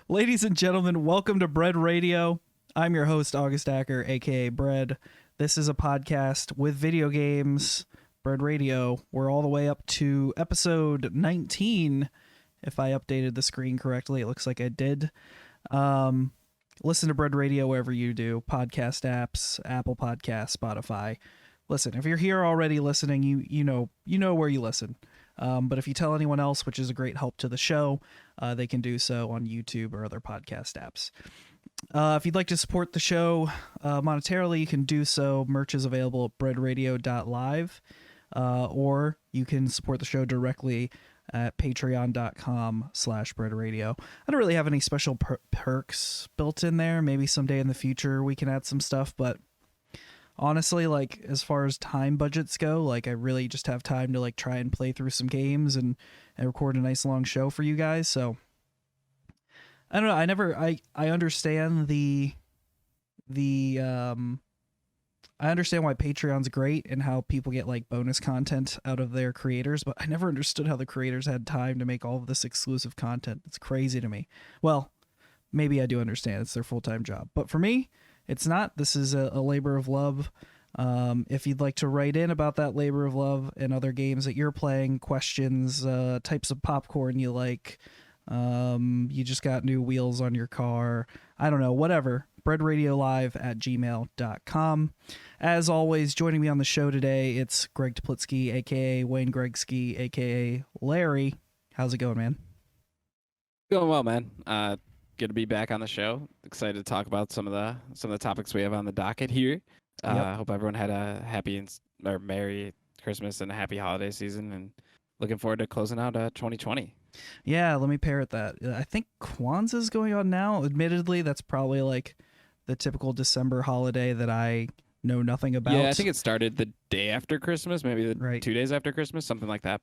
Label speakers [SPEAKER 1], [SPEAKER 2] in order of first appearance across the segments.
[SPEAKER 1] Ladies and gentlemen, welcome to Bread Radio. I'm your host, August Acker, aka Bread. This is a podcast with video games, Bread Radio. We're all the way up to episode 19. If I updated the screen correctly, it looks like I did. Listen to Bread Radio wherever you do. Podcast apps, Apple Podcasts, Spotify. Listen, if you're here already listening, you know where you listen. But if you tell anyone else, which is a great help to the show, they can do so on YouTube or other podcast apps. If you'd like to support the show monetarily, you can do so. Merch is available at breadradio.live, or you can support the show directly at patreon.com/breadradio. I don't really have any special perks built in there. Maybe someday in the future we can add some stuff, but honestly, like, as far as time budgets go, like, I really just have time to like try and play through some games and record a nice long show for you guys. So I don't know. I understand I understand why Patreon's great and how people get like bonus content out of their creators, but I never understood how the creators had time to make all of this exclusive content. It's crazy to me. Well, maybe I do understand. It's their full-time job. But for me, it's not. This is a labor of love. If you'd like to write in about that labor of love and other games that you're playing, questions, types of popcorn you like, you just got new wheels on your car, I don't know, whatever, breadradiolive@gmail.com. As always, joining me on the show today, it's Greg Toplitsky, a.k.a. Wayne Gregsky, a.k.a. Larry. How's it going, man?
[SPEAKER 2] Going well, man. Good to be back on the show. Excited to talk about some of the topics we have on the docket here.
[SPEAKER 1] Yep.
[SPEAKER 2] Hope everyone had a happy or merry Christmas and a happy holiday season, and looking forward to closing out 2020.
[SPEAKER 1] Yeah, let me parrot that. I think Kwanzaa's going on now. Admittedly, that's probably like the typical December holiday that I know nothing about.
[SPEAKER 2] Yeah, I think it started the day after Christmas, maybe
[SPEAKER 1] Right.
[SPEAKER 2] 2 days after Christmas, something like that.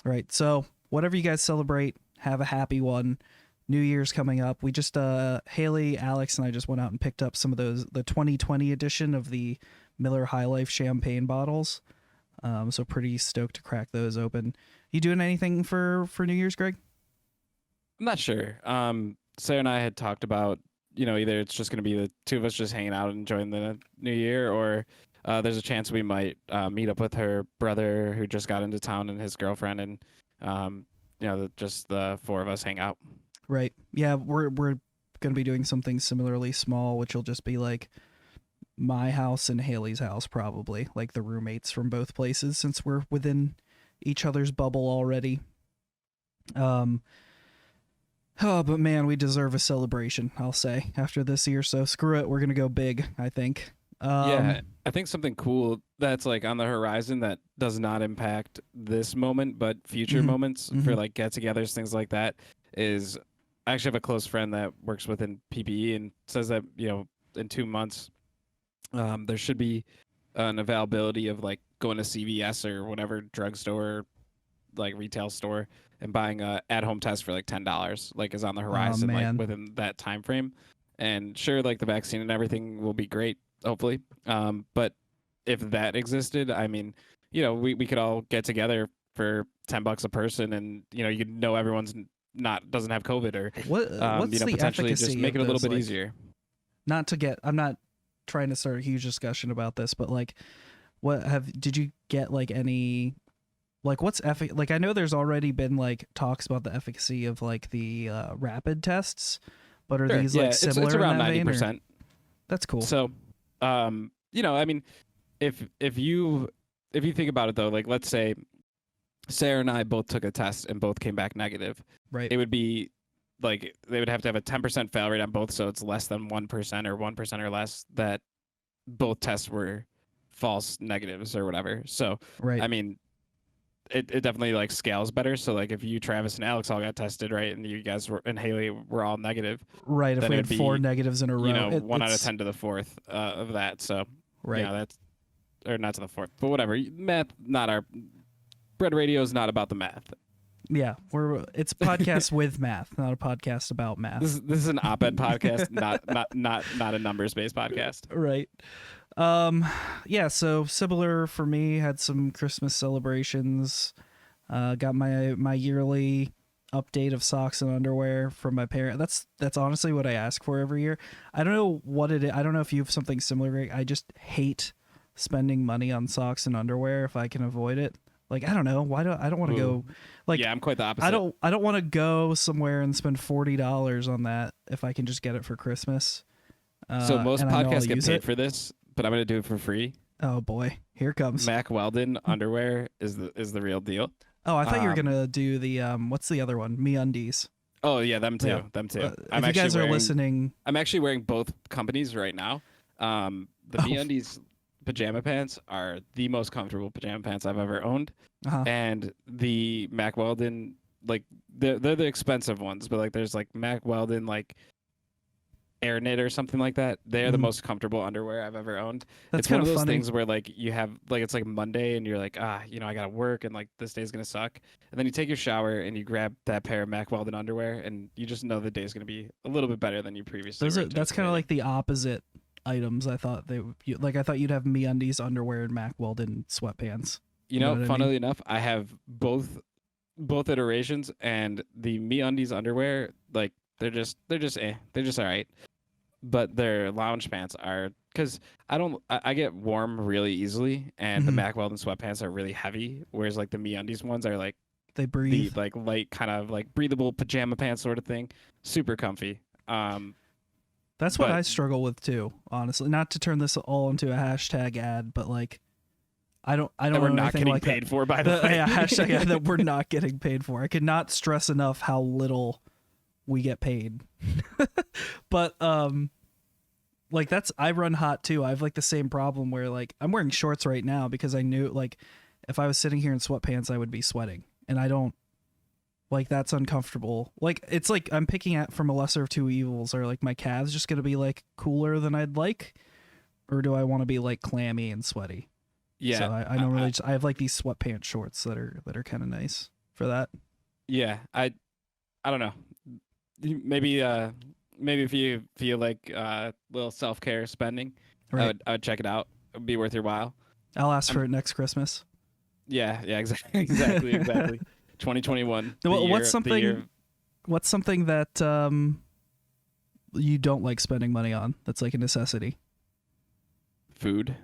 [SPEAKER 1] Right. So whatever you guys celebrate, have a happy one. New Year's coming up. We just Haley, Alex, and I just went out and picked up some of the 2020 edition of the Miller High Life champagne bottles. So pretty stoked to crack those open. You doing anything for New Year's, Greg?
[SPEAKER 2] I'm not sure. Sarah and I had talked about, either it's just going to be the two of us just hanging out and enjoying the new year, or there's a chance we might meet up with her brother who just got into town and his girlfriend, and just the four of us hang out.
[SPEAKER 1] Right. Yeah, we're going to be doing something similarly small, which will just be like my house and Haley's house, probably, like the roommates from both places, since we're within each other's bubble already. Oh, but man, we deserve a celebration, I'll say, after this year. So screw it, we're going to go big, I think.
[SPEAKER 2] Yeah, I think something cool that's like on the horizon that does not impact this moment, but future moments for like get-togethers, things like that, is I actually have a close friend that works within PPE and says that, in 2 months, there should be an availability of like going to CVS or whatever drugstore, like retail store, and buying a at-home test for like $10, like is on the horizon, like within that time frame. And sure, like the vaccine and everything will be great, hopefully. But if that existed, I mean, we could all get together for $10 a person, and you know everyone's doesn't have COVID, or
[SPEAKER 1] what's the
[SPEAKER 2] potentially
[SPEAKER 1] efficacy
[SPEAKER 2] just make it a little bit easier.
[SPEAKER 1] I'm not trying to start a huge discussion about this, but like, did you get like any, like, what's like, I know there's already been like talks about the efficacy of like the rapid tests, but are these like similar?
[SPEAKER 2] It's around
[SPEAKER 1] in that
[SPEAKER 2] 90%.
[SPEAKER 1] vein, that's cool.
[SPEAKER 2] So, I mean, if you think about it though, like let's say Sarah and I both took a test and both came back negative.
[SPEAKER 1] Right.
[SPEAKER 2] It would be like they would have to have a 10% fail rate on both, so it's less than 1% or 1% or less that both tests were false negatives or whatever. So,
[SPEAKER 1] right.
[SPEAKER 2] I mean, it definitely like scales better. So like if you, Travis, and Alex all got tested, right, and you guys and Haley were all negative,
[SPEAKER 1] right? If we had 4 negatives in a row,
[SPEAKER 2] 1 out of 10 to the 4th of that. So
[SPEAKER 1] right,
[SPEAKER 2] that's, or not to the 4th, but whatever. Math, not our Bread Radio is not about the math.
[SPEAKER 1] Yeah, it's a podcast with math, not a podcast about math.
[SPEAKER 2] This is an op-ed podcast, not a numbers-based podcast.
[SPEAKER 1] Right. Yeah, so similar for me, had some Christmas celebrations. Got my yearly update of socks and underwear from my parent. That's honestly what I ask for every year. I don't know what it is. I don't know if you have something similar, Greg. I just hate spending money on socks and underwear if I can avoid it. Like, I don't know. I don't want to go like,
[SPEAKER 2] yeah, I'm quite the opposite.
[SPEAKER 1] I don't want to go somewhere and spend $40 on that if I can just get it for Christmas.
[SPEAKER 2] So most podcasts get paid
[SPEAKER 1] it.
[SPEAKER 2] for this, but I'm going to do it for free.
[SPEAKER 1] Oh boy, here it comes.
[SPEAKER 2] Mack Weldon underwear is the real deal.
[SPEAKER 1] Oh, I thought you were gonna do the what's the other one? MeUndies.
[SPEAKER 2] Oh yeah, them too.
[SPEAKER 1] Yeah.
[SPEAKER 2] Them too.
[SPEAKER 1] If you guys are listening,
[SPEAKER 2] I'm actually wearing both companies right now. The MeUndies pajama pants are the most comfortable pajama pants I've ever owned, and the Mack Weldon, like they're the expensive ones, but like there's like Mack Weldon like Air Knit or something like that. They're the most comfortable underwear I've ever owned.
[SPEAKER 1] That's
[SPEAKER 2] it's one of those
[SPEAKER 1] funny.
[SPEAKER 2] things where like you have like it's like Monday and you're like I gotta work and like this day's gonna suck, and then you take your shower and you grab that pair of Mack Weldon underwear and you just know the day's gonna be a little bit better than you previously.
[SPEAKER 1] That's kind of like the opposite items. I thought I thought you'd have MeUndies underwear and Mack Weldon sweatpants.
[SPEAKER 2] You know funnily enough, I have both iterations, and the MeUndies underwear like they're just all right. But their lounge pants are, because I get warm really easily, and the Mack Weldon sweatpants are really heavy, whereas like the MeUndies ones are like
[SPEAKER 1] they breathe,
[SPEAKER 2] the like light kind of like breathable pajama pants sort of thing, super comfy.
[SPEAKER 1] That's what I struggle with too, honestly. Not to turn this all into a hashtag ad, but like I don't know
[SPEAKER 2] we're not
[SPEAKER 1] anything
[SPEAKER 2] getting
[SPEAKER 1] like
[SPEAKER 2] paid
[SPEAKER 1] that.
[SPEAKER 2] for by the way.
[SPEAKER 1] Yeah, hashtag ad that we're not getting paid for. I could not stress enough how little we get paid. But like I run hot too. I have like the same problem where like I'm wearing shorts right now because I knew like if I was sitting here in sweatpants I would be sweating, and I don't like, that's uncomfortable. Like it's like I'm picking at from a lesser of two evils. Or like my calves just gonna be like cooler than I'd like, or do I want to be like clammy and sweaty?
[SPEAKER 2] Yeah,
[SPEAKER 1] so I don't really I have like these sweatpants shorts that are kind of nice for that.
[SPEAKER 2] Yeah, I don't know. Maybe if you feel like a little self-care spending,
[SPEAKER 1] Right.
[SPEAKER 2] I would check it out. It would be worth your while.
[SPEAKER 1] I'll ask for it next Christmas.
[SPEAKER 2] Yeah, exactly. 2021.
[SPEAKER 1] What's something that you don't like spending money on that's like a necessity?
[SPEAKER 2] Food.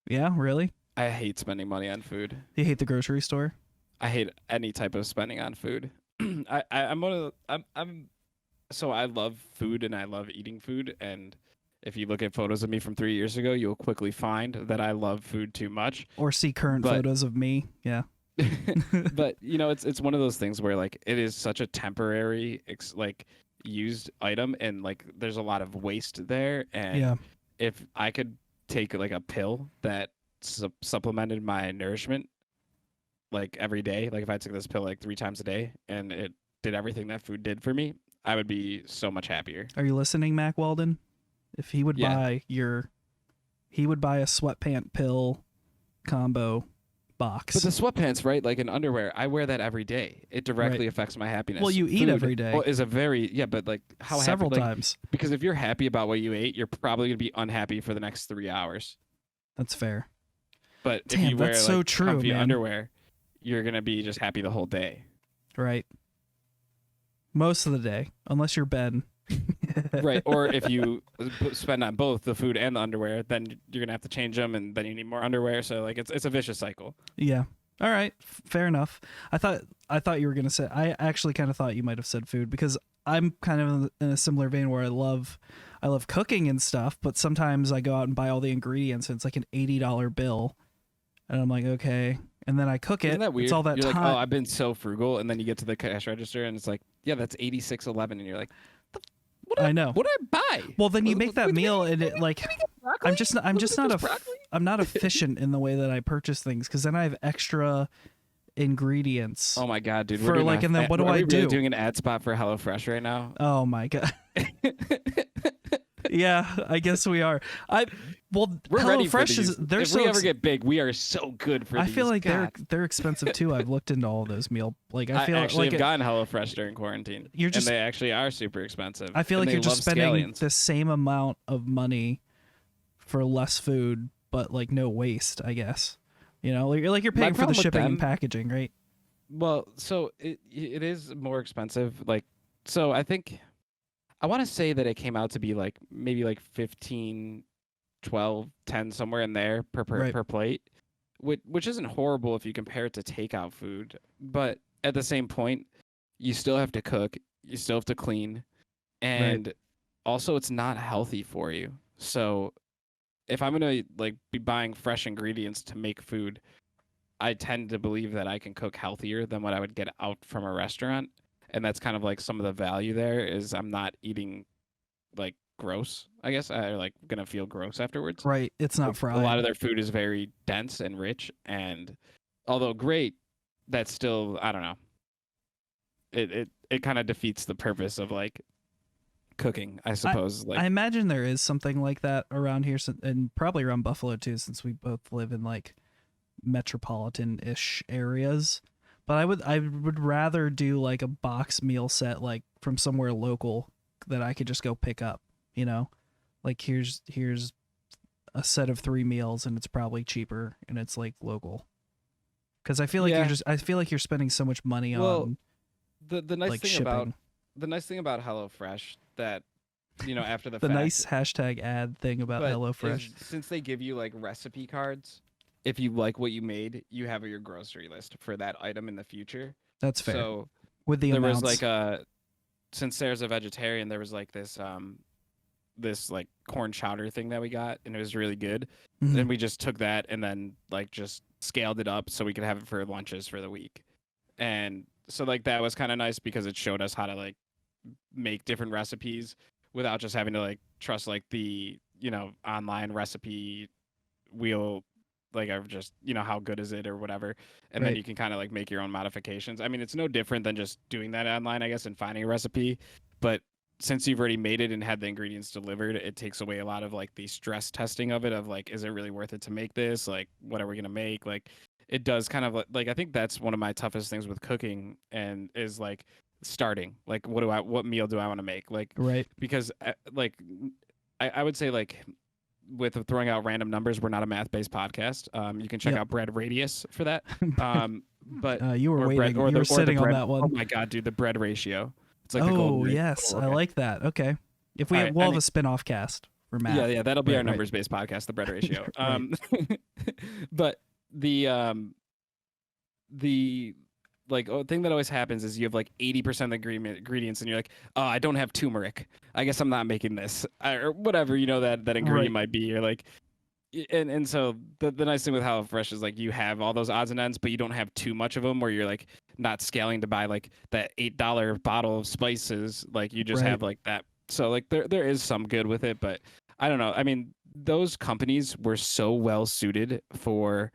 [SPEAKER 1] Yeah, really?
[SPEAKER 2] I hate spending money on food.
[SPEAKER 1] You hate the grocery store?
[SPEAKER 2] I hate any type of spending on food. So I love food and I love eating food, and if you look at photos of me from 3 years ago, you'll quickly find that I love food too much.
[SPEAKER 1] Or see current photos of me. Yeah.
[SPEAKER 2] But it's one of those things where like it is such a temporary like used item, and like there's a lot of waste there, and if I could take like a pill that supplemented my nourishment like every day, like if I took this pill like 3 times a day and it did everything that food did for me, I would be so much happier.
[SPEAKER 1] Are you listening, Mack Weldon? If he would buy a sweatpant pill combo box.
[SPEAKER 2] But the sweatpants, right? Like in underwear, I wear that every day. It directly affects my happiness.
[SPEAKER 1] Well, you eat every day.
[SPEAKER 2] Well, is a very but like how
[SPEAKER 1] several
[SPEAKER 2] happy, like,
[SPEAKER 1] times.
[SPEAKER 2] Because if you're happy about what you ate, you're probably gonna be unhappy for the next 3 hours.
[SPEAKER 1] That's fair.
[SPEAKER 2] But if you wear
[SPEAKER 1] so
[SPEAKER 2] like
[SPEAKER 1] true,
[SPEAKER 2] comfy
[SPEAKER 1] man.
[SPEAKER 2] underwear, you're gonna be just happy the whole day.
[SPEAKER 1] Right. Most of the day, unless you're Ben.
[SPEAKER 2] Right. Or if you spend on both the food and the underwear, then you're gonna have to change them, and then you need more underwear. So like it's a vicious cycle.
[SPEAKER 1] Yeah. All right. Fair enough. I thought you were gonna say. I actually kind of thought you might have said food, because I'm kind of in a similar vein where I love cooking and stuff, but sometimes I go out and buy all the ingredients and it's like an $80 bill, and I'm like, okay. And then I cook it.
[SPEAKER 2] Isn't that weird?
[SPEAKER 1] It's all that
[SPEAKER 2] you're
[SPEAKER 1] time.
[SPEAKER 2] like, oh, I've been so frugal, and then you get to the cash register and it's like, yeah, that's $86.11, and you're like,
[SPEAKER 1] I know.
[SPEAKER 2] What did I buy?
[SPEAKER 1] Well, then you make that meal, and it like I'm not efficient in the way that I purchase things, because then I have extra ingredients.
[SPEAKER 2] Oh my god, dude!
[SPEAKER 1] For like, and then what do I do?
[SPEAKER 2] Really doing an ad spot for HelloFresh right now?
[SPEAKER 1] Oh my god. Yeah, I guess we are.
[SPEAKER 2] We're ready for
[SPEAKER 1] HelloFresh
[SPEAKER 2] these.
[SPEAKER 1] If
[SPEAKER 2] we ever get big, we are so good for these.
[SPEAKER 1] I feel like
[SPEAKER 2] God.
[SPEAKER 1] they're expensive too. I've looked into all those meal. Like I feel
[SPEAKER 2] actually
[SPEAKER 1] like
[SPEAKER 2] have gotten HelloFresh during quarantine. And they actually are super expensive.
[SPEAKER 1] I feel
[SPEAKER 2] and
[SPEAKER 1] like you're just spending
[SPEAKER 2] scallions.
[SPEAKER 1] the same amount of money for less food, but like no waste, I guess. Like you're paying for the shipping and packaging, right?
[SPEAKER 2] Well, so it is more expensive. Like, so I think I want to say that it came out to be like maybe like 15, 12, 10, somewhere in there
[SPEAKER 1] Right.
[SPEAKER 2] per plate, which isn't horrible if you compare it to takeout food. But at the same point, you still have to cook, you still have to clean,
[SPEAKER 1] Right.
[SPEAKER 2] and also it's not healthy for you. So if I'm gonna like be buying fresh ingredients to make food, I tend to believe that I can cook healthier than what I would get out from a restaurant. And that's kind of like some of the value there is I'm not eating like gross, I guess. I like gonna feel gross afterwards.
[SPEAKER 1] Right. It's not
[SPEAKER 2] Like a lot
[SPEAKER 1] fried.
[SPEAKER 2] of their food is very dense and rich, and although great, that's still I don't know. It kind of defeats the purpose of like cooking, I
[SPEAKER 1] I
[SPEAKER 2] suppose. Like
[SPEAKER 1] I imagine there is something like that around here, and probably around Buffalo too, since we both live in like metropolitan-ish areas. But I would rather do like a box meal set like from somewhere local that I could just go pick up, you know? Like here's a set of 3 meals and it's probably cheaper and it's like local. Cuz
[SPEAKER 2] yeah.
[SPEAKER 1] I feel like you're spending so much money
[SPEAKER 2] Well,
[SPEAKER 1] on
[SPEAKER 2] the nice
[SPEAKER 1] like
[SPEAKER 2] thing about
[SPEAKER 1] shipping.
[SPEAKER 2] HelloFresh that after the
[SPEAKER 1] The
[SPEAKER 2] fact,
[SPEAKER 1] nice hashtag ad thing about
[SPEAKER 2] but is
[SPEAKER 1] HelloFresh.
[SPEAKER 2] since they give you like recipe cards, if you like what you made, you have your grocery list for that item in the future.
[SPEAKER 1] That's fair.
[SPEAKER 2] So
[SPEAKER 1] With the
[SPEAKER 2] there was
[SPEAKER 1] amounts.
[SPEAKER 2] like since Sarah's a vegetarian, there was like this like corn chowder thing that we got, and it was really good.
[SPEAKER 1] Mhm.
[SPEAKER 2] And we just took that and then like just scaled it up so we could have it for lunches for the week. And so like that was kind of nice because it showed us how to like make different recipes without just having to like trust like the online recipe wheel, like of just how good is it or whatever. And then
[SPEAKER 1] Right.
[SPEAKER 2] you can kind of like make your own modifications. I mean, it's no different than just doing that online, I guess, and finding a recipe. But since you've already made it and had the ingredients delivered, it takes away a lot of like the stress testing of it, of like, is it really worth it to make this? Like, what are we gonna make? Like, it does kind of like I think that's one of my toughest things with cooking, and is like starting. Like, what meal do I want to make? Like,
[SPEAKER 1] Right.
[SPEAKER 2] because like I would say like with throwing out random numbers, we're not a math-based podcast. You can check
[SPEAKER 1] Yep.
[SPEAKER 2] out Bread Radius for that. But
[SPEAKER 1] You were
[SPEAKER 2] or bread
[SPEAKER 1] waiting. You were
[SPEAKER 2] or the
[SPEAKER 1] sitting on
[SPEAKER 2] bread.
[SPEAKER 1] that
[SPEAKER 2] Oh
[SPEAKER 1] one.
[SPEAKER 2] my god, dude, the bread ratio. It's like the golden
[SPEAKER 1] Oh,
[SPEAKER 2] ratio.
[SPEAKER 1] yes.
[SPEAKER 2] Oh,
[SPEAKER 1] I
[SPEAKER 2] okay.
[SPEAKER 1] like that. Okay. If
[SPEAKER 2] All
[SPEAKER 1] we
[SPEAKER 2] right.
[SPEAKER 1] we'll have a spin-off cast for
[SPEAKER 2] Yeah,
[SPEAKER 1] math.
[SPEAKER 2] yeah, that'll be our
[SPEAKER 1] Right, right.
[SPEAKER 2] numbers-based podcast, the bread ratio.
[SPEAKER 1] Right.
[SPEAKER 2] But the thing that always happens is you have like 80% of the ingredients, and you're like, oh, I don't have turmeric. I guess I'm not making this, or whatever that ingredient
[SPEAKER 1] Right.
[SPEAKER 2] might be. You're like, and so the nice thing with HelloFresh is like you have all those odds and ends, but you don't have too much of them where you're like not scaling to buy like that $8 bottle of spices. Like you just
[SPEAKER 1] Right.
[SPEAKER 2] have like that. So like there is some good with it, but I don't know. I mean, those companies were so well suited for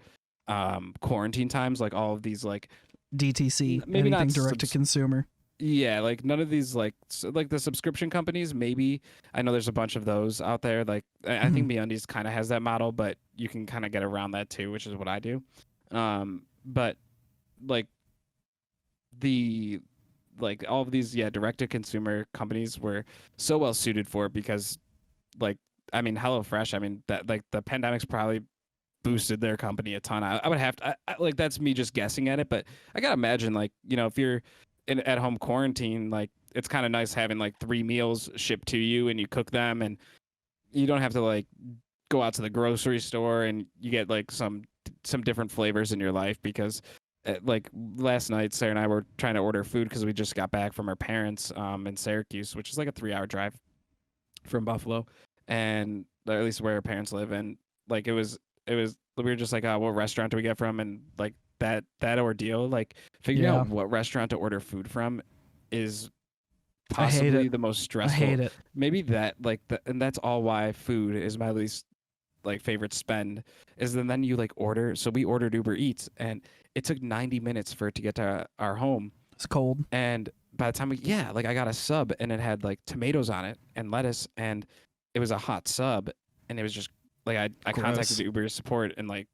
[SPEAKER 2] quarantine times, like all of these like
[SPEAKER 1] DTC,
[SPEAKER 2] maybe not
[SPEAKER 1] anything direct to consumer.
[SPEAKER 2] yeah, like none of these like like the subscription companies. Maybe I know there's a bunch of those out there. Like I think
[SPEAKER 1] Mhm.
[SPEAKER 2] MeUndies kind of has that model, but you can kind of get around that too, which is what I do. But like the all of these direct to consumer companies were so well suited for it because like I mean HelloFresh. I mean that like the pandemic's probably boosted their company a ton. I would have to like that's me just guessing at it, but I gotta imagine like if you're in at home quarantine, like it's kind of nice having like 3 meals shipped to you and you cook them, and you don't have to like go out to the grocery store, and you get like some different flavors in your life because. Like last night, Sarah and I were trying to order food because we just got back from our parents in Syracuse, which is like a 3 hour drive from Buffalo, and or at least where our parents live. And like it was we were just like, oh, what restaurant do we get from? And like that ordeal, like figuring
[SPEAKER 1] Yeah.
[SPEAKER 2] out what restaurant to order food from is
[SPEAKER 1] I hate it.
[SPEAKER 2] possibly the most
[SPEAKER 1] I hate
[SPEAKER 2] stressful.
[SPEAKER 1] it.
[SPEAKER 2] Maybe that and that's all why food is my least like favorite spend is then you like order. So we ordered Uber Eats, and it took 90 minutes for it to get to our home.
[SPEAKER 1] It's cold.
[SPEAKER 2] And by the time like I got a sub, and it had like tomatoes on it and lettuce, and it was a hot sub, and it was just like I contacted
[SPEAKER 1] Gross.
[SPEAKER 2] the Uber support, and I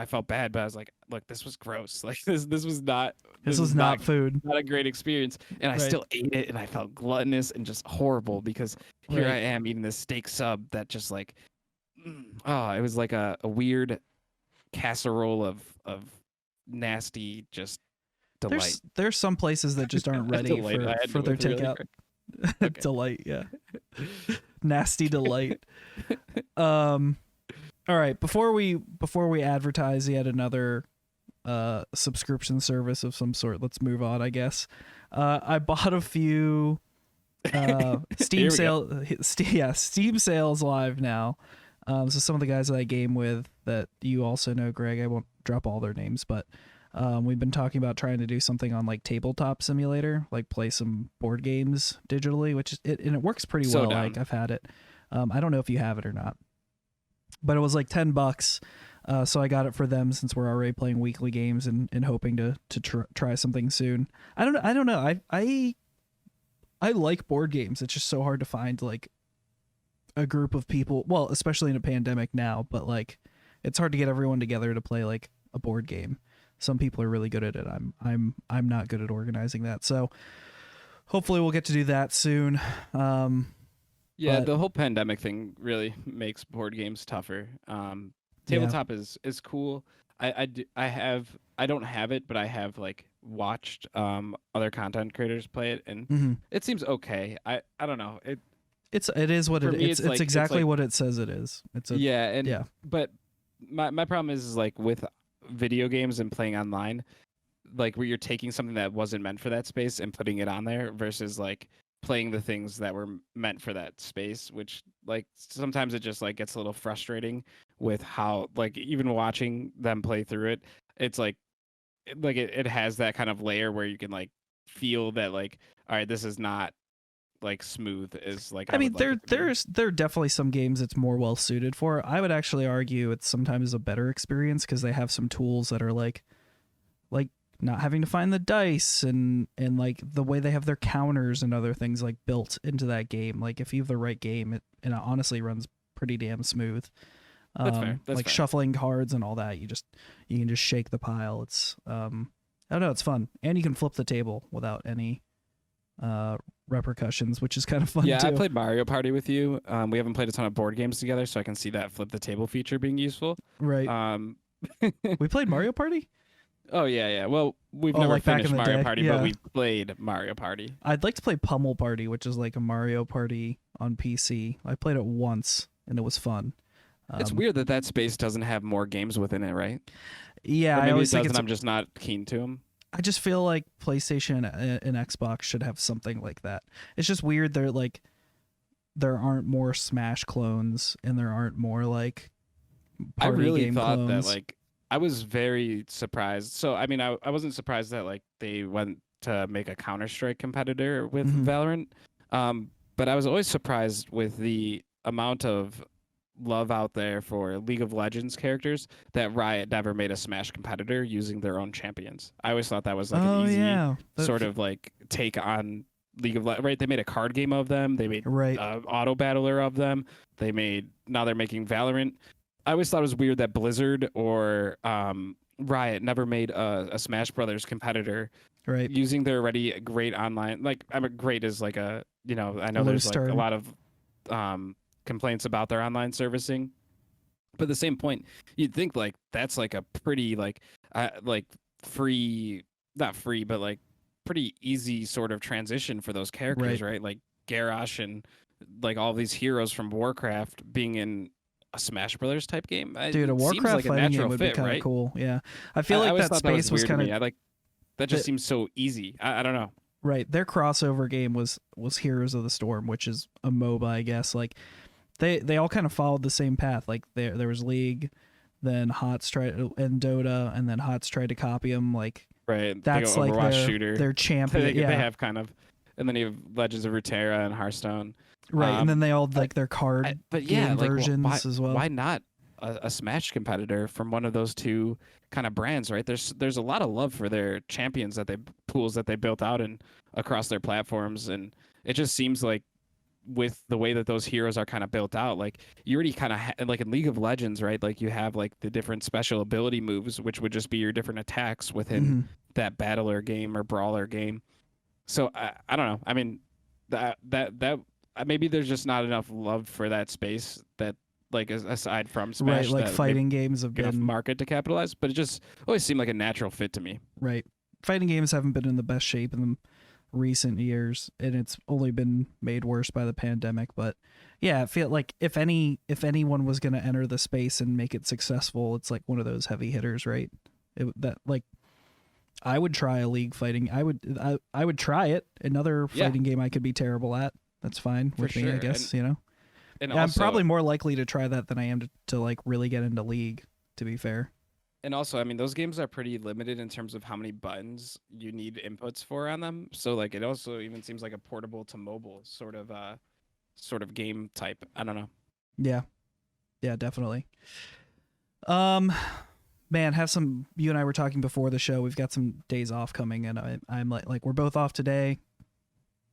[SPEAKER 2] felt bad, but I was like, look, this was gross. Like this was not
[SPEAKER 1] This
[SPEAKER 2] this
[SPEAKER 1] was
[SPEAKER 2] is not
[SPEAKER 1] not food.
[SPEAKER 2] not a great experience. And I
[SPEAKER 1] Right.
[SPEAKER 2] still ate it, and I felt gluttonous and just horrible because here I
[SPEAKER 1] Right.
[SPEAKER 2] am eating this steak sub that just like oh, it was like a weird casserole of nasty just Delight.
[SPEAKER 1] There's some places that just aren't ready
[SPEAKER 2] Delight.
[SPEAKER 1] for their
[SPEAKER 2] Really
[SPEAKER 1] takeout.
[SPEAKER 2] Okay.
[SPEAKER 1] Delight, yeah. Nasty Delight. All right, before we advertise yet another subscription service of some sort, let's move on, I guess. I bought a few Steam sales live now. So some of the guys that I game with that you also know, Greg, I won't drop all their names, but we've been talking about trying to do something on like Tabletop Simulator, like play some board games digitally, and it works pretty well.
[SPEAKER 2] Down.
[SPEAKER 1] Like I've had it. I don't know if you have it or not, but it was like $10. So I got it for them since we're already playing weekly games and hoping to try something soon. I don't know. I like board games. It's just so hard to find like a group of people. Well, especially in a pandemic now, but like it's hard to get everyone together to play like a board game. Some people are really good at it. I'm not good at organizing that. So hopefully we'll get to do that soon.
[SPEAKER 2] Yeah, the whole pandemic thing really makes board games tougher. Tabletop is cool. I don't have it, but I have like watched other content creators play it, and it seems okay. I don't know. It
[SPEAKER 1] is what it is. It's exactly what it says it is. But
[SPEAKER 2] my problem is like with video games and playing online, like where you're taking something that wasn't meant for that space and putting it on there versus like playing the things that were meant for that space, which like sometimes it just like gets a little frustrating with how like even watching them play through it, it's like it has that kind of layer where you can like feel that like, all right, this is not like smooth as like
[SPEAKER 1] I mean there are definitely some games it's more well suited for. I would actually argue it's sometimes a better experience because they have some tools that are like not having to find the dice and like the way they have their counters and other things like built into that game. Like if you have the right game, it honestly runs pretty damn smooth.
[SPEAKER 2] That's fair. That's
[SPEAKER 1] like
[SPEAKER 2] fair.
[SPEAKER 1] Shuffling cards and all that, you can just shake the pile. It's I don't know, it's fun, and you can flip the table without any repercussions, which is kind of fun too.
[SPEAKER 2] I played Mario Party with you. We haven't played a ton of board games together, so I can see that flip the table feature being useful.
[SPEAKER 1] Right. We played Mario Party?
[SPEAKER 2] Oh yeah. Well, we've never
[SPEAKER 1] like back
[SPEAKER 2] finished
[SPEAKER 1] in the
[SPEAKER 2] Mario
[SPEAKER 1] day?
[SPEAKER 2] Party,
[SPEAKER 1] Yeah.
[SPEAKER 2] but we played Mario Party.
[SPEAKER 1] I'd like to play Pummel Party, which is like a Mario Party on PC. I played it once and it was fun.
[SPEAKER 2] It's weird that space doesn't have more games within it, right?
[SPEAKER 1] Yeah,
[SPEAKER 2] or maybe
[SPEAKER 1] I always
[SPEAKER 2] it does,
[SPEAKER 1] think
[SPEAKER 2] and I'm just not keen to them.
[SPEAKER 1] I just feel like PlayStation and Xbox should have something like that. It's just weird there aren't more Smash clones and there aren't more like party
[SPEAKER 2] I really
[SPEAKER 1] game
[SPEAKER 2] thought
[SPEAKER 1] clones.
[SPEAKER 2] that like I was very surprised. So I mean, I wasn't surprised that like they went to make a Counter-Strike competitor with Valorant. But I was always surprised with the amount of love out there for League of Legends characters that Riot never made a Smash competitor using their own champions. I always thought that was like an easy sort of like take on League of Legends. Right? They made a card game of them. They made auto battler of them. Now they're making Valorant. I always thought it was weird that Blizzard or Riot never made a Smash Brothers competitor,
[SPEAKER 1] right?
[SPEAKER 2] Using their already great online. Like, I mean, great is like I know there's like a lot of complaints about their online servicing, but at the same point, you'd think like that's like a pretty like free, not free, but like pretty easy sort of transition for those characters, right? Like Garrosh and like all these heroes from Warcraft being in a Smash Brothers type game.
[SPEAKER 1] Dude, a Warcraft
[SPEAKER 2] like
[SPEAKER 1] fighting game would be kind of cool. Yeah, I feel like that space was kind of
[SPEAKER 2] that just seems so easy. I don't know.
[SPEAKER 1] Right, their crossover game was Heroes of the Storm, which is a MOBA, I guess. Like they all kind of followed the same path. Like there was League, then HOTS tried and Dota, and then HOTS tried to copy them. Like that's like their champion.
[SPEAKER 2] They have kind of, and then you have Legends of Runeterra and Hearthstone.
[SPEAKER 1] Right, and then they all like their card game versions as well.
[SPEAKER 2] Why not a Smash competitor from one of those two kind of brands, right? There's a lot of love for their champions pools that they built out and across their platforms, and it just seems like with the way that those heroes are kind of built out, like you already kind of like in League of Legends, right? Like you have like the different special ability moves, which would just be your different attacks within that battler game or brawler game. So I don't know. I mean, that maybe there's just not enough love for that space that like aside from Smash,
[SPEAKER 1] like fighting games have been
[SPEAKER 2] market to capitalize, but it just always seemed like a natural fit to me.
[SPEAKER 1] Right. fighting games haven't been in the best shape in the recent years, and it's only been made worse by the pandemic. But yeah, I feel like if anyone was going to enter the space and make it successful, it's like one of those heavy hitters, right? That like I would try a league fighting. I would try it. Another
[SPEAKER 2] Yeah,
[SPEAKER 1] fighting game I could be terrible at. That's fine
[SPEAKER 2] for
[SPEAKER 1] with me, I
[SPEAKER 2] sure.
[SPEAKER 1] guess.
[SPEAKER 2] And
[SPEAKER 1] Yeah, I'm
[SPEAKER 2] also
[SPEAKER 1] probably more likely to try that than I am to like really get into league. To be fair.
[SPEAKER 2] and also, I mean, those games are pretty limited in terms of how many buttons you need inputs for on them. So like, it also even seems like a portable to mobile sort of game type. I don't know.
[SPEAKER 1] Yeah. Yeah, definitely. Um, man, have some. You and I were talking before the show. We've got some days off coming, and I'm like we're both off today.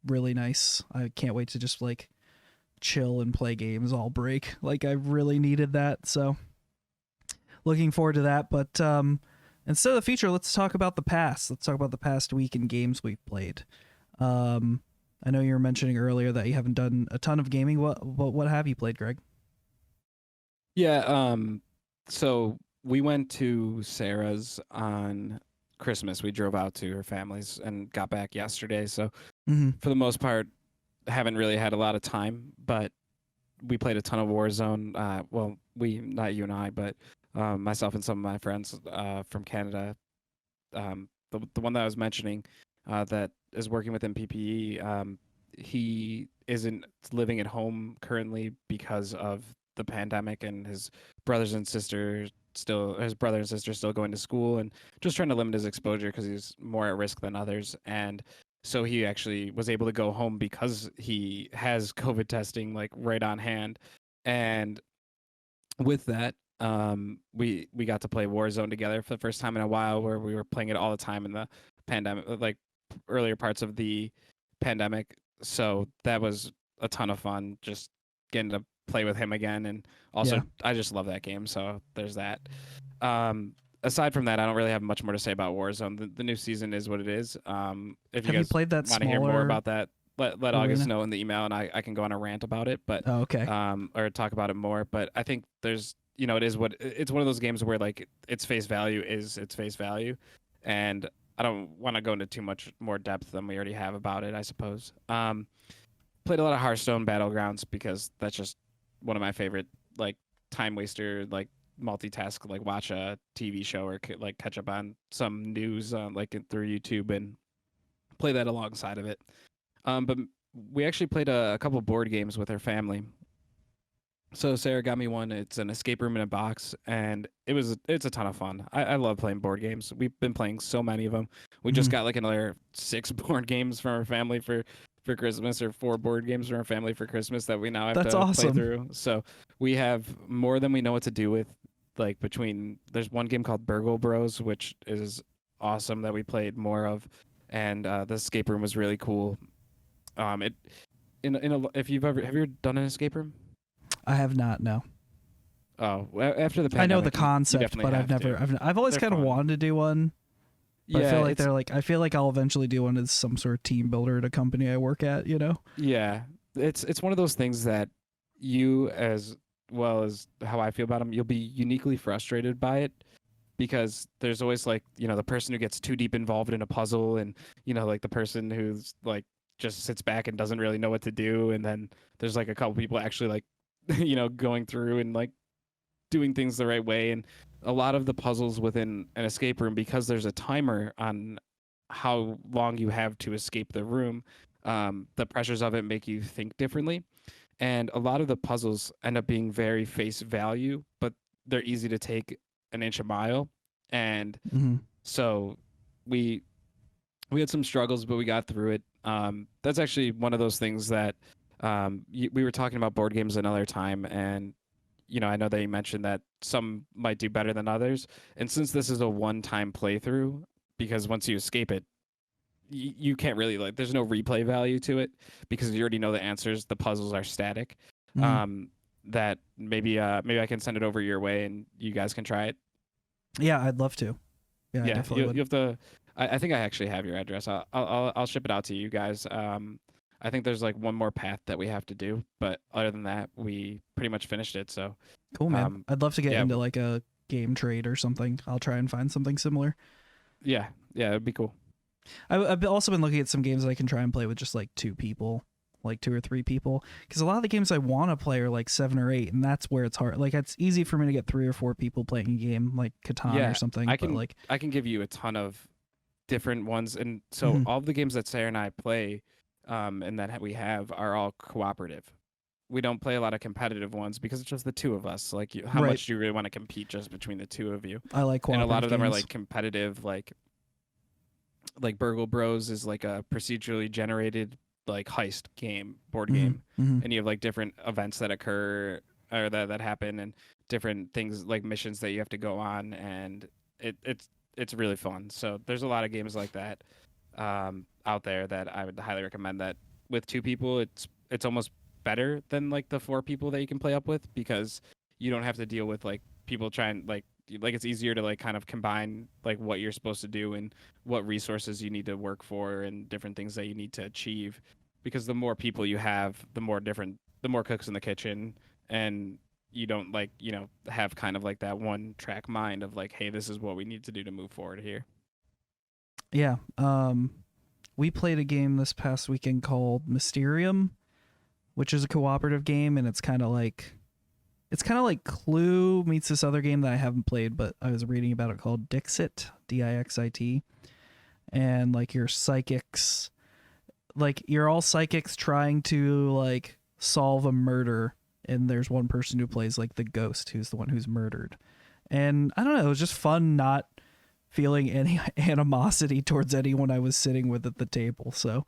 [SPEAKER 1] Really nice. I can't wait to just like chill and play games all break. Like I really needed that. So looking forward to that. But instead of the future, let's talk about the past. Let's talk about the past week and games we've played. I know you were mentioning earlier that you haven't done a ton of gaming. What have you played, Greg?
[SPEAKER 2] Yeah. So we went to Sarah's on Christmas. We drove out to her family's and got back yesterday. So
[SPEAKER 1] Mm-hmm.
[SPEAKER 2] for the most part, haven't really had a lot of time, but we played a ton of Warzone. Well, not you and I, but myself and some of my friends from Canada. The one that I was mentioning that is working within PPE, he isn't living at home currently because of the pandemic, and his brothers and sisters his brother and sister still going to school, and just trying to limit his exposure because he's more at risk than others. And so he actually was able to go home because he has COVID testing like right on hand. And with that, we got to play Warzone together for the first time in a while, where we were playing it all the time in the pandemic, like earlier parts of the pandemic. So that was a ton of fun, just getting to play with him again. And also,
[SPEAKER 1] Yeah.
[SPEAKER 2] I just love that game. So there's that. Aside from that, I don't really have much more to say about Warzone. The new season is what it is. If you
[SPEAKER 1] Have you
[SPEAKER 2] guys
[SPEAKER 1] played that
[SPEAKER 2] want to hear more
[SPEAKER 1] smaller
[SPEAKER 2] about that, let August
[SPEAKER 1] arena?
[SPEAKER 2] know in the email, and I can go on a rant about it. But
[SPEAKER 1] Oh, okay.
[SPEAKER 2] or talk about it more. But I think there's, it is what it's one of those games where like its face value is its face value, and I don't want to go into too much more depth than we already have about it, I suppose. Played a lot of Hearthstone Battlegrounds because that's just one of my favorite like time waster, like multitask, like watch a TV show or like catch up on some news through YouTube and play that alongside of it. But we actually played a couple board games with her family. So Sarah got me one. It's an escape room in a box, and it's a ton of fun. I love playing board games. We've been playing so many of them. We just
[SPEAKER 1] Mhm.
[SPEAKER 2] got like another 6 board games from our family for Christmas, or 4 board games from our family for Christmas that we now have
[SPEAKER 1] That's
[SPEAKER 2] to play
[SPEAKER 1] awesome.
[SPEAKER 2] through. So we have more than we know what to do with. Like there's one game called Burgle Bros, which is awesome that we played more of, and the escape room was really cool. It in a if you've ever have you ever done an escape room?
[SPEAKER 1] I have not. No.
[SPEAKER 2] Oh, after the
[SPEAKER 1] I know the
[SPEAKER 2] pandemic, you
[SPEAKER 1] concept,
[SPEAKER 2] definitely
[SPEAKER 1] but I've
[SPEAKER 2] have
[SPEAKER 1] never.
[SPEAKER 2] to.
[SPEAKER 1] I've always
[SPEAKER 2] They're
[SPEAKER 1] kind of
[SPEAKER 2] fun.
[SPEAKER 1] wanted to do one. But I
[SPEAKER 2] Yeah,
[SPEAKER 1] feel like
[SPEAKER 2] it's
[SPEAKER 1] they're like. I feel like I'll eventually do one as some sort of team builder at a company I work at.
[SPEAKER 2] yeah, it's one of those things that you, as well as how I feel about them, you'll be uniquely frustrated by it, because there's always like, the person who gets too deep involved in a puzzle, and like the person who's like just sits back and doesn't really know what to do, and then there's like a couple people actually like going through and like doing things the right way. And a lot of the puzzles within an escape room, because there's a timer on how long you have to escape the room, the pressures of it make you think differently. And a lot of the puzzles end up being very face value, but they're easy to take an inch a mile. And
[SPEAKER 1] Mm-hmm.
[SPEAKER 2] so we we had some struggles, but we got through it. That's actually one of those things that we were talking about board games another time, and I know that you mentioned that some might do better than others. And since this is a one-time playthrough, because once you escape it, you can't really like. There's no replay value to it because you already know the answers. The puzzles are static.
[SPEAKER 1] Mm-hmm.
[SPEAKER 2] Um, that maybe I can send it over your way and you guys can try it.
[SPEAKER 1] Yeah, I'd love to. Yeah, I
[SPEAKER 2] Yeah,
[SPEAKER 1] definitely
[SPEAKER 2] you
[SPEAKER 1] would.
[SPEAKER 2] have to. I think I actually have your address. I'll ship it out to you guys. I think there's like one more path that we have to do, but other than that, we pretty much finished it. So,
[SPEAKER 1] Cool, man.
[SPEAKER 2] um,
[SPEAKER 1] I'd love to get
[SPEAKER 2] yeah,
[SPEAKER 1] into like a game trade or something. I'll try and find something similar.
[SPEAKER 2] Yeah, it'd be cool.
[SPEAKER 1] I've also been looking at some games that I can try and play with just like two people, like 2 or 3 people, because a lot of the games I want to play are like 7 or 8, and that's where it's hard. Like it's easy for me to get 3 or 4 people playing a game like Catan or
[SPEAKER 2] Yeah,
[SPEAKER 1] something, but like
[SPEAKER 2] I can give you a ton of different ones, and so
[SPEAKER 1] mhm.
[SPEAKER 2] all of the games that Sarah and I play, and that we have are all cooperative. We don't play a lot of competitive ones because it's just the two of us. Like, how
[SPEAKER 1] Right.
[SPEAKER 2] much do you really want to compete just between the two of you?
[SPEAKER 1] I like
[SPEAKER 2] And a lot
[SPEAKER 1] cooperative
[SPEAKER 2] of them are
[SPEAKER 1] games.
[SPEAKER 2] like competitive, like Burgle Bros is like a procedurally generated like heist game, board game,
[SPEAKER 1] Mm-hmm.
[SPEAKER 2] and you have like different events that occur or that happen, and different things like missions that you have to go on, and it's really fun. So there's a lot of games like that out there that I would highly recommend. That with 2 people, it's almost better than like the 4 people that you can play up with, because you don't have to deal with like people trying like it's easier to like kind of combine like what you're supposed to do and what resources you need to work for and different things that you need to achieve, because the more people you have, the more cooks in the kitchen, and you don't like have kind of like that one track mind of like, hey, this is what we need to do to move forward here.
[SPEAKER 1] Yeah. We played a game this past weekend called Mysterium, which is a cooperative game, and it's kind of like Clue meets this other game that I haven't played, but I was reading about it called Dixit, Dixit, and like you're psychics, like you're all psychics trying to like solve a murder, and there's one person who plays like the ghost who's the one who's murdered. And I don't know, it was just fun not feeling any animosity towards anyone I was sitting with at the table. So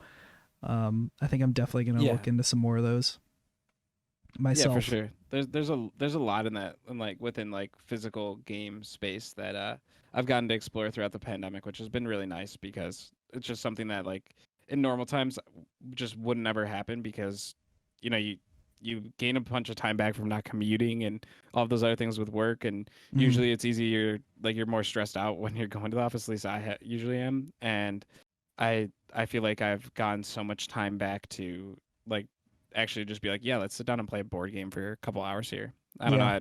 [SPEAKER 1] I think I'm definitely gonna
[SPEAKER 2] Yeah.
[SPEAKER 1] look into some more of those
[SPEAKER 2] Yeah, for
[SPEAKER 1] myself.
[SPEAKER 2] sure. There's a lot in that, and like within like physical game space that I've gotten to explore throughout the pandemic, which has been really nice, because it's just something that like in normal times just wouldn't ever happen, because you gain a bunch of time back from not commuting and all of those other things with work, and
[SPEAKER 1] Mm,
[SPEAKER 2] usually it's easier, like you're more stressed out when you're going to the office. At least usually am, and I feel like I've gotten so much time back to like actually just be like, yeah, let's sit down and play a board game for a couple hours here. I don't know.
[SPEAKER 1] yeah,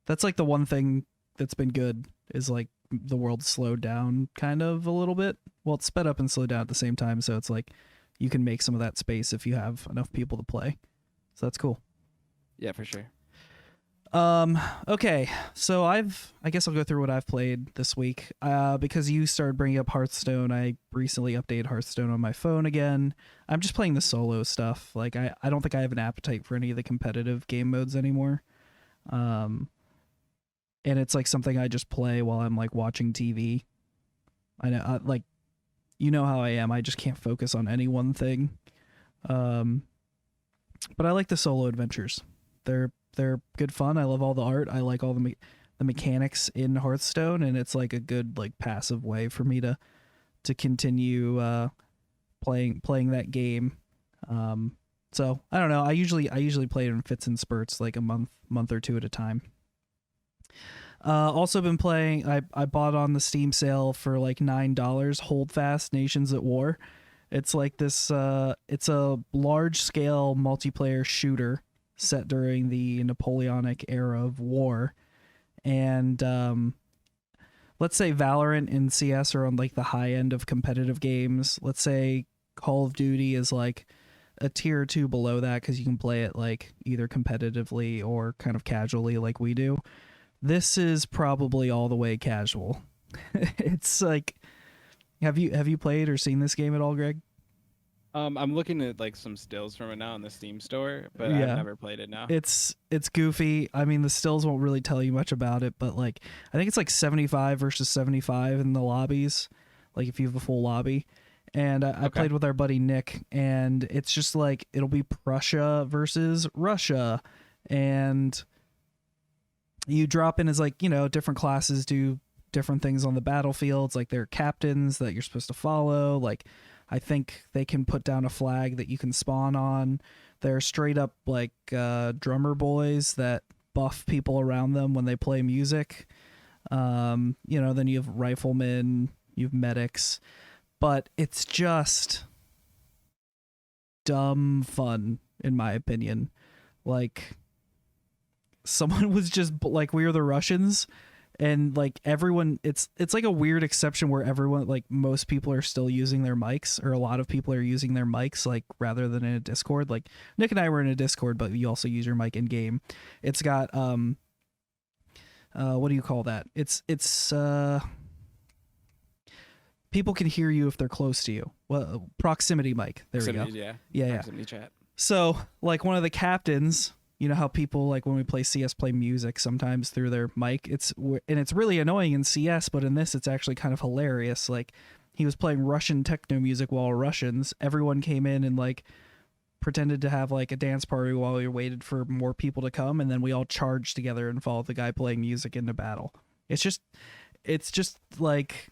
[SPEAKER 1] that's like the one thing that's been good is like the world slowed down kind of a little bit. Well, it's sped up and slowed down at the same time, so it's like you can make some of that space if you have enough people to play. So that's cool.
[SPEAKER 2] Yeah, for sure.
[SPEAKER 1] Okay, so I guess I'll go through what I've played this week. Because you started bringing up Hearthstone, I recently updated Hearthstone on my phone again. I'm just playing the solo stuff. Like I don't think I have an appetite for any of the competitive game modes anymore. Um, and it's like something I just play while I'm like watching TV. I know, like you know how I am. I just can't focus on any one thing. Um, but I like the solo adventures. They're good fun. I love all the art. I like all the mechanics in Hearthstone, and it's like a good like passive way for me to continue playing that game. So I don't know. I usually play it in fits and spurts, like a month or two at a time. Also been playing. I bought on the Steam sale for like $9. Hold Fast: Nations at War. It's like this. It's a large scale multiplayer shooter set during the Napoleonic era of war, and let's say Valorant and CS are on like the high end of competitive games. Let's say Call of Duty is like a tier or two below that because you can play it like either competitively or kind of casually like we do. This is probably all the way casual. It's like, have you played or seen this game at all, Greg?
[SPEAKER 2] I'm looking at like some stills from it now in the Steam store, but I've
[SPEAKER 1] Yeah.
[SPEAKER 2] never played it now.
[SPEAKER 1] It's goofy. I mean, the stills won't really tell you much about it, but like I think it's like 75 versus 75 in the lobbies, like if you have a full lobby. And I
[SPEAKER 2] Okay.
[SPEAKER 1] played with our buddy Nick, and it's just like it'll be Prussia versus Russia, and you drop in as like different classes do different things on the battlefield. It's like they're captains that you're supposed to follow. Like I think they can put down a flag that you can spawn on. They're straight up like drummer boys that buff people around them when they play music. Then you have riflemen, you have medics, but it's just dumb fun in my opinion. Like someone was just like, we were the Russians, and like everyone, it's like a weird exception where everyone, like most people are still using their mics, or a lot of people are using their mics like rather than in a Discord. Like Nick and I were in a Discord, but you also use your mic in game. It's got what do you call that? It's people can hear you if they're close to you. Well, proximity mic. There we go. Yeah.
[SPEAKER 2] Proximity chat.
[SPEAKER 1] So like one of the captains, you know how people like when we play CS play music sometimes through their mic. It's really annoying in CS, but in this it's actually kind of hilarious. Like he was playing Russian techno music while Russians. Everyone came in and like pretended to have like a dance party while we waited for more people to come, and then we all charged together and followed the guy playing music into battle. It's just like,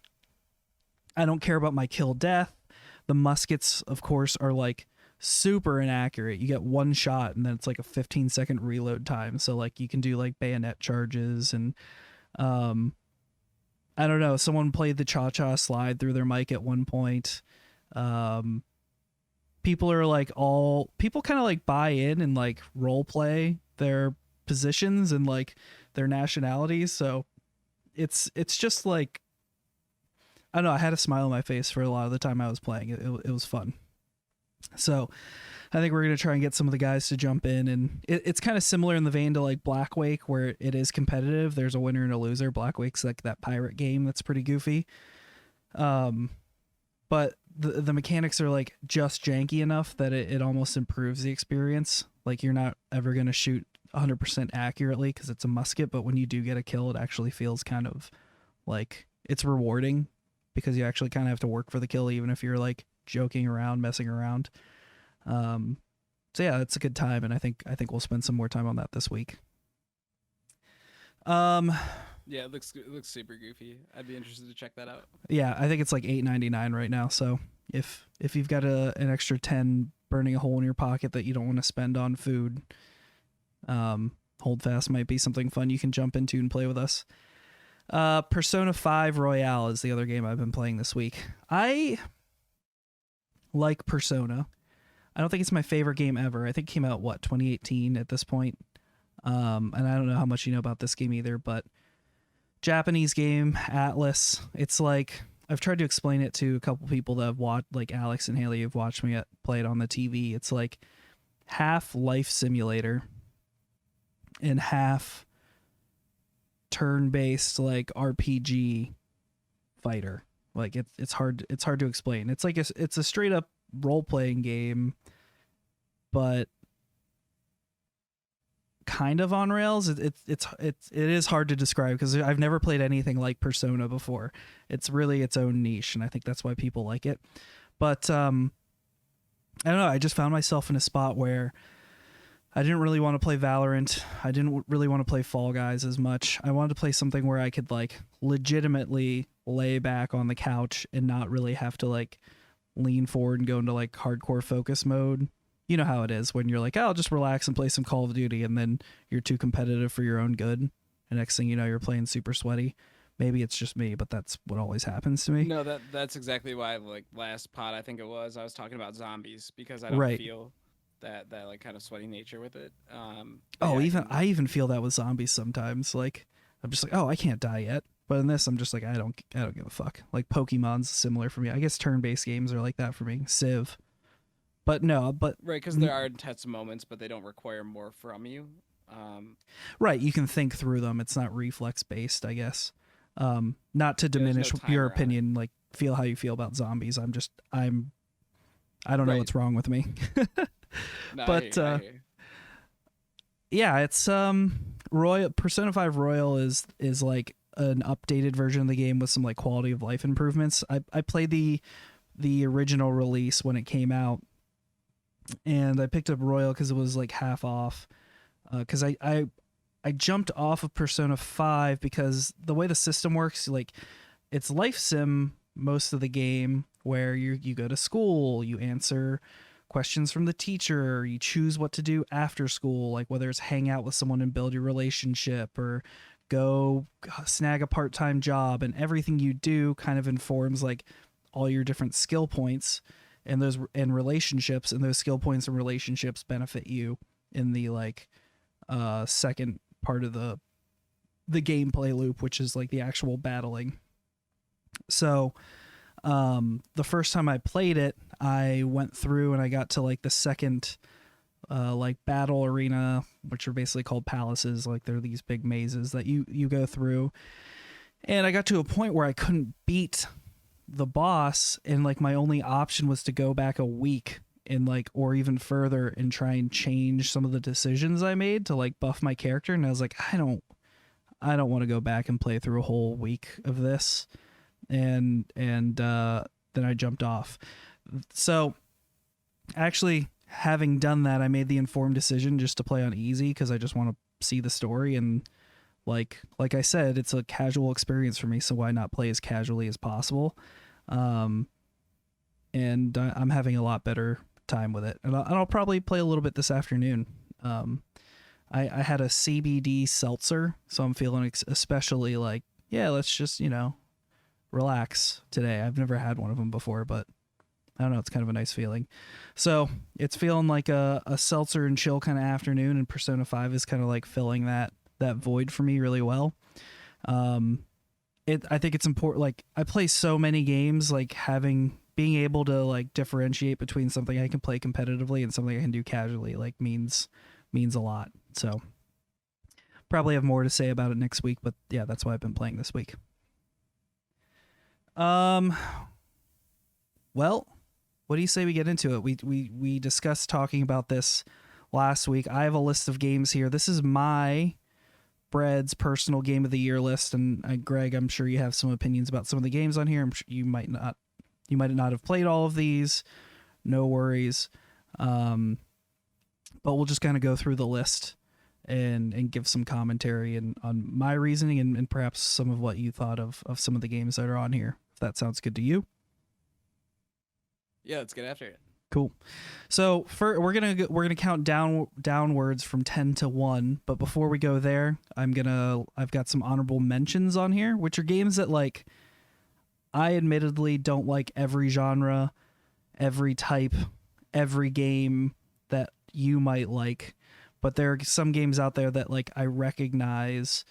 [SPEAKER 1] I don't care about my kill death. The muskets, of course, are like super inaccurate. You get one shot and then it's like a 15-second reload time. So like you can do like bayonet charges, and I don't know. Someone played the cha-cha slide through their mic at one point. People kind of like buy in and like role play their positions and like their nationalities. So it's just like, I don't know. I had a smile on my face for a lot of the time I was playing. It was fun. So I think we're going to try and get some of the guys to jump in, and it's kind of similar in the vein to like Black Wake, where it is competitive. There's a winner and a loser. Black Wake's like that pirate game that's pretty goofy. But the mechanics are like just janky enough that it almost improves the experience. Like you're not ever going to shoot 100% accurately because it's a musket, but when you do get a kill, it actually feels kind of like it's rewarding because you actually kind of have to work for the kill, even if you're like joking around, messing around. So yeah, it's a good time, and I think we'll spend some more time on that this week.
[SPEAKER 2] Yeah, it looks super goofy. I'd be interested to check that out.
[SPEAKER 1] Yeah, I think it's like $8.99 right now. So if you've got an extra 10 burning a hole in your pocket that you don't want to spend on food, Holdfast might be something fun you can jump into and play with us. Persona 5 Royale is the other game I've been playing this week. I like Persona. I don't think it's my favorite game ever. I think it came out 2018 at this point. And I don't know how much you know about this game either, but Japanese game, Atlas. It's like, I've tried to explain it to a couple people that have watched, like Alex and Haley have watched me play it on the TV. It's like half life simulator and half turn-based like RPG fighter. Like it's hard to explain. It's like it's a straight up role-playing game, but kind of on rails. It is hard to describe because I've never played anything like Persona before. It's really its own niche, and I think that's why people like it. But I don't know, I just found myself in a spot where I didn't really want to play Valorant. I didn't really want to play Fall Guys as much. I wanted to play something where I could like legitimately lay back on the couch and not really have to like lean forward and go into like hardcore focus mode. You know how it is when you're like, oh, I'll just relax and play some Call of Duty, and then you're too competitive for your own good. And next thing you know, you're playing super sweaty. Maybe it's just me, but that's what always happens to me.
[SPEAKER 2] No, that's exactly why, like last pod, I think it was, I was talking about zombies because I don't feel that like kind of sweaty nature with it.
[SPEAKER 1] I even feel that with zombies sometimes. Like I'm just like, oh, I can't die yet. But in this, I'm just like, I don't give a fuck. Like Pokemon's similar for me. I guess turn-based games are like that for me. Civ. But no, right,
[SPEAKER 2] because there are intense moments, but they don't require more from you.
[SPEAKER 1] Right, you can think through them. It's not reflex based, I guess. Not to diminish your opinion. Like, feel how you feel about zombies. I don't know what's wrong with me.
[SPEAKER 2] No,
[SPEAKER 1] but
[SPEAKER 2] I hear you.
[SPEAKER 1] Yeah, it's Persona 5 Royal is like an updated version of the game with some like quality of life improvements. I played the original release when it came out. And I picked up Royal because it was like half off. Because I jumped off of Persona 5 because the way the system works, like it's life sim most of the game, where you go to school, you answer questions from the teacher, you choose what to do after school, like whether it's hang out with someone and build your relationship or go snag a part-time job, and everything you do kind of informs like all your different skill points and those and relationships, and those skill points and relationships benefit you in the like second part of the the gameplay loop, which is like the actual battling. So the first time I played it, I went through and I got to like the second like battle arena, which are basically called palaces. Like they're these big mazes that you go through. And I got to a point where I couldn't beat the boss, and like my only option was to go back a week and like, or even further, and try and change some of the decisions I made to like buff my character. And I was like, I don't want to go back and play through a whole week of this. And then I jumped off. So actually, having done that, I made the informed decision just to play on easy, because I just want to see the story. And like I said, it's a casual experience for me, so why not play as casually as possible? And I'm having a lot better time with it, and I'll probably play a little bit this afternoon. I had a CBD seltzer, so I'm feeling especially like, yeah, let's just, relax today. I've never had one of them before, but I don't know, it's kind of a nice feeling. So it's feeling like a seltzer and chill kind of afternoon, and Persona 5 is kind of like filling that void for me really well. I think it's important. Like, I play so many games, like being able to like differentiate between something I can play competitively and something I can do casually, like means a lot. So probably have more to say about it next week, but yeah, that's why I've been playing this week. Well, what do you say we get into it? We discussed talking about this last week. I have a list of games here. This is Bread's personal game of the year list, and Greg, I'm sure you have some opinions about some of the games on here. I'm sure you might not have played all of these. No worries. But we'll just kind of go through the list and give some commentary on my reasoning and perhaps some of what you thought of some of the games that are on here, if that sounds good to you.
[SPEAKER 2] Yeah, let's get after it.
[SPEAKER 1] Cool. So we're gonna count downwards from 10 to 1. But before we go there, I've got some honorable mentions on here, which are games that, like, I admittedly don't like every genre, every type, every game that you might like. But there are some games out there that, like, I recognize,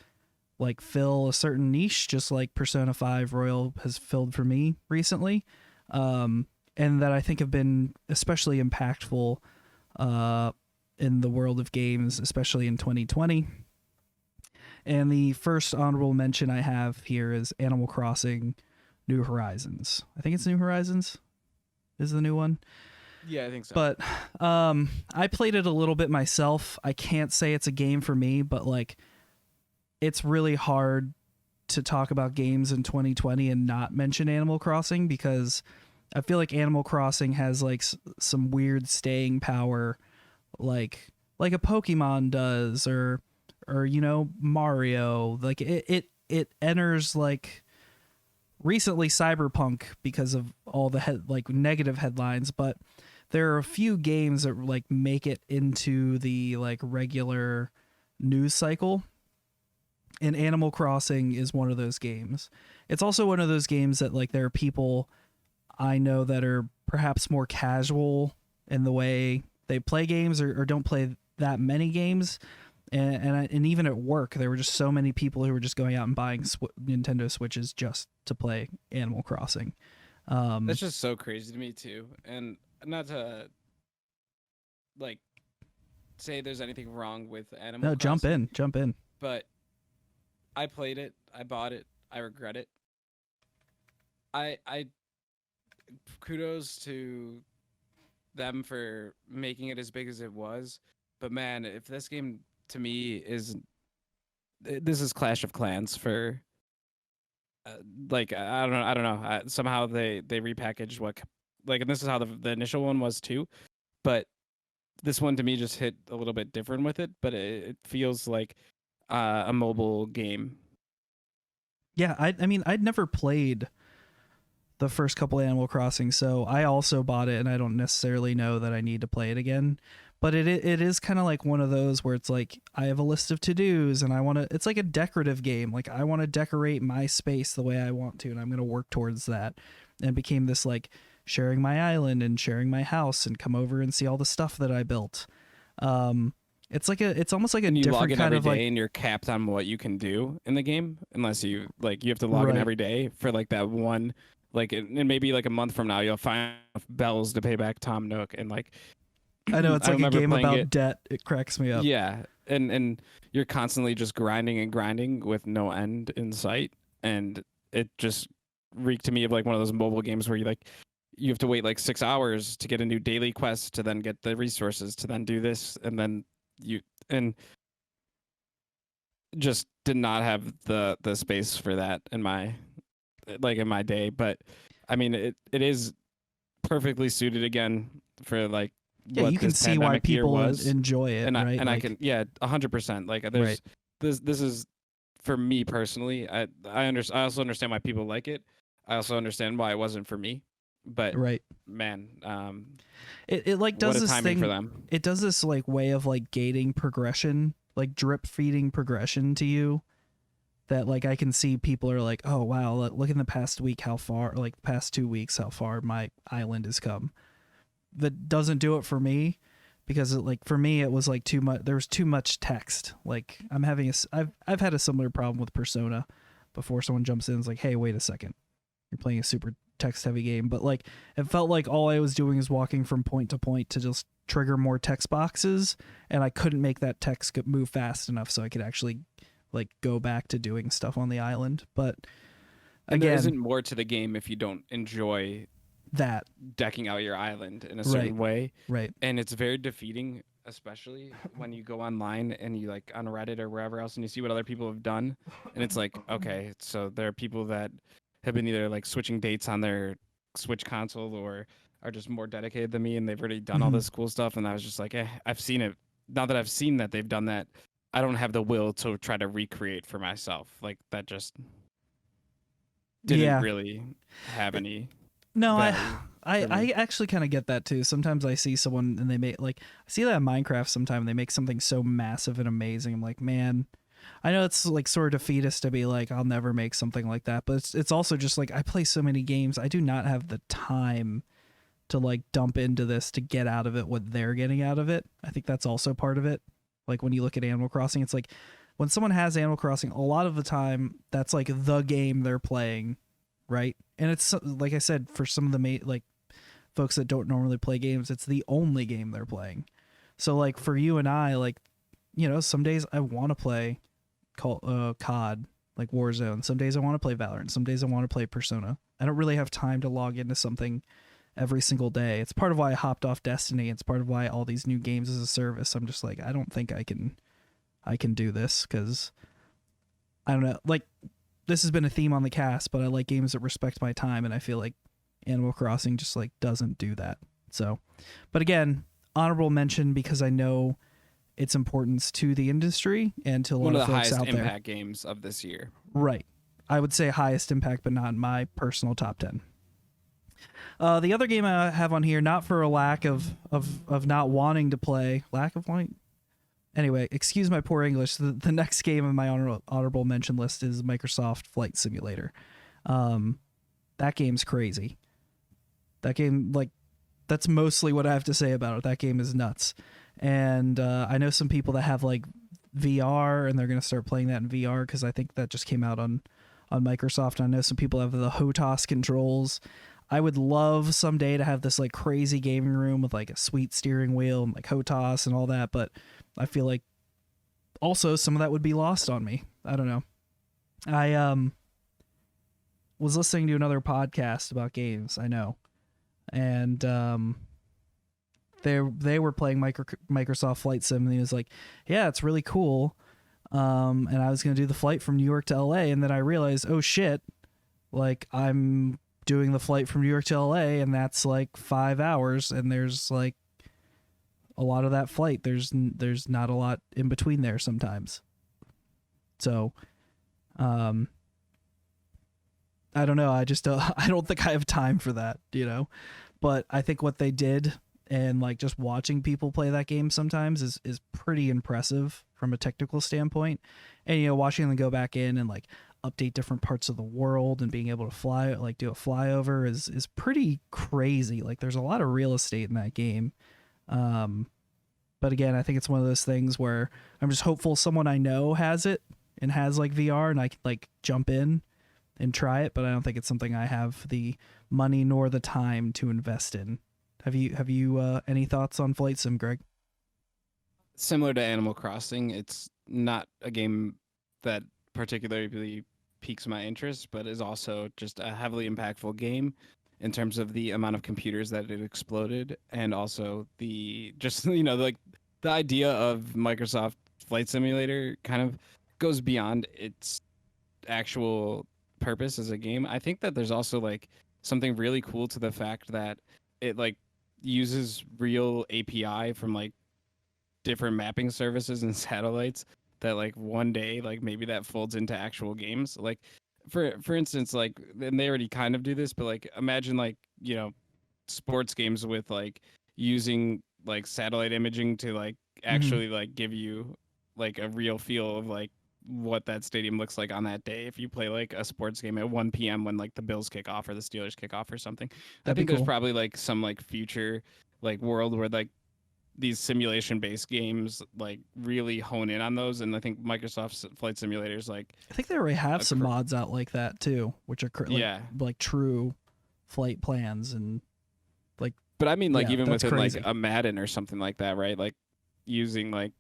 [SPEAKER 1] like, fill a certain niche, just like Persona 5 Royal has filled for me recently. And that I think have been especially impactful in the world of games, especially in 2020. And the first honorable mention I have here is Animal Crossing New Horizons. I think it's New Horizons is the new one.
[SPEAKER 2] Yeah, I think so.
[SPEAKER 1] But I played it a little bit myself. I can't say it's a game for me, but like, it's really hard to talk about games in 2020 and not mention Animal Crossing, because I feel like Animal Crossing has like some weird staying power, like a Pokemon does, or Mario. Like it enters, like, recently Cyberpunk because of all the negative headlines, but there are a few games that like make it into the like regular news cycle, and Animal Crossing is one of those games. It's also one of those games that, like, there are people I know that are perhaps more casual in the way they play games, or don't play that many games. And even at work, there were just so many people who were just going out and buying Nintendo Switches just to play Animal Crossing.
[SPEAKER 2] That's just so crazy to me too. And not to like say there's anything wrong with Animal Crossing.
[SPEAKER 1] Jump in.
[SPEAKER 2] But I played it, I bought it, I regret it. I kudos to them for making it as big as it was, but man, if this game to me this is Clash of Clans for like, I don't know, somehow they repackaged what, like, and this is how the initial one was too, but this one to me just hit a little bit different with it, but it feels like a mobile game.
[SPEAKER 1] Yeah, I mean, I'd never played the first couple Animal Crossing, so I also bought it, and I don't necessarily know that I need to play it again. But it is kind of like one of those where it's like, I have a list of to-dos, and it's like a decorative game. Like, I want to decorate my space the way I want to, and I'm going to work towards that. And it became this, like, sharing my island and sharing my house and come over and see all the stuff that I built. it's almost like a
[SPEAKER 2] And you log
[SPEAKER 1] different
[SPEAKER 2] in
[SPEAKER 1] kind
[SPEAKER 2] every
[SPEAKER 1] of
[SPEAKER 2] day,
[SPEAKER 1] like
[SPEAKER 2] and you're capped on what you can do in the game, unless you have to log in
[SPEAKER 1] right.
[SPEAKER 2] every day for like that one. Like, and maybe like a month from now, you'll find enough bells to pay back Tom Nook, and like
[SPEAKER 1] I know it's
[SPEAKER 2] I
[SPEAKER 1] like a
[SPEAKER 2] remember
[SPEAKER 1] game
[SPEAKER 2] playing
[SPEAKER 1] about
[SPEAKER 2] it.
[SPEAKER 1] debt. It cracks me up.
[SPEAKER 2] Yeah, and you're constantly just grinding and grinding with no end in sight, and it just reeked to me of like one of those mobile games where you have to wait like 6 hours to get a new daily quest to then get the resources to then do this, and then you and just did not have the space for that in my day. But I mean, it is perfectly suited again for like
[SPEAKER 1] Yeah,
[SPEAKER 2] what
[SPEAKER 1] you can
[SPEAKER 2] this
[SPEAKER 1] see why
[SPEAKER 2] pandemic year
[SPEAKER 1] people
[SPEAKER 2] was.
[SPEAKER 1] enjoy it,
[SPEAKER 2] And
[SPEAKER 1] right?
[SPEAKER 2] I
[SPEAKER 1] Like,
[SPEAKER 2] can, yeah, 100%. Like
[SPEAKER 1] right,
[SPEAKER 2] there's this is for me personally. I also understand why people like it. I also understand why it wasn't for me. But
[SPEAKER 1] right.
[SPEAKER 2] man,
[SPEAKER 1] It like
[SPEAKER 2] what
[SPEAKER 1] does
[SPEAKER 2] a
[SPEAKER 1] this
[SPEAKER 2] timing for
[SPEAKER 1] thing.
[SPEAKER 2] them.
[SPEAKER 1] It does this like way of like gating progression, like drip feeding progression to you. That like I can see people are like, oh wow, look in the past week how far, like the past 2 weeks how far my island has come. That doesn't do it for me because like for me it was like too much. There was too much text. Like I'm having I've had a similar problem with Persona. Before someone jumps in, and is like, hey, wait a second, you're playing a super text heavy game, but like it felt like all I was doing is walking from point to point to just trigger more text boxes, and I couldn't make that text move fast enough so I could actually like go back to doing stuff on the island. But
[SPEAKER 2] And there
[SPEAKER 1] again,
[SPEAKER 2] isn't more to the game if you don't enjoy
[SPEAKER 1] that
[SPEAKER 2] decking out your island in a
[SPEAKER 1] right,
[SPEAKER 2] certain way.
[SPEAKER 1] right,
[SPEAKER 2] And it's very defeating, especially when you go online and you like on Reddit or wherever else and you see what other people have done. And it's like, okay, so there are people that have been either like switching dates on their Switch console or are just more dedicated than me and they've already done all
[SPEAKER 1] Mhm.
[SPEAKER 2] this cool stuff. And I was just like, I've seen it. Now that I've seen that they've done that, I don't have the will to try to recreate for myself. Like that just didn't
[SPEAKER 1] Yeah.
[SPEAKER 2] really have any
[SPEAKER 1] No,
[SPEAKER 2] value for
[SPEAKER 1] I
[SPEAKER 2] me.
[SPEAKER 1] actually kind of get that too. Sometimes I see someone and they make like I see that in Minecraft sometime they make something so massive and amazing. I'm like, man, I know it's like sort of defeatist to be like, I'll never make something like that, but it's also just like I play so many games. I do not have the time to like dump into this to get out of it what they're getting out of it. I think that's also part of it. Like when you look at Animal Crossing, it's like when someone has Animal Crossing, a lot of the time that's like the game they're playing, right? And it's like I said, for some of the like folks that don't normally play games, it's the only game they're playing. So like for you and I, like some days I want to play COD, like Warzone. Some days I want to play Valorant. Some days I want to play Persona. I don't really have time to log into something every single day. It's part of why I hopped off Destiny. It's part of why all these new games as a service. I'm just like, I don't think I can do this because I don't know. Like this has been a theme on the cast, but I like games that respect my time, and I feel like Animal Crossing just like doesn't do that. So, but again, honorable mention because I know its importance to the industry and to a lot
[SPEAKER 2] One of
[SPEAKER 1] of
[SPEAKER 2] the
[SPEAKER 1] folks
[SPEAKER 2] highest
[SPEAKER 1] out
[SPEAKER 2] impact
[SPEAKER 1] there.
[SPEAKER 2] games of this year.
[SPEAKER 1] Right. I would say highest impact, but not in my personal top 10. The other game I have on here, not for a lack of not wanting to play, lack of wanting. Anyway, excuse my poor English. The next game on my honorable mention list is Microsoft Flight Simulator. That game's crazy. That game, like, that's mostly what I have to say about it. That game is nuts. And I know some people that have like VR and they're going to start playing that in VR because I think that just came out on Microsoft. I know some people have the HOTAS controls. I would love someday to have this like crazy gaming room with like a sweet steering wheel and like HOTAS and all that, but I feel like also some of that would be lost on me. I don't know. I was listening to another podcast about games, I know. And they were playing Microsoft Flight Sim and he was like, "Yeah, it's really cool." And I was going to do the flight from New York to LA and then I realized, "Oh shit, like I'm doing the flight from New York to LA and that's like 5 hours and there's like a lot of that flight there's not a lot in between there sometimes." So I don't know, I just I don't think I have time for that, but I think what they did and like just watching people play that game sometimes is pretty impressive from a technical standpoint. And watching them go back in and like update different parts of the world and being able to fly, like do a flyover is pretty crazy. Like there's a lot of real estate in that game. But again, I think it's one of those things where I'm just hopeful someone I know has it and has like VR, and I can like jump in and try it. But I don't think it's something I have the money nor the time to invest in. Have you any thoughts on Flight Sim, Greg?
[SPEAKER 2] Similar to Animal Crossing, it's not a game that particularly piques my interest, but is also just a heavily impactful game in terms of the amount of computers that it exploded, and also the just like the idea of Microsoft Flight Simulator kind of goes beyond its actual purpose as a game. I think that there's also like something really cool to the fact that it like uses real API from like different mapping services and satellites that like one day like maybe that folds into actual games. Like for instance, like, and they already kind of do this, but like imagine like sports games with like using like satellite imaging to like actually like give you like a real feel of like what that stadium looks like on that day if you play like a sports game at 1 p.m. when like the Bills kick off or the Steelers kick off or something. I
[SPEAKER 1] That'd be
[SPEAKER 2] think there's
[SPEAKER 1] cool.
[SPEAKER 2] probably like some like future like world where like these simulation based games like really hone in on those, and I think Microsoft's Flight Simulators like
[SPEAKER 1] I think they already have some
[SPEAKER 2] cr-
[SPEAKER 1] mods out like that too, which are
[SPEAKER 2] yeah.
[SPEAKER 1] like true flight plans and like
[SPEAKER 2] But I mean like
[SPEAKER 1] yeah,
[SPEAKER 2] even
[SPEAKER 1] that's
[SPEAKER 2] within like
[SPEAKER 1] crazy.
[SPEAKER 2] a Madden or something like that, right? Like using like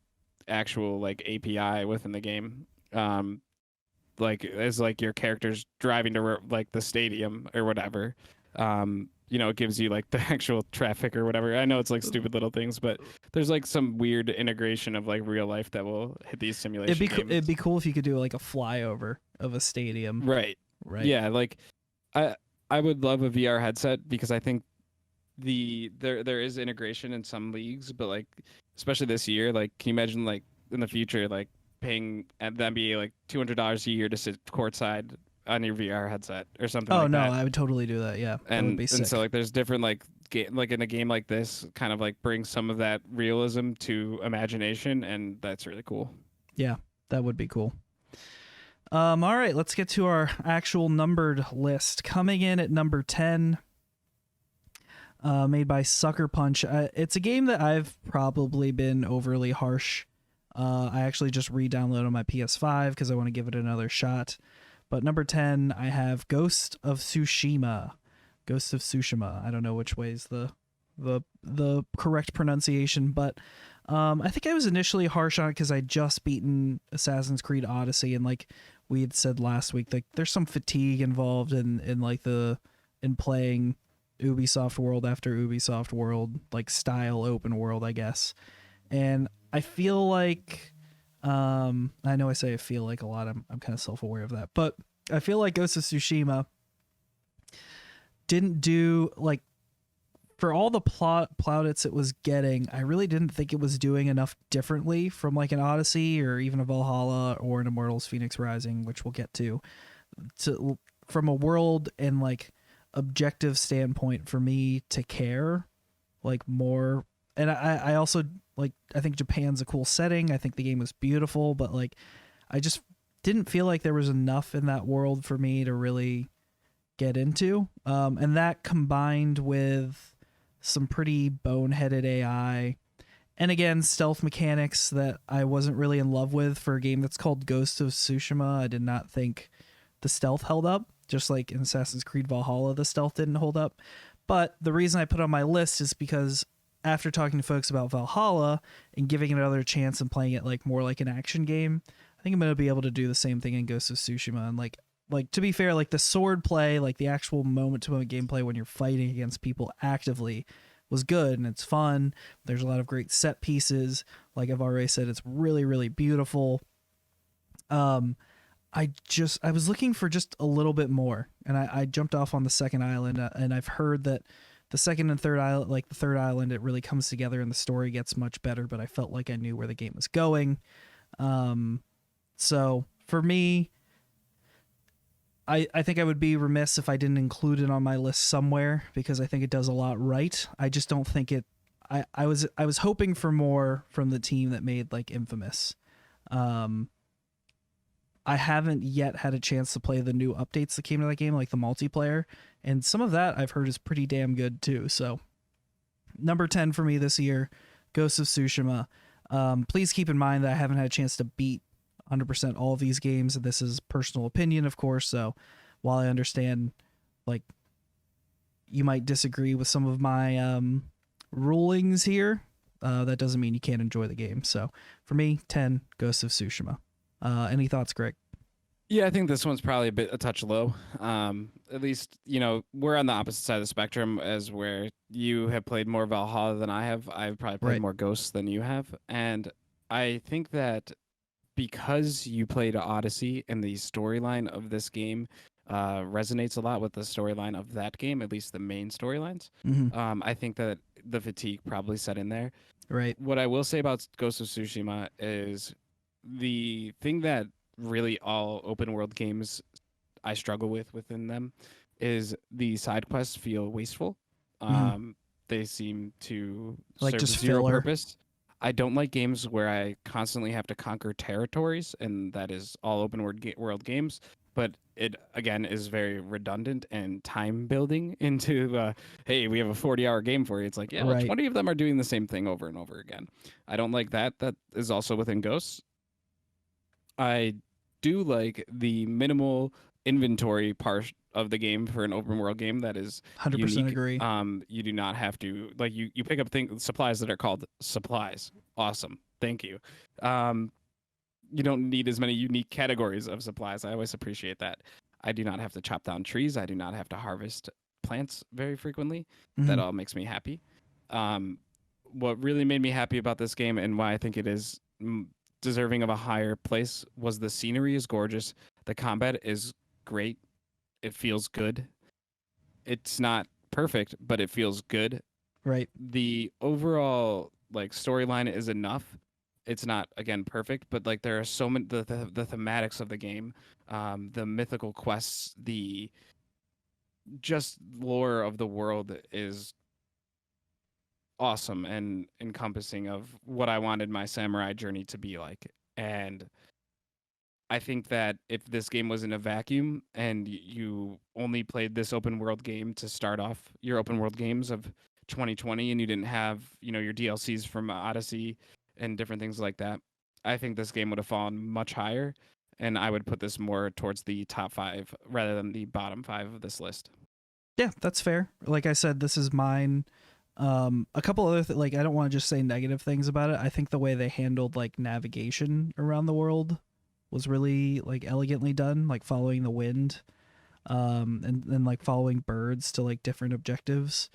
[SPEAKER 2] actual like API within the game. Like as like your character's driving to like the stadium or whatever. It gives you like the actual traffic or whatever. I know it's like stupid little things, but there's like some weird integration of like real life that will hit these simulation games.
[SPEAKER 1] It'd be cool if you could do like a flyover of a stadium.
[SPEAKER 2] Right.
[SPEAKER 1] Right.
[SPEAKER 2] Yeah, like I I would love a VR headset because I think there is integration in some leagues, but like especially this year, like can you imagine like in the future like paying at the NBA like $200 a year to sit courtside on your VR headset or something
[SPEAKER 1] Oh
[SPEAKER 2] like
[SPEAKER 1] no,
[SPEAKER 2] that?
[SPEAKER 1] I would totally do that. Yeah, that would be sick.
[SPEAKER 2] And so like there's different like like in a game like this kind of like brings some of that realism to imagination, and that's really cool.
[SPEAKER 1] Yeah, that would be cool. All right, let's get to our actual numbered list. Coming in at number 10, made by Sucker Punch. It's a game that I've probably been overly harsh. I actually just re-downloaded on my PS5 because I want to give it another shot. But number 10, I have Ghost of Tsushima. Ghost of Tsushima. I don't know which way is the correct pronunciation, but I think I was initially harsh on it because I'd just beaten Assassin's Creed Odyssey, and like we had said last week, like there's some fatigue involved in playing Ubisoft world after Ubisoft world, like style open world, I guess. And I feel like I know I say I feel like a lot. I'm kind of self-aware of that, but I feel like Ghost of Tsushima didn't do like for all the plaudits it was getting. I really didn't think it was doing enough differently from like an Odyssey or even a Valhalla or an Immortals Phoenix Rising, which we'll get to from a world and like objective standpoint for me to care like more. And I also like, I think Japan's a cool setting. I think the game was beautiful, but like I just didn't feel like there was enough in that world for me to really get into. And that combined with some pretty boneheaded AI and again stealth mechanics that I wasn't really in love with for a game that's called Ghost of Tsushima. I did not think the stealth held up, just like in Assassin's Creed Valhalla the stealth didn't hold up. But the reason I put it on my list is because after talking to folks about Valhalla and giving it another chance and playing it like more like an action game, I think I'm going to be able to do the same thing in Ghost of Tsushima. And like to be fair, like the sword play, like the actual moment to moment gameplay when you're fighting against people actively was good and it's fun. There's a lot of great set pieces. Like I've already said, it's really, really beautiful. I was looking for just a little bit more, and I jumped off on the second island, and I've heard that the second and third island, like the third island, it really comes together and the story gets much better, but I felt like I knew where the game was going. So for me, I think I would be remiss if I didn't include it on my list somewhere because I think it does a lot right. I just don't think it. I was hoping for more from the team that made like Infamous. I haven't yet had a chance to play the new updates that came to that game, like the multiplayer, and some of that I've heard is pretty damn good too. So, number 10 for me this year, Ghost of Tsushima. Please keep in mind that I haven't had a chance to beat 100% all of these games, and this is personal opinion, of course. So while I understand, like, you might disagree with some of my rulings here, that doesn't mean you can't enjoy the game. So for me, 10, Ghost of Tsushima. Any thoughts, Greg?
[SPEAKER 2] Yeah, I think this one's probably a touch low. At least, we're on the opposite side of the spectrum, as where you have played more Valhalla than I have. I've probably played
[SPEAKER 1] Right.
[SPEAKER 2] more Ghosts than you have. And I think that because you played Odyssey and the storyline of this game resonates a lot with the storyline of that game, at least the main storylines. I think that the fatigue probably set in there.
[SPEAKER 1] Right.
[SPEAKER 2] What I will say about Ghost of Tsushima is the thing that really all open world games I struggle with within them is the side quests feel wasteful. They seem to
[SPEAKER 1] Like
[SPEAKER 2] serve
[SPEAKER 1] just
[SPEAKER 2] zero
[SPEAKER 1] filler.
[SPEAKER 2] purpose. I don't like games where I constantly have to conquer territories, and that is all open world games. But it again is very redundant and time building into hey, we have a 40-hour game for you. It's like, yeah, well,
[SPEAKER 1] Right.
[SPEAKER 2] 20 of them are doing the same thing over and over again. I don't like that. That is also within Ghosts. I do like the minimal inventory part of the game for an open world game that is
[SPEAKER 1] 100%
[SPEAKER 2] unique.
[SPEAKER 1] agree.
[SPEAKER 2] You do not have to you pick up supplies that are called supplies. Awesome. Thank you. You don't need as many unique categories of supplies. I always appreciate that. I do not have to chop down trees. I do not have to harvest plants very frequently. That all makes me happy. What really made me happy about this game and why I think it is deserving of a higher place was the scenery is gorgeous. The combat is great. It feels good. It's not perfect, but it feels good.
[SPEAKER 1] Right.
[SPEAKER 2] The overall storyline is enough. It's not again perfect, but there are so many the thematics of the game, the mythical quests, the just lore of the world is awesome and encompassing of what I wanted my samurai journey to be like. And I think that if this game was in a vacuum and you only played this open world game to start off your open world games of 2020 and you didn't have, your DLCs from Odyssey and different things like that, I think this game would have fallen much higher, and I would put this more towards the top 5 rather than the bottom 5 of this list.
[SPEAKER 1] Yeah, that's fair. Like I said, this is mine. A couple other I don't want to just say negative things about it. I think the way they handled navigation around the world was really elegantly done, following the wind, and following birds to different objectives.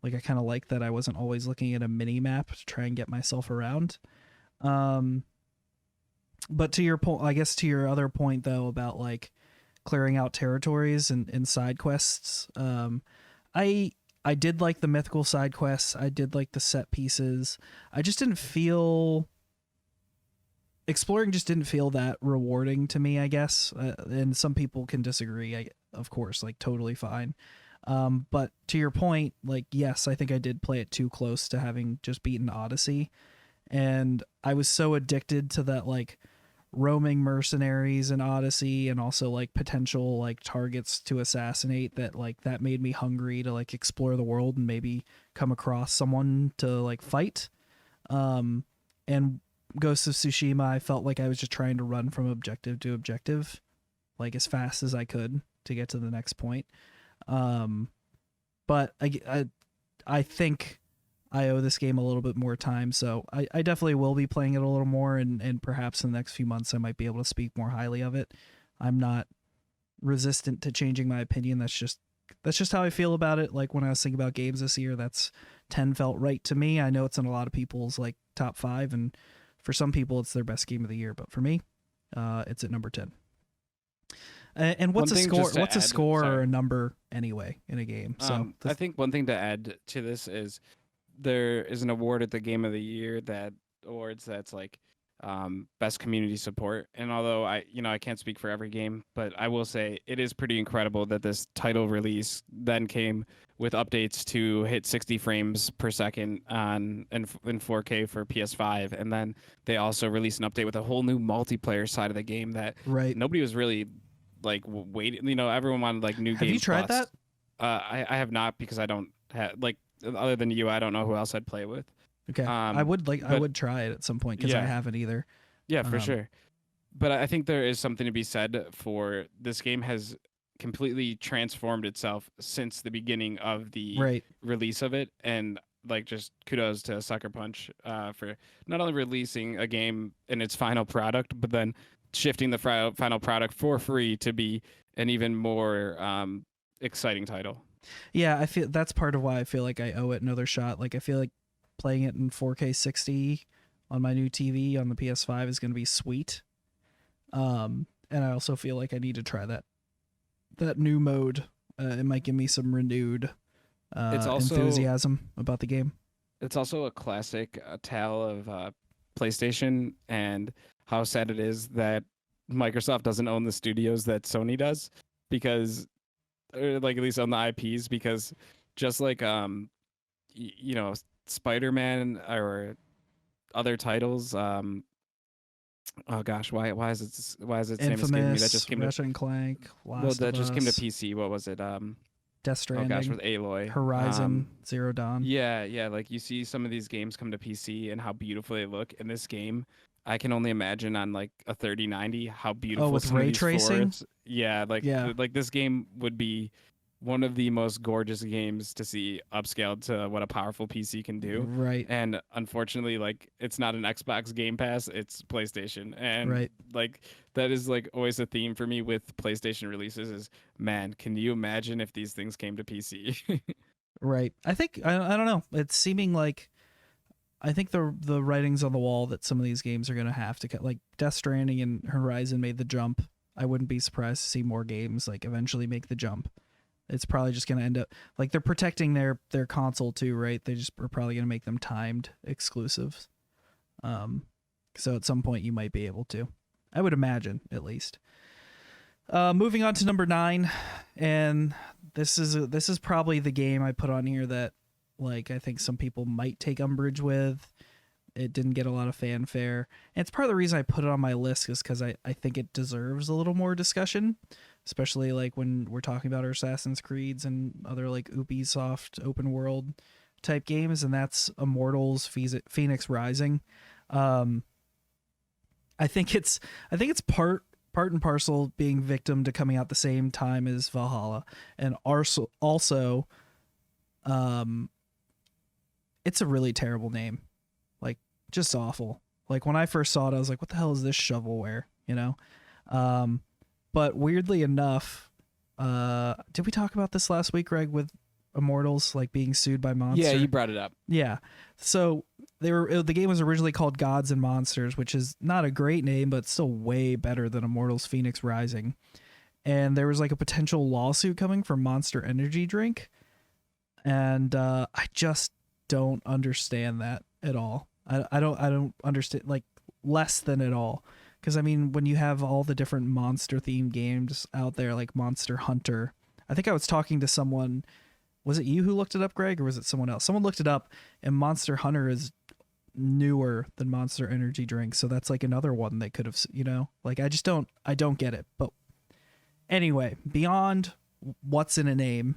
[SPEAKER 1] I kind of like that I wasn't always looking at a mini map to try and get myself around. But to your point, I guess to your other point though about clearing out territories and side quests, I did like the mythical side quests. I did like the set pieces. I just didn't feel exploring just didn't feel that rewarding to me, I guess. And some people can disagree, of course, totally fine. But to your point, yes, I think I did play it too close to having just beaten Odyssey. And I was so addicted to that roaming mercenaries in Odyssey and also potential targets to assassinate that that made me hungry to explore the world and maybe come across someone to fight. And Ghost of Tsushima, I felt like I was just trying to run from objective to objective as fast as I could to get to the next point. But I think I owe this game a little bit more time, so I definitely will be playing it a little more, and perhaps in the next few months I might be able to speak more highly of it. I'm not resistant to changing my opinion. That's just how I feel about it. When I was thinking about games this year, 10 felt right to me. I know it's in a lot of people's top 5, and for some people it's their best game of the year, but for me, it's at number 10. And what's a score? What's a score or a number anyway in a game? So
[SPEAKER 2] I think one thing to add to this is there is an award at the Game of the Year that's best community support. And although I can't speak for every game, but I will say it is pretty incredible that this title release then came with updates to hit 60 frames per second in 4K for PS5, and then they also released an update with a whole new multiplayer side of the game that nobody was really waiting. Everyone wanted new games.
[SPEAKER 1] Have you tried
[SPEAKER 2] plus.
[SPEAKER 1] that?
[SPEAKER 2] I have not, because I don't have other than you, I don't know who else I'd play with.
[SPEAKER 1] Okay. I would try it at some point because I haven't either.
[SPEAKER 2] Yeah, for sure. But I think there is something to be said for this game has completely transformed itself since the beginning of the release of it, and like just kudos to Sucker Punch for not only releasing a game in its final product, but then shifting the final product for free to be an even more exciting title.
[SPEAKER 1] Yeah, I feel that's part of why I feel like I owe it another shot. Like I feel like playing it in 4K 60 on my new TV on the PS5 is going to be sweet. And I also feel like I need to try that new mode. It might give me some renewed enthusiasm about the game.
[SPEAKER 2] It's also a classic tale of PlayStation and how sad it is that Microsoft doesn't own the studios that Sony does, because, or like at least on the IPs, because just like Spider-Man or other titles, oh gosh, why is its name escaping me? That just came
[SPEAKER 1] Ratchet and Clank,
[SPEAKER 2] just came to PC. What was it?
[SPEAKER 1] Death Stranding.
[SPEAKER 2] Oh gosh, with Aloy.
[SPEAKER 1] Horizon Zero Dawn.
[SPEAKER 2] Yeah. Like you see some of these games come to PC and how beautiful they look. In this game, I can only imagine on like a 3090 how beautiful.
[SPEAKER 1] Oh, with ray tracing.
[SPEAKER 2] Like this game would be one of the most gorgeous games to see upscaled to what a powerful PC can do.
[SPEAKER 1] Right.
[SPEAKER 2] And unfortunately, like it's not an Xbox Game Pass, it's PlayStation. And like that is like always a theme for me with PlayStation releases is, man, can you imagine if these things came to PC?
[SPEAKER 1] Right. I think I don't know. It's seeming like I think the writing's on the wall that some of these games are going to have to cut. Like Death Stranding and Horizon made the jump. I wouldn't be surprised to see more games like eventually make the jump. It's probably just going to end up like they're protecting their console too, right? They just are probably going to make them timed exclusives. So at some point you might be able to. I would imagine, at least. Moving on to number 9, and this is probably the game I put on here that like I think some people might take umbrage with. It didn't get a lot of fanfare. And it's part of the reason I put it on my list is because I think it deserves a little more discussion, especially like when we're talking about our Assassin's Creeds and other like Ubisoft open world type games, and that's Immortals Phoenix Rising. I think it's part and parcel being victim to coming out the same time as Valhalla, and also it's a really terrible name. Like, just awful. Like, when I first saw it, I was like, what the hell is this shovelware? You know? But weirdly enough, did we talk about this last week, Greg, with Immortals, like, being sued by Monster?
[SPEAKER 2] Yeah, you brought it up.
[SPEAKER 1] Yeah. So, the game was originally called Gods and Monsters, which is not a great name, but still way better than Immortals Phoenix Rising. And there was, like, a potential lawsuit coming from Monster Energy Drink. And I just don't understand that at all. I don't understand, like, less than at all. Because I mean, when you have all the different monster themed games out there, like Monster Hunter, I think I was talking to someone. Was it you who looked it up, Greg, or was it someone else? Someone looked it up, and Monster Hunter is newer than Monster Energy Drink, so that's like another one they could have, you know, like I don't get it. But anyway, beyond what's in a name,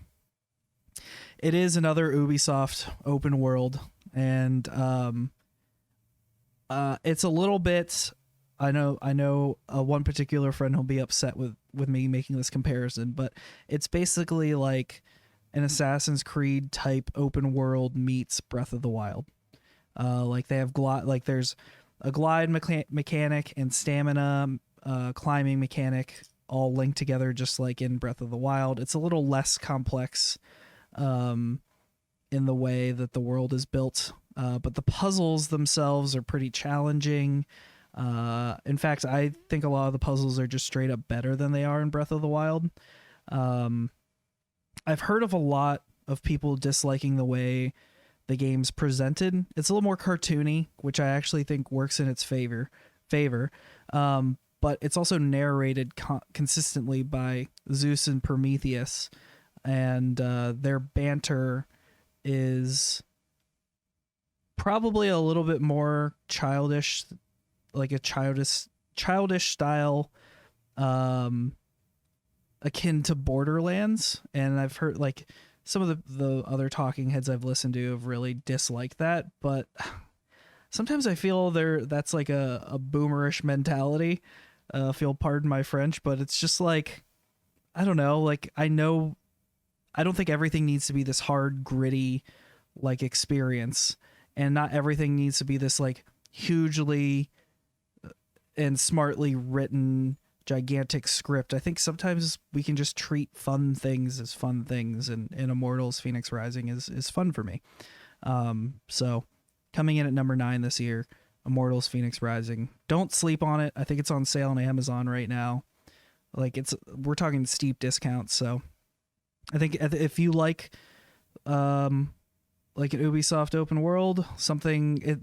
[SPEAKER 1] it is another Ubisoft open world, and it's a little bit. I know one particular friend who'll be upset with me making this comparison, but it's basically like an Assassin's Creed type open world meets Breath of the Wild. Like they have there's a glide mechanic and stamina climbing mechanic all linked together, just like in Breath of the Wild. It's a little less complex in the way that the world is built, but the puzzles themselves are pretty challenging. In fact, I think a lot of the puzzles are just straight up better than they are in Breath of the Wild. I've heard of a lot of people disliking the way the game's presented. It's a little more cartoony, which I actually think works in its favor. But it's also narrated consistently by Zeus and Prometheus, and their banter is probably a little bit more childish, like a childish style, akin to Borderlands. And I've heard like some of the other talking heads I've listened to have really disliked that, but sometimes I feel that's like a boomerish mentality. Feel pardon my French, but it's just like, I don't know, like I don't think everything needs to be this hard, gritty like experience, and not everything needs to be this like hugely and smartly written gigantic script. I think sometimes we can just treat fun things as fun things, and Immortals Phoenix Rising is fun for me. So coming in at number 9 this year, Immortals Phoenix Rising. Don't sleep on it. I think it's on sale on Amazon right now. Like we're talking steep discounts, so I think if you like an Ubisoft open world,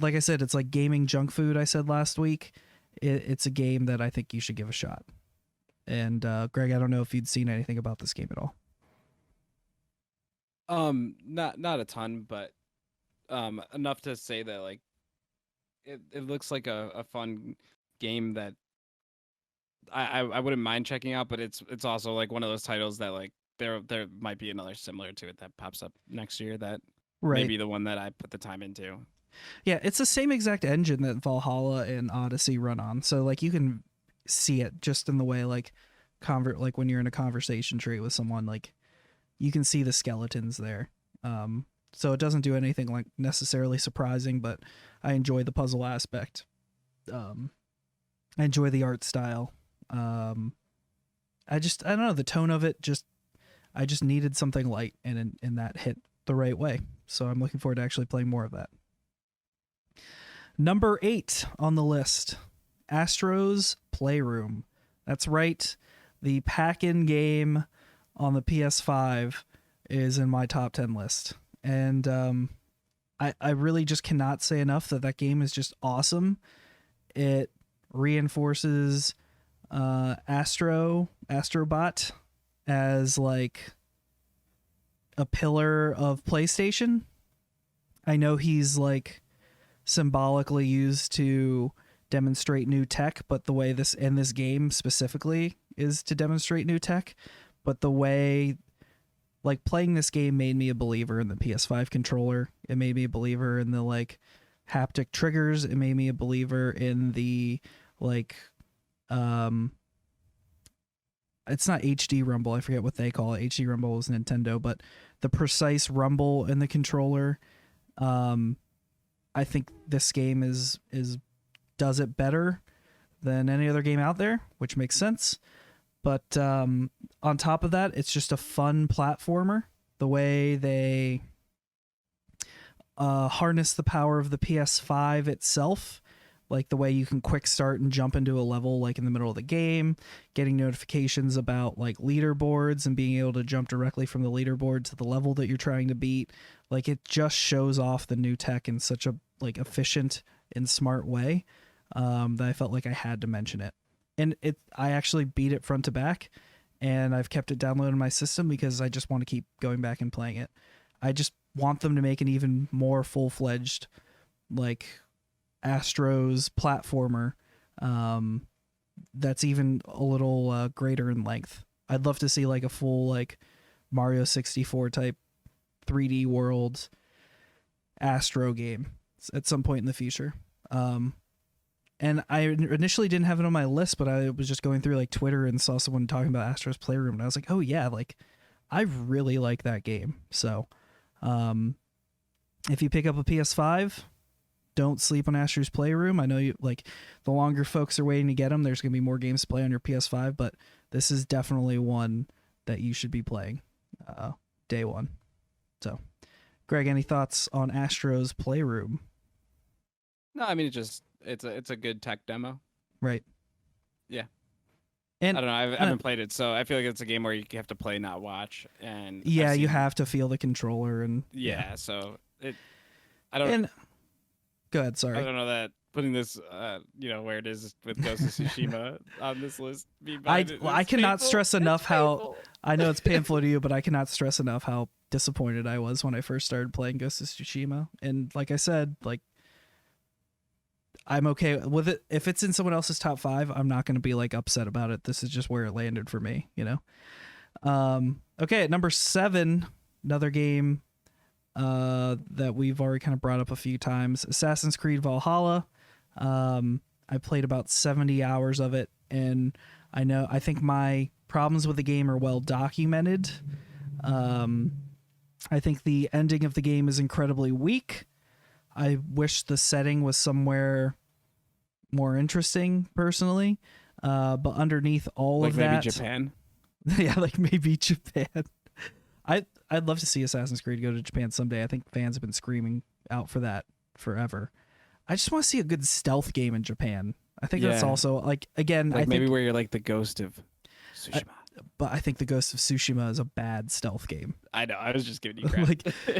[SPEAKER 1] like I said, it's like gaming junk food, I said last week. It's a game that I think you should give a shot. And Greg, I don't know if you'd seen anything about this game at all.
[SPEAKER 2] Not a ton, but enough to say that like it looks like a fun game that I wouldn't mind checking out, but it's also like one of those titles that like there might be another similar to it that pops up next year that may be the one that I put the time into.
[SPEAKER 1] Yeah, it's the same exact engine that Valhalla and Odyssey run on. So like you can see it just in the way like like when you're in a conversation tree with someone, like you can see the skeletons there. So it doesn't do anything like necessarily surprising, but I enjoy the puzzle aspect. I enjoy the art style. I don't know, the tone of it I just needed something light, and that hit the right way. So I'm looking forward to actually playing more of that. Number 8 on the list, Astro's Playroom. That's right. The pack-in game on the PS5 is in my top 10 list. And I really just cannot say enough that game is just awesome. It reinforces Astrobot as like a pillar of PlayStation. I know he's like symbolically used to demonstrate new tech, but the way this game specifically is to demonstrate new tech, but the way like playing this game made me a believer in the PS5 controller. It made me a believer in the like haptic triggers. It made me a believer in the like it's not HD rumble, I forget what they call it. HD rumble is Nintendo, but the precise rumble in the controller. I think this game does it better than any other game out there, which makes sense. But on top of that, it's just a fun platformer. The way they harness the power of the PS5 itself, like the way you can quick start and jump into a level like in the middle of the game, getting notifications about like leaderboards and being able to jump directly from the leaderboard to the level that you're trying to beat. Like it just shows off the new tech in such a like efficient and smart way that I felt like I had to mention it. And I actually beat it front to back, and I've kept it downloaded in my system because I just want to keep going back and playing it. I just want them to make an even more full-fledged like Astro's platformer that's even a little greater in length. I'd love to see like a full like Mario 64 type 3D world Astro game at some point in the future. And I initially didn't have it on my list, but I was just going through like Twitter and saw someone talking about Astro's Playroom, and I was like, oh yeah, like I really like that game. So if you pick up a PS5, don't sleep on Astro's Playroom. I know you like the longer folks are waiting to get them, there's going to be more games to play on your PS5, but this is definitely one that you should be playing day one. So, Greg, any thoughts on Astro's Playroom?
[SPEAKER 2] No, I mean it's a good tech demo.
[SPEAKER 1] Right.
[SPEAKER 2] Yeah.
[SPEAKER 1] And
[SPEAKER 2] I don't know. I haven't played it, so I feel like it's a game where you have to play, not watch. And
[SPEAKER 1] yeah, you have to feel the controller and
[SPEAKER 2] yeah. So I don't.
[SPEAKER 1] And go ahead. Sorry.
[SPEAKER 2] I don't know that putting this, where it is with Ghost of Tsushima on this list.
[SPEAKER 1] I cannot stress enough how I know it's painful to you, but I cannot stress enough how disappointed I was when I first started playing Ghost of Tsushima. And like I said, like I'm okay with it. If it's in someone else's top 5, I'm not going to be like upset about it. This is just where it landed for me, you know? Okay. At number 7, another game that we've already kind of brought up a few times, Assassin's Creed Valhalla. I played about 70 hours of it, and I think my problems with the game are well documented. I think the ending of the game is incredibly weak. I wish the setting was somewhere more interesting, personally. But underneath all
[SPEAKER 2] like
[SPEAKER 1] of
[SPEAKER 2] maybe
[SPEAKER 1] that,
[SPEAKER 2] Japan.
[SPEAKER 1] yeah, like maybe Japan. I'd love to see Assassin's Creed go to Japan someday. I think fans have been screaming out for that forever. I just want to see a good stealth game in Japan. I think that's
[SPEAKER 2] Yeah.
[SPEAKER 1] also again.
[SPEAKER 2] Like
[SPEAKER 1] I
[SPEAKER 2] maybe
[SPEAKER 1] think,
[SPEAKER 2] where you're like the ghost of Tsushima.
[SPEAKER 1] but I think the Ghost of Tsushima is a bad stealth game.
[SPEAKER 2] I know. I was just giving you crap.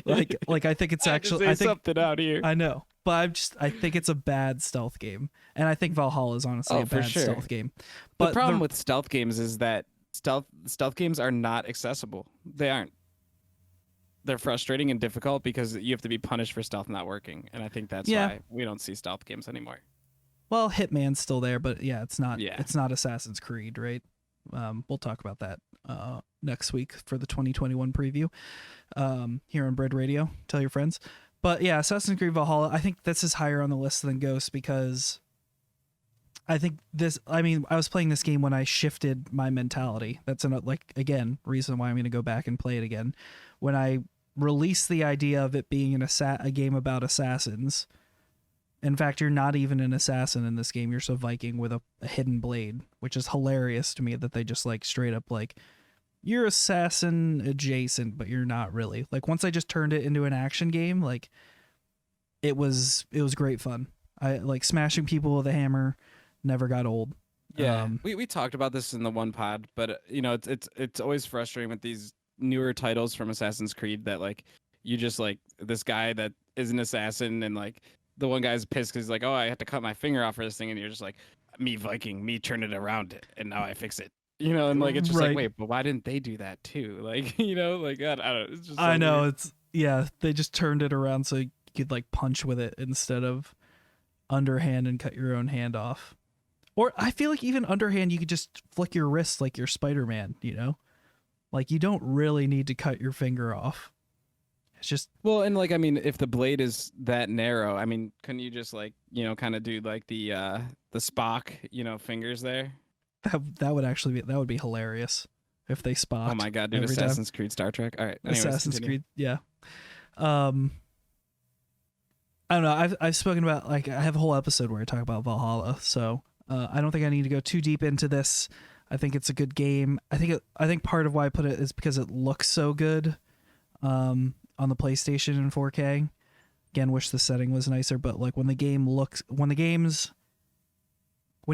[SPEAKER 1] like I think it's
[SPEAKER 2] I had to
[SPEAKER 1] actually.
[SPEAKER 2] say
[SPEAKER 1] I think
[SPEAKER 2] something out here.
[SPEAKER 1] I know, but I think it's a bad stealth game, and I think Valhalla is honestly a
[SPEAKER 2] for
[SPEAKER 1] bad
[SPEAKER 2] sure.
[SPEAKER 1] stealth game. But
[SPEAKER 2] The problem with stealth games is that stealth games are not accessible. They aren't. They're frustrating and difficult because you have to be punished for stealth not working, and I think that's why we don't see stealth games anymore.
[SPEAKER 1] well, Hitman's still there, but yeah, it's not.
[SPEAKER 2] Yeah.
[SPEAKER 1] It's not Assassin's Creed, right? We'll talk about that next week for the 2021 preview here on Bread Radio. Tell your friends. But yeah, Assassin's Creed Valhalla, I think this is higher on the list than Ghost because I think I was playing this game when I shifted my mentality. That's again, reason why I'm going to go back and play it again. When I released the idea of it being a game about assassins. In fact, you're not even an assassin in this game. You're just a Viking with a hidden blade, which is hilarious to me that they just straight up you're assassin adjacent, but you're not really. Once I just turned it into an action game, it was great fun. I smashing people with a hammer never got old.
[SPEAKER 2] Yeah, we talked about this in the one pod, but it's always frustrating with these newer titles from Assassin's Creed that you just this guy that is an assassin and the one guy's pissed because he's oh, I have to cut my finger off for this thing, and you're just me Viking, me turn it around, and now I fix it. And it's just
[SPEAKER 1] Right.
[SPEAKER 2] wait, but why didn't they do that too? God, I don't know. It's just so
[SPEAKER 1] I know
[SPEAKER 2] weird.
[SPEAKER 1] they just turned it around so you could punch with it instead of underhand and cut your own hand off. Or I feel even underhand you could just flick your wrist like you're Spider-Man, you don't really need to cut your finger off. It's just
[SPEAKER 2] Well, and if the blade is that narrow, couldn't you just kind of do the Spock, fingers there?
[SPEAKER 1] that would be hilarious if they spot.
[SPEAKER 2] Oh my god, dude!
[SPEAKER 1] every time.
[SPEAKER 2] Assassin's Creed, Star Trek. All right, anyways,
[SPEAKER 1] Assassin's
[SPEAKER 2] continue.
[SPEAKER 1] Creed, yeah. I don't know. I've spoken about I have a whole episode where I talk about Valhalla, so I don't think I need to go too deep into this. I think it's a good game. I think part of why I put it is because it looks so good on the PlayStation in 4K. Again, wish the setting was nicer, but when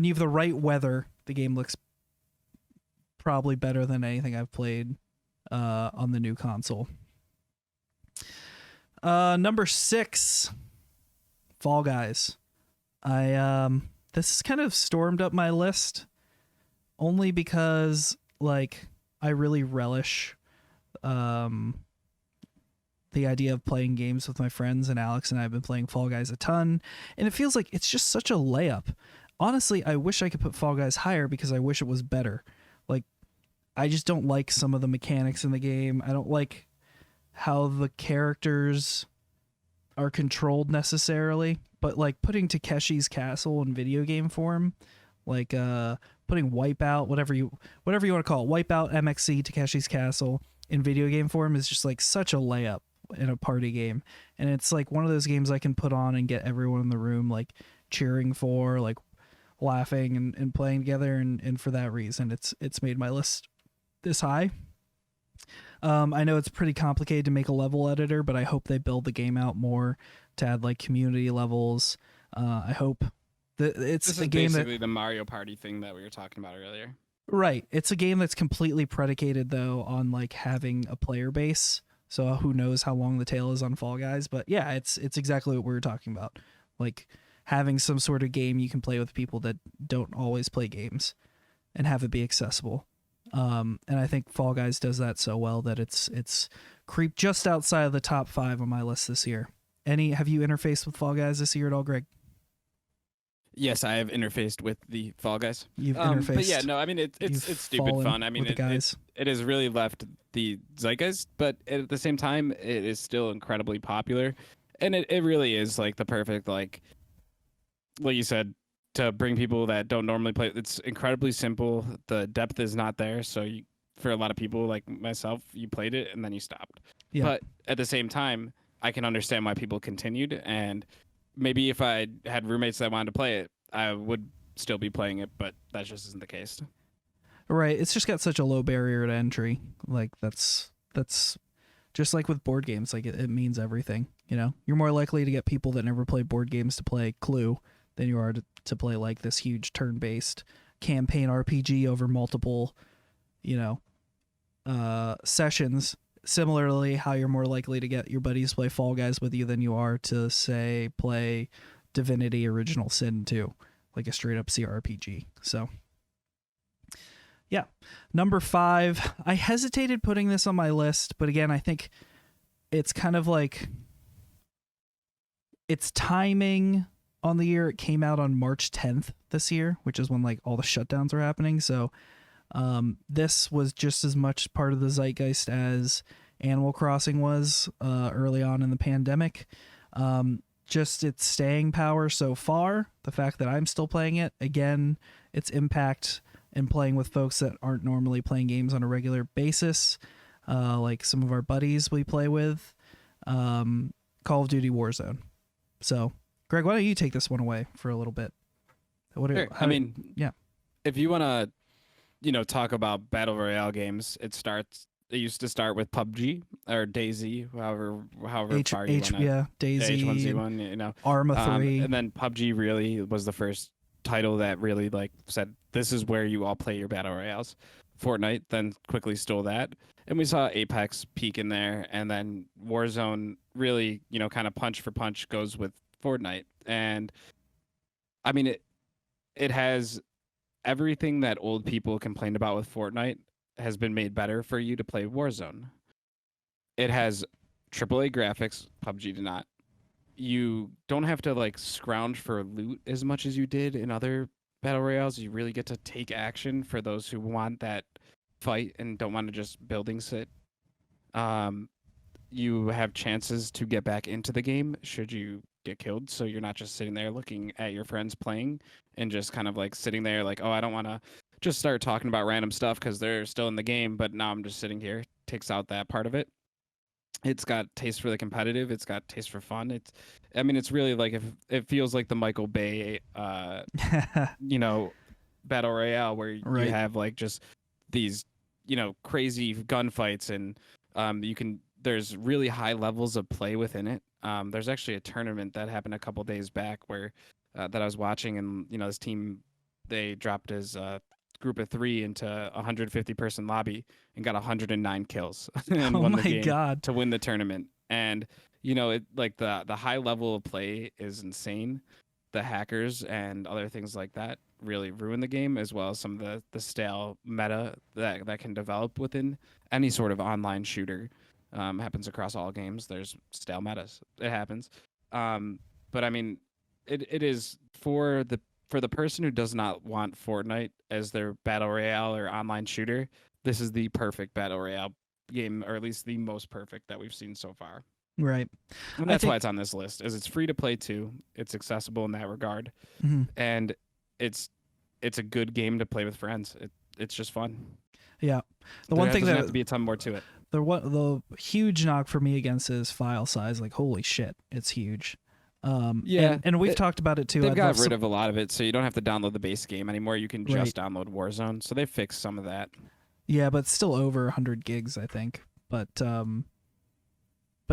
[SPEAKER 1] you have the right weather, the game looks probably better than anything I've played on the new console. Number 6, Fall Guys. This has kind of stormed up my list only because I really relish the idea of playing games with my friends, and Alex and I have been playing Fall Guys a ton, and it feels like it's just such a layup. Honestly, I wish I could put Fall Guys higher because I wish it was better. I just don't like some of the mechanics in the game. I don't like how the characters are controlled necessarily, but putting Takeshi's Castle in video game form, putting Wipeout, whatever you want to call it, Wipeout, MXC, Takeshi's Castle in video game form is just such a layup in a party game. And it's one of those games I can put on and get everyone in the room cheering for, laughing and playing together, and for that reason it's made my list this high. I know it's pretty complicated to make a level editor, but I hope they build the game out more to add community levels. I hope that it's
[SPEAKER 2] This
[SPEAKER 1] a
[SPEAKER 2] is
[SPEAKER 1] game
[SPEAKER 2] basically the Mario Party thing that we were talking about earlier.
[SPEAKER 1] Right. It's a game that's completely predicated though on having a player base. So who knows how long the tail is on Fall Guys, but yeah, it's exactly what we were talking about. Having some sort of game you can play with people that don't always play games and have it be accessible. And I think Fall Guys does that so well that it's creeped just outside of the top 5 on my list this year. Have you interfaced with Fall Guys this year at all, Greg?
[SPEAKER 2] Yes, I have interfaced with the Fall Guys.
[SPEAKER 1] You've
[SPEAKER 2] But yeah,
[SPEAKER 1] interfaced.
[SPEAKER 2] no, I mean
[SPEAKER 1] You've
[SPEAKER 2] it's stupid
[SPEAKER 1] fallen
[SPEAKER 2] fun. I mean
[SPEAKER 1] with the guys.
[SPEAKER 2] it has really left the zeitgeist, but at the same time, it is still incredibly popular, and it really is like the perfect like you said, to bring people that don't normally play. It's incredibly simple. The depth is not there, so for a lot of people like myself, you played it and then you stopped.
[SPEAKER 1] Yeah.
[SPEAKER 2] But at the same time, I can understand why people continued, and maybe if I had roommates that wanted to play it, I would still be playing it, but that just isn't the case.
[SPEAKER 1] Right. It's just got such a low barrier to entry. Like that's just like with board games. Like it means everything. You know, you're more likely to get people that never play board games to play Clue than you are to play like this huge turn-based campaign RPG over multiple, you know, sessions. Similarly, how you're more likely to get your buddies to play Fall Guys with you than you are to, say, play Divinity Original Sin 2, like a straight up CRPG. So, yeah. Number 5, I hesitated putting this on my list, but again, I think it's kind of like its timing on the year. It came out on March 10th this year, which is when like all the shutdowns were happening. So, this was just as much part of the zeitgeist as Animal Crossing was early on in the pandemic. Just its staying power so far, the fact that I'm still playing it, again, its impact in playing with folks that aren't normally playing games on a regular basis, like some of our buddies we play with, Call of Duty Warzone. So, Greg, why don't you take this one away for a little bit?
[SPEAKER 2] Sure.
[SPEAKER 1] Yeah.
[SPEAKER 2] If you want to talk about battle royale games, it used to start with PUBG or DayZ, however far you want to.
[SPEAKER 1] Yeah, DayZ,
[SPEAKER 2] H1Z1,
[SPEAKER 1] Arma 3,
[SPEAKER 2] and then PUBG really was the first title that really like said this is where you all play your battle royales. Fortnite then quickly stole that, and we saw Apex peak in there, and then Warzone really kind of punch for punch goes with Fortnite, and I mean it has everything that old people complained about with Fortnite has been made better for you to play Warzone. It has AAA graphics, PUBG did not. You don't have to like scrounge for loot as much as you did in other battle royales. You really get to take action for those who want that fight and don't want to just building sit. You have chances to get back into the game should you get killed, so you're not just sitting there looking at your friends playing and just kind of like sitting there like, oh, I don't want to just start talking about random stuff because they're still in the game, but now I'm just sitting here. Takes out that part of it. It's got taste for the competitive. It's got taste for fun. It's really like if it feels like the Michael Bay, battle royale where
[SPEAKER 1] Right.
[SPEAKER 2] you have like just these, crazy gunfights and there's really high levels of play within it. There's actually a tournament that happened a couple days back where that I was watching, and this team, they dropped as group of 3 into a 150-person lobby and got 109 kills and won the game
[SPEAKER 1] God.
[SPEAKER 2] to win the tournament. And it like the high level of play is insane. The hackers and other things like that really ruin the game, as well as some of the stale meta that can develop within any sort of online shooter. Happens across all games. There's stale metas. It happens. But I mean, it is for the person who does not want Fortnite as their battle royale or online shooter. This is the perfect battle royale game, or at least the most perfect that we've seen so far.
[SPEAKER 1] Right.
[SPEAKER 2] And that's why it's on this list. Is it's free to play too. It's accessible in that regard, and it's a good game to play with friends. It's just fun.
[SPEAKER 1] Yeah.
[SPEAKER 2] One thing that have to be a ton more to it.
[SPEAKER 1] The huge knock for me against it is file size. Like, holy shit, it's huge. And we've talked about it too.
[SPEAKER 2] They've got rid of a lot of it, so you don't have to download the base game anymore. You can just download Warzone. So they fixed some of that.
[SPEAKER 1] Yeah, but still over 100 gigs, I think. But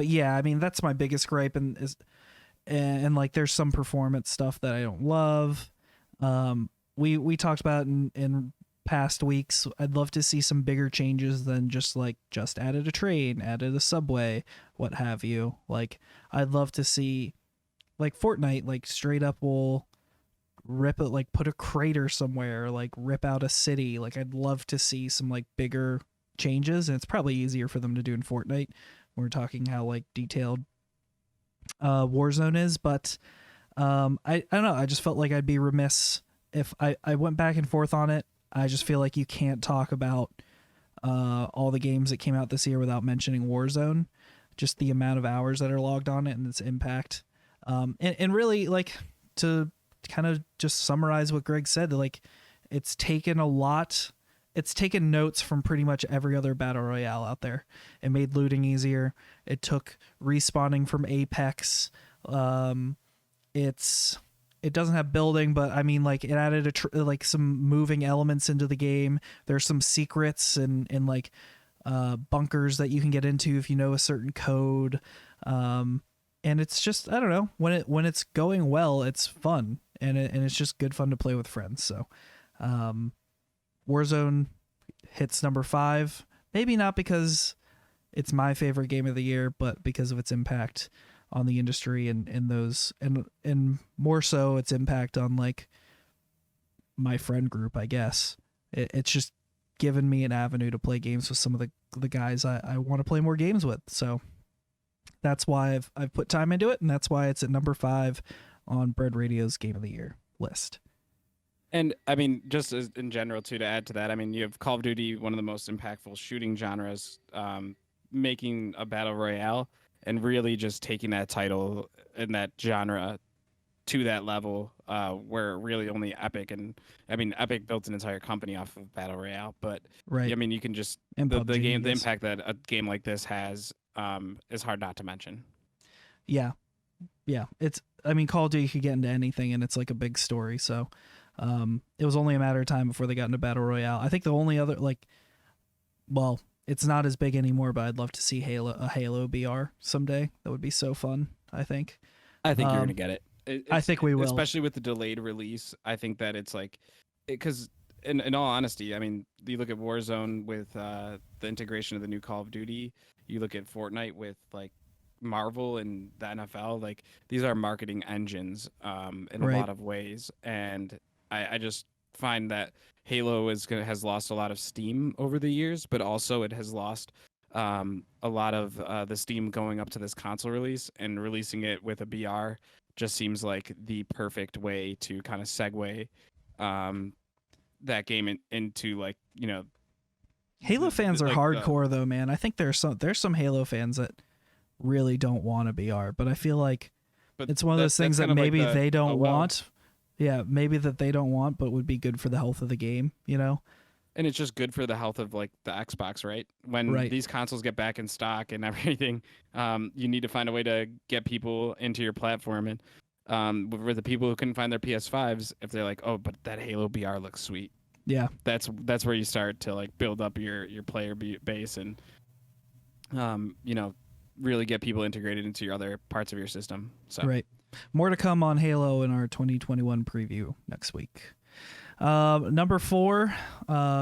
[SPEAKER 1] yeah, I mean that's my biggest gripe, and like there's some performance stuff that I don't love. We talked about in past weeks. I'd love to see some bigger changes than just added a train, added a subway, what have you. Like I'd love to see like Fortnite like straight up will rip it, like put a crater somewhere, like rip out a city. Like I'd love to see some like bigger changes, and it's probably easier for them to do in Fortnite. We're talking how like detailed Warzone is, but I don't know. I just felt like I'd be remiss if I went back and forth on it. I just feel like you can't talk about all the games that came out this year without mentioning Warzone. Just the amount of hours that are logged on it and its impact. And really, like, to kind of just summarize what Greg said, like, it's taken a lot. It's taken notes from pretty much every other battle royale out there. It made looting easier. It took respawning from Apex. It doesn't have building, but I mean, like, it added like some moving elements into the game. There's some secrets and like bunkers that you can get into if you know a certain code. And it's just, I don't know, when it's going well, it's fun, and it's just good fun to play with friends. So Warzone hits number 5, maybe not because it's my favorite game of the year, but because of its impact on the industry and more so its impact on like my friend group, I guess. It's just given me an avenue to play games with some of the guys I want to play more games with. So that's why I've put time into it, and that's why it's at number 5 on Bread Radio's Game of the Year list.
[SPEAKER 2] And I mean, just as in general too, to add to that, I mean, you have Call of Duty, one of the most impactful shooting genres, making a battle royale and really just taking that title and that genre to that level, where really only Epic, and I mean, Epic built an entire company off of battle royale, but
[SPEAKER 1] Right.
[SPEAKER 2] I mean, you can just
[SPEAKER 1] And
[SPEAKER 2] the
[SPEAKER 1] PUBG,
[SPEAKER 2] game, the
[SPEAKER 1] yes.
[SPEAKER 2] impact that a game like this has, is hard not to mention.
[SPEAKER 1] Yeah. It's, I mean, Call of Duty could get into anything, and it's like a big story. So it was only a matter of time before they got into battle royale. I think the only other, like, well, it's not as big anymore, but I'd love to see a Halo BR someday. That would be so fun, I think.
[SPEAKER 2] I think you're gonna get it.
[SPEAKER 1] I think we will,
[SPEAKER 2] especially with the delayed release. I think that it's like, because in all honesty, I mean, you look at Warzone with the integration of the new Call of Duty. You look at Fortnite with like Marvel and the NFL. Like, these are marketing engines in a
[SPEAKER 1] Right.
[SPEAKER 2] lot of ways, and I just find that Halo has lost a lot of steam over the years, but also it has lost a lot of the steam going up to this console release, and releasing it with a BR just seems like the perfect way to kind of segue that game into, like, you know,
[SPEAKER 1] Halo fans are
[SPEAKER 2] like
[SPEAKER 1] hardcore though, man. I think there's some Halo fans that really don't want a BR, but I feel like
[SPEAKER 2] but
[SPEAKER 1] it's one of those things that
[SPEAKER 2] kind of like
[SPEAKER 1] maybe
[SPEAKER 2] the,
[SPEAKER 1] they don't
[SPEAKER 2] oh, well.
[SPEAKER 1] want. Yeah, maybe that they don't want, but would be good for the health of the game, you know?
[SPEAKER 2] And it's just good for the health of like the Xbox, right? When
[SPEAKER 1] Right.
[SPEAKER 2] these consoles get back in stock and everything, you need to find a way to get people into your platform. And for the people who couldn't find their PS5s, if they're like, oh, but that Halo BR looks sweet,
[SPEAKER 1] Yeah.
[SPEAKER 2] that's where you start to like build up your player base and you know, really get people integrated into your other parts of your system. So
[SPEAKER 1] Right. More to come on Halo in our 2021 preview next week. Number 4,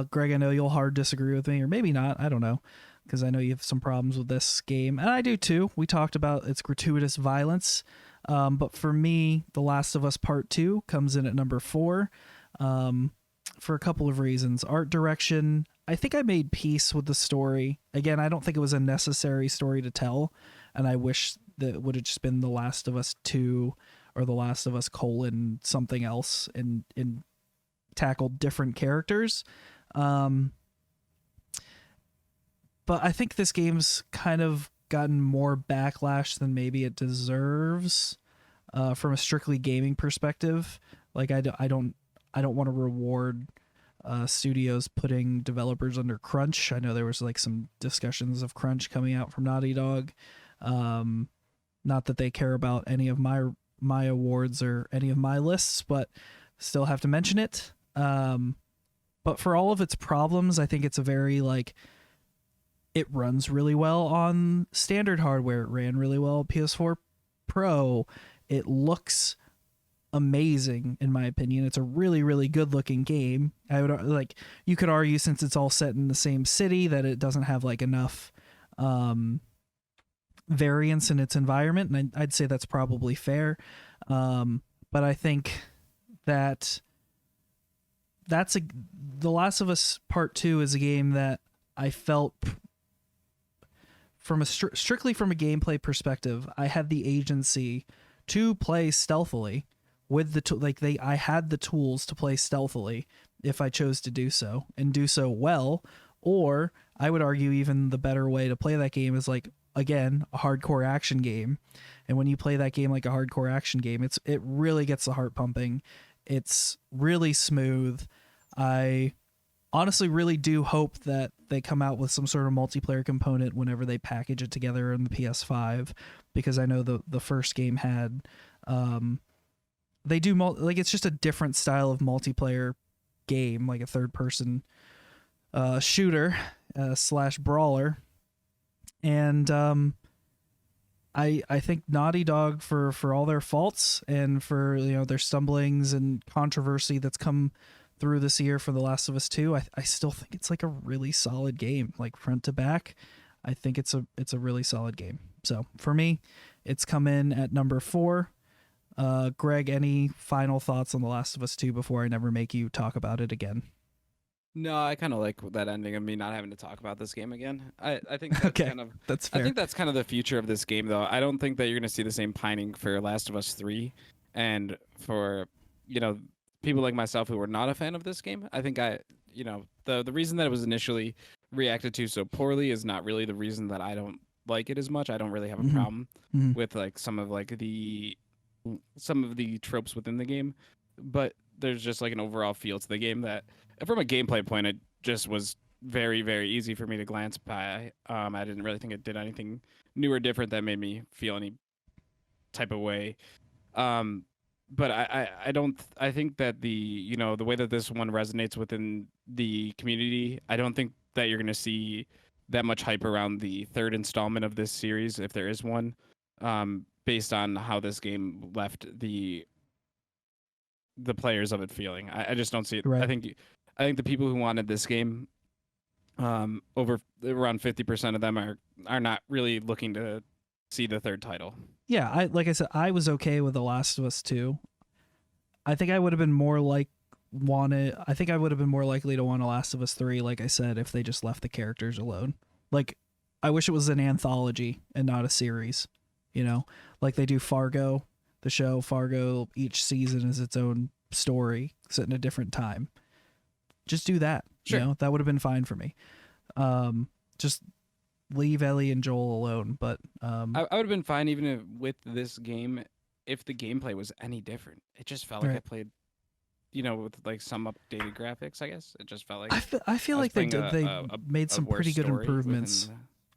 [SPEAKER 1] Greg, I know you'll hard disagree with me, or maybe not. I don't know, because I know you have some problems with this game, and I do too. We talked about its gratuitous violence, but for me, The Last of Us Part 2 comes in at number 4, for a couple of reasons. Art direction. I think I made peace with the story. Again, I don't think it was a necessary story to tell, and I wish that it would have just been The Last of Us 2 or The Last of Us : something else, and tackled different characters. But I think this game's kind of gotten more backlash than maybe it deserves, from a strictly gaming perspective. Like, I don't want to reward studios putting developers under crunch. I know there was like some discussions of crunch coming out from Naughty Dog. Not that they care about any of my awards or any of my lists, but still have to mention it. But for all of its problems, I think it's a very, like, it runs really well on standard hardware. It ran really well PS4 Pro. It looks amazing, in my opinion. It's a really, really good looking game. I would, like, you could argue, since it's all set in the same city, that it doesn't have like enough variance in its environment, and I'd say that's probably fair. But I think that The Last of Us Part 2 is a game that I felt, from a strictly from a gameplay perspective, I had the agency to play stealthily with I had the tools to play stealthily if I chose to do so and do so well. Or I would argue even the better way to play that game is like, again, a hardcore action game. And when you play that game like a hardcore action game, it really gets the heart pumping. It's really smooth. I honestly really do hope that they come out with some sort of multiplayer component whenever they package it together in the PS5, because I know the first game had they do it's just a different style of multiplayer game, like a third person shooter slash brawler. And I think Naughty Dog, for all their faults and for, you know, their stumblings and controversy that's come through this year for The Last of Us 2, I still think it's like a really solid game, like front to back. I think it's a really solid game. So for me, it's come in at number 4. Greg, any final thoughts on The Last of Us 2 before I never make you talk about it again?
[SPEAKER 2] No, I kind of like that ending of me not having to talk about this game again. I think that's
[SPEAKER 1] Okay,
[SPEAKER 2] kind of
[SPEAKER 1] that's fair.
[SPEAKER 2] I think that's kind of the future of this game, though. I don't think that you're going to see the same pining for Last of Us 3, and for, you know, people like myself who were not a fan of this game. I think the reason that it was initially reacted to so poorly is not really the reason that I don't like it as much. I don't really have a problem with like some of the tropes within the game, but there's just like an overall feel to the game that, from a gameplay point, it just was very, very easy for me to glance by. I didn't really think it did anything new or different that made me feel any type of way. But I think that the way that this one resonates within the community, I don't think that you're going to see that much hype around the third installment of this series, if there is one, based on how this game left the players of it feeling. I just don't see it.
[SPEAKER 1] Right.
[SPEAKER 2] I think the people who wanted this game, over around 50% of them are not really looking to see the third title.
[SPEAKER 1] Yeah, like I said, I was okay with The Last of Us 2. I think I would have been more likely to want a Last of Us 3, like I said, if they just left the characters alone. Like, I wish it was an anthology and not a series, you know? Like they do Fargo, the show Fargo, each season is its own story set in a different time. Just do that.
[SPEAKER 2] Sure.
[SPEAKER 1] You know, that would have been fine for me. Just leave Ellie and Joel alone. But
[SPEAKER 2] I would have been fine even with this game if the gameplay was any different. It just felt like I played, with like some updated graphics. I guess it just felt like
[SPEAKER 1] I feel like they made some pretty good improvements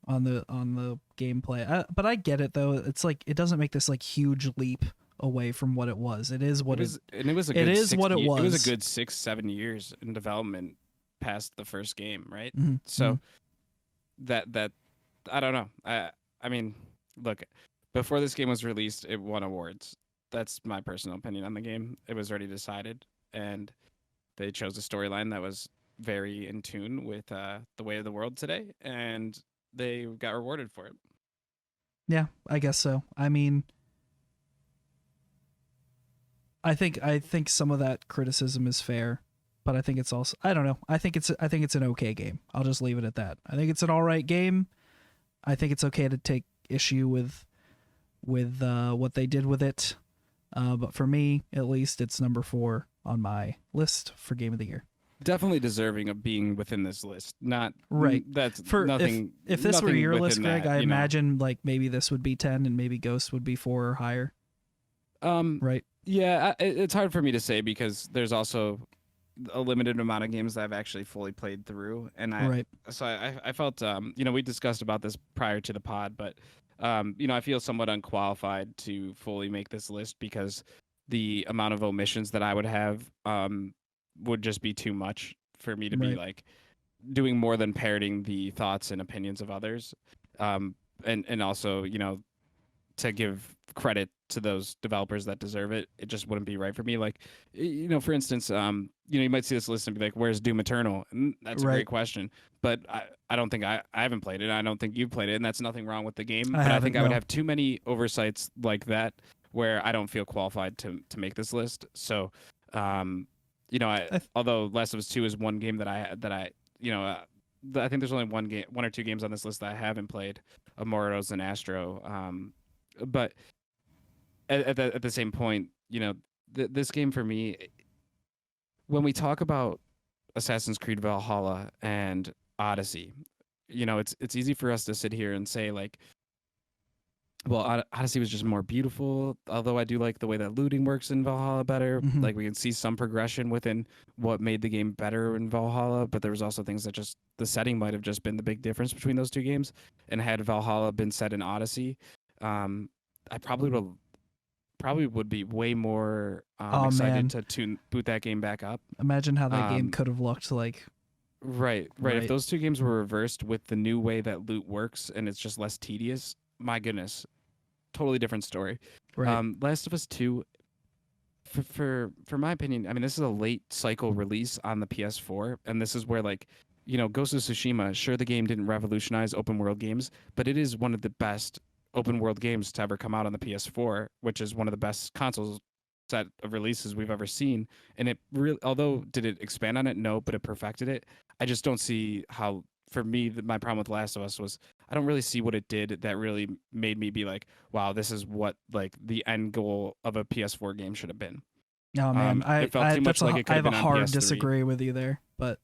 [SPEAKER 1] on the gameplay. But I get it though. It's like it doesn't make this like huge leap away from what it was. It is what it is.
[SPEAKER 2] And it was a good It was a good 6-7 years in development past the first game, right?
[SPEAKER 1] Mm-hmm.
[SPEAKER 2] So that I don't know. I mean, look, before this game was released, it won awards. That's my personal opinion on the game. It was already decided, and they chose a storyline that was very in tune with the way of the world today, and they got rewarded for it.
[SPEAKER 1] Yeah, I guess so. I mean, I think some of that criticism is fair, but I think it's also, I don't know. I think it's an okay game. I'll just leave it at that. I think it's an all right game. I think it's okay to take issue with what they did with it. But for me, at least, it's number 4 on my list for Game of the Year.
[SPEAKER 2] Definitely deserving of being within this list. Not
[SPEAKER 1] right.
[SPEAKER 2] That's
[SPEAKER 1] for
[SPEAKER 2] nothing.
[SPEAKER 1] If this were your list, Greg, I imagine like maybe this would be 10 and maybe Ghost would be 4 or higher. Right.
[SPEAKER 2] Yeah, it's hard for me to say because there's also a limited amount of games that I've actually fully played through, and I felt we discussed about this prior to the pod, but I feel somewhat unqualified to fully make this list because the amount of omissions that I would have would just be too much for me to be like doing more than parroting the thoughts and opinions of others, and also to give credit to those developers that deserve it. It just wouldn't be right for me. Like, for instance, you might see this list and be like, where's Doom Eternal? And that's a great question. But I don't think I haven't played it. I don't think you've played it, and that's nothing wrong with the game. I think I would have too many oversights like that where I don't feel qualified to make this list. So, although Last of Us 2 is one game that I think there's only one or two games on this list that I haven't played, Immortals and Astro. But at the same point, this game for me, when we talk about Assassin's Creed Valhalla and Odyssey, it's easy for us to sit here and say like, well, Odyssey was just more beautiful. Although I do like the way that looting works in Valhalla better.
[SPEAKER 1] Mhm.
[SPEAKER 2] Like we can see some progression within what made the game better in Valhalla, but there was also things that just the setting might have just been the big difference between those two games. And had Valhalla been set in Odyssey, I probably would be way more
[SPEAKER 1] Oh man,
[SPEAKER 2] excited to boot that game back up.
[SPEAKER 1] imagine how that game
[SPEAKER 2] Um,
[SPEAKER 1] could have looked like.
[SPEAKER 2] right. If
[SPEAKER 1] Right.
[SPEAKER 2] those two games were reversed with the new way that loot works and it's just less tedious, my goodness, totally different story.
[SPEAKER 1] Right.
[SPEAKER 2] Last of Us 2, for my opinion, I mean, this is a late cycle release on the PS4, and this is where like, Ghost of Tsushima, sure, the game didn't revolutionize open world games, but it is one of the best open world games to ever come out on the PS4, which is one of the best consoles set of releases we've ever seen. And it really, although did it expand on it? No, but it perfected it. I just don't see how. For me, my problem with Last of Us was I don't really see what it did that really made me be like, wow, this is what like the end goal of a PS4 game should have been.
[SPEAKER 1] Oh man,
[SPEAKER 2] It felt too much like it could
[SPEAKER 1] I
[SPEAKER 2] have
[SPEAKER 1] have a
[SPEAKER 2] been on
[SPEAKER 1] hard
[SPEAKER 2] PS3.
[SPEAKER 1] disagree with you there, but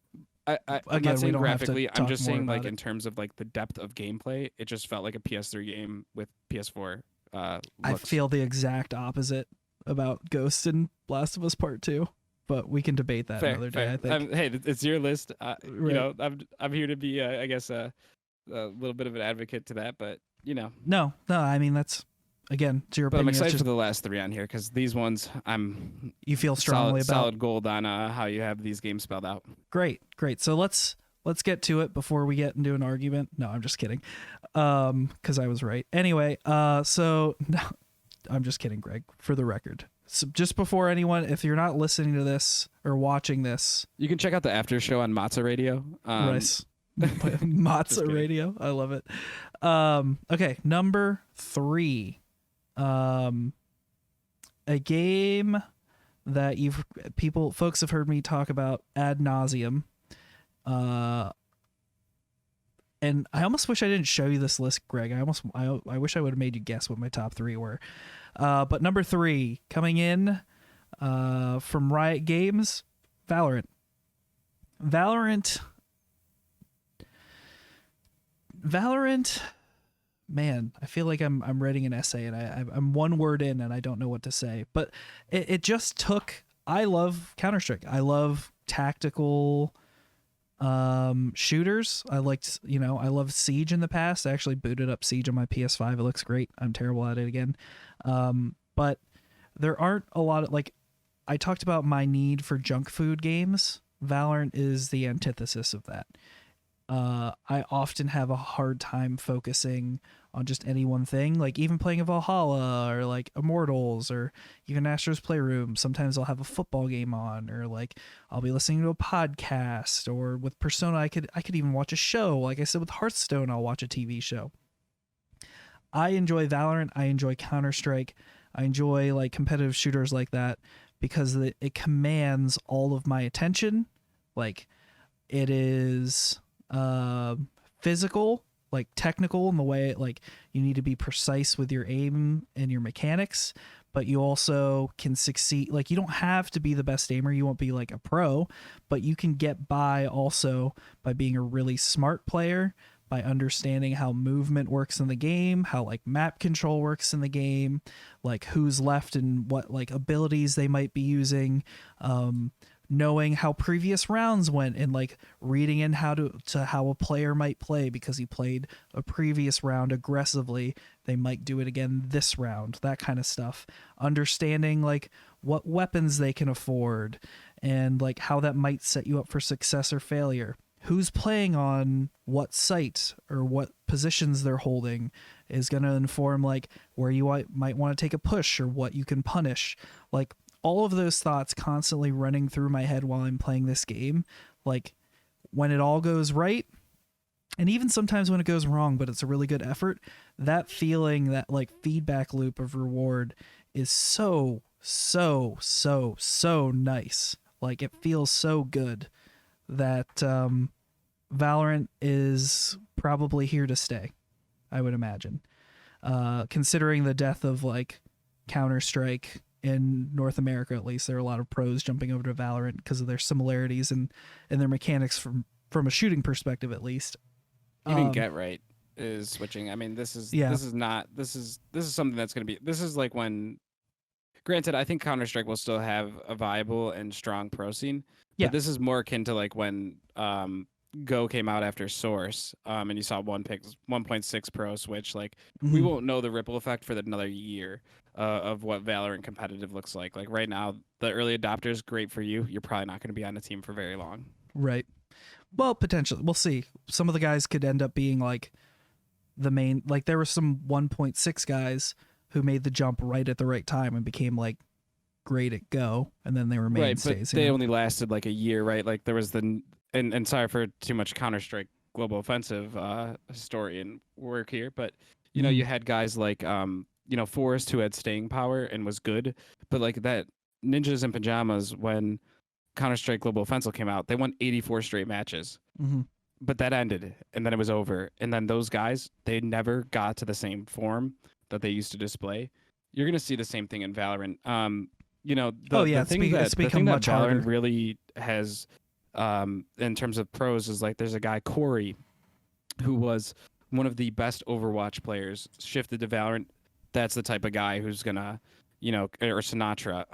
[SPEAKER 2] I'm
[SPEAKER 1] again,
[SPEAKER 2] not
[SPEAKER 1] we
[SPEAKER 2] saying
[SPEAKER 1] don't have to
[SPEAKER 2] graphically. I'm
[SPEAKER 1] talk
[SPEAKER 2] just
[SPEAKER 1] more
[SPEAKER 2] saying
[SPEAKER 1] about
[SPEAKER 2] like
[SPEAKER 1] it.
[SPEAKER 2] in terms of like the depth of gameplay, it just felt like a PS3 game with PS4
[SPEAKER 1] I
[SPEAKER 2] looks.
[SPEAKER 1] feel the exact opposite about Ghost and Last of Us Part 2, but we can debate that
[SPEAKER 2] Fair,
[SPEAKER 1] another day,
[SPEAKER 2] fair.
[SPEAKER 1] I think.
[SPEAKER 2] Hey, it's your list.
[SPEAKER 1] Right.
[SPEAKER 2] I'm here to be, I guess, a little bit of an advocate to that, but
[SPEAKER 1] No, I mean that's again to your
[SPEAKER 2] But I'm
[SPEAKER 1] opinion. It's
[SPEAKER 2] excited
[SPEAKER 1] just
[SPEAKER 2] for the last three on here because these ones I'm
[SPEAKER 1] you feel strongly
[SPEAKER 2] solid
[SPEAKER 1] about.
[SPEAKER 2] gold on how you have these games spelled out.
[SPEAKER 1] Great. So let's get to it before we get into an argument. No, I'm just kidding. Because I was right. Anyway, so no, I'm just kidding, Greg. For the record, so just before anyone, if you're not listening to this or watching this,
[SPEAKER 2] You can check out the after show on Matza Radio.
[SPEAKER 1] Rice. Matza
[SPEAKER 2] kidding.
[SPEAKER 1] Radio. I love it. Okay, number 3. A game that folks have heard me talk about ad nauseum. And I almost wish I didn't show you this list, Greg. I wish I would have made you guess what my top 3 were. But number 3 coming in from Riot Games, Valorant. Valorant, man, I feel like I'm writing an essay and I'm one word in and I don't know what to say. But it just took. I love Counter-Strike. I love tactical shooters. I love Siege in the past. I actually booted up Siege on my PS5. It looks great. I'm terrible at it again. But there aren't a lot of I talked about my need for junk food games. Valorant is the antithesis of that. I often have a hard time focusing on just any one thing, like even playing a Valhalla or like Immortals or even Astro's Playroom. Sometimes I'll have a football game on, or like I'll be listening to a podcast, or with Persona I could even watch a show. Like I said with Hearthstone, I'll watch a TV show. I enjoy Valorant, I enjoy Counter-Strike, I enjoy like competitive shooters like that because it commands all of my attention. Like it is physical, like technical in the way like you need to be precise with your aim and your mechanics, but you also can succeed. Like you don't have to be the best aimer, you won't be like a pro, but you can get by also by being a really smart player, by understanding how movement works in the game, how like map control works in the game, like who's left and what like abilities they might be using, knowing how previous rounds went and like reading in how a player might play because he played a previous round aggressively, they might do it again this round, that kind of stuff. Understanding like what weapons they can afford and like how that might set you up for success or failure. Who's playing on what site or what positions they're holding is going to inform like where you might want to take a push or what you can punish. Like all of those thoughts constantly running through my head while I'm playing this game. Like when it all goes right, and even sometimes when it goes wrong, but it's a really good effort, that feeling, that like feedback loop of reward is so nice. Like it feels so good that Valorant is probably here to stay, I would imagine. Considering the death of like Counter-Strike in North America, at least. There are a lot of pros jumping over to Valorant because of their similarities and their mechanics from a shooting perspective, at least.
[SPEAKER 2] Even Get Right is switching. I mean, this is something that's going to be. This is like when. Granted, I think Counter-Strike will still have a viable and strong pro scene.
[SPEAKER 1] Yeah.
[SPEAKER 2] But this is more akin to like when Go came out after Source, and you saw 1.6 Pro switch. Like we won't know the ripple effect for another year of what Valorant competitive looks like. Like right now, the early adopters, great for you. You're probably not going to be on the team for very long.
[SPEAKER 1] Right. Well, potentially. We'll see. Some of the guys could end up being like the main. Like there were some 1.6 guys who made the jump right at the right time and became like great at Go, and then they were mainstays.
[SPEAKER 2] Right, but they only lasted like a year, right? Like there was and sorry for too much Counter-Strike Global Offensive historian work here, but you know, you had guys like Forrest who had staying power and was good, but like that Ninjas in Pajamas when Counter-Strike Global Offensive came out, they won 84 straight matches. But that ended, and then it was over. And then those guys, they never got to the same form that they used to display. You're going to see the same thing in Valorant. The thing that Valorant really has in terms of pros is like there's a guy, Corey, who was one of the best Overwatch players, shifted to Valorant. That's the type of guy who's going to, or Sinatra.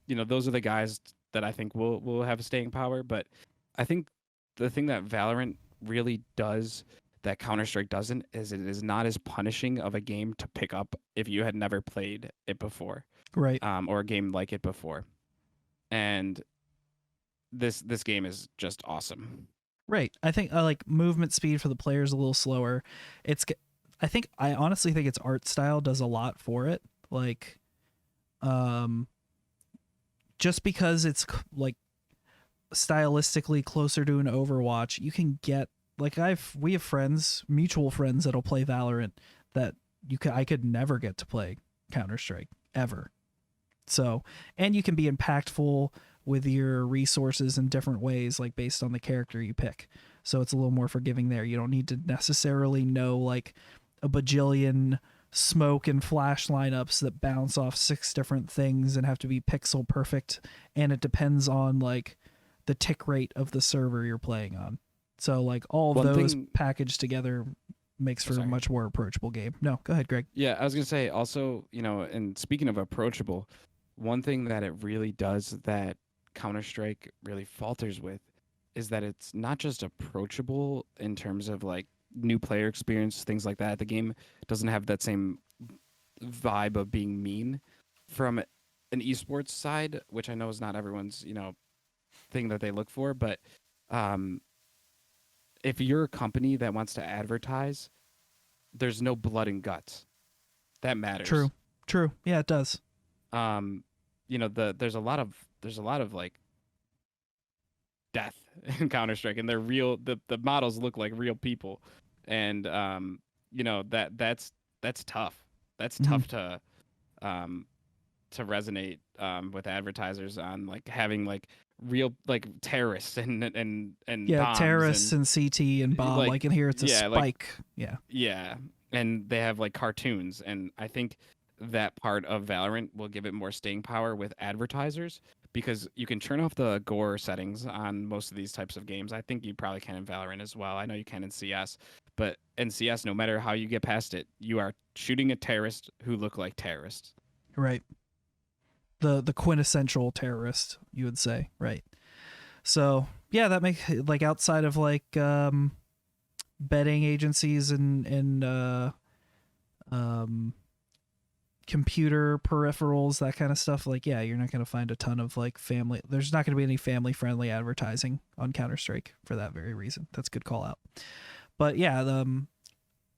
[SPEAKER 2] Those are the guys that I think will have staying power. But I think the thing that Valorant really does that Counter-Strike doesn't is it is not as punishing of a game to pick up if you had never played it before.
[SPEAKER 1] Right.
[SPEAKER 2] Or a game like it before. And this game is just awesome.
[SPEAKER 1] Right. I think like movement speed for the player is a little slower. I honestly think its art style does a lot for it. Like, just because it's like stylistically closer to an Overwatch, you can get like we have friends, mutual friends that'll play Valorant that I could never get to play Counter-Strike ever. So, and you can be impactful with your resources in different ways, like based on the character you pick. So it's a little more forgiving there. You don't need to necessarily know like a bajillion smoke and flash lineups that bounce off 6 different things and have to be pixel perfect. And it depends on like the tick rate of the server you're playing on. So like all of those packaged together makes for a much more approachable game. No, go ahead, Greg.
[SPEAKER 2] Yeah, I was going to say also, and speaking of approachable, one thing that it really does that Counter-Strike really falters with is that it's not just approachable in terms of like new player experience, things like that. The game doesn't have that same vibe of being mean from an esports side, which I know is not everyone's, thing that they look for, but if you're a company that wants to advertise, there's no blood and guts. That matters.
[SPEAKER 1] True. Yeah, it does.
[SPEAKER 2] There's a lot of like death in Counter-Strike, and they're real. The models look like real people, and that's tough. That's tough to resonate with advertisers on like having like real like terrorists and bombs
[SPEAKER 1] terrorists and CT and bomb like in here it's a spike.
[SPEAKER 2] And they have like cartoons, and I think that part of Valorant will give it more staying power with advertisers because you can turn off the gore settings on most of these types of games. I think you probably can in Valorant as well. I know you can in CS, but in CS, no matter how you get past it, you are shooting at terrorists who look like terrorists.
[SPEAKER 1] Right. The quintessential terrorist, you would say, right? So yeah, that makes like outside of like betting agencies and computer peripherals, that kind of stuff. Like yeah, you're not going to find a ton of like family. There's not going to be any family friendly advertising on Counter-Strike for that very reason. That's a good call out. But yeah,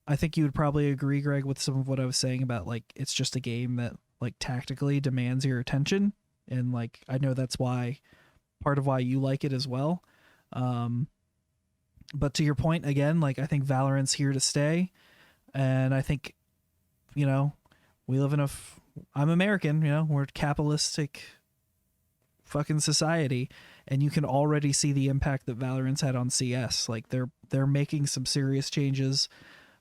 [SPEAKER 1] I think you would probably agree, Greg, with some of what I was saying about like it's just a game that like tactically demands your attention, and like I know that's why part of why you like it as well. But to your point again, like I think Valorant's here to stay, and I think we live in I'm American, we're a capitalistic fucking society, and you can already see the impact that Valorant's had on CS. Like they're making some serious changes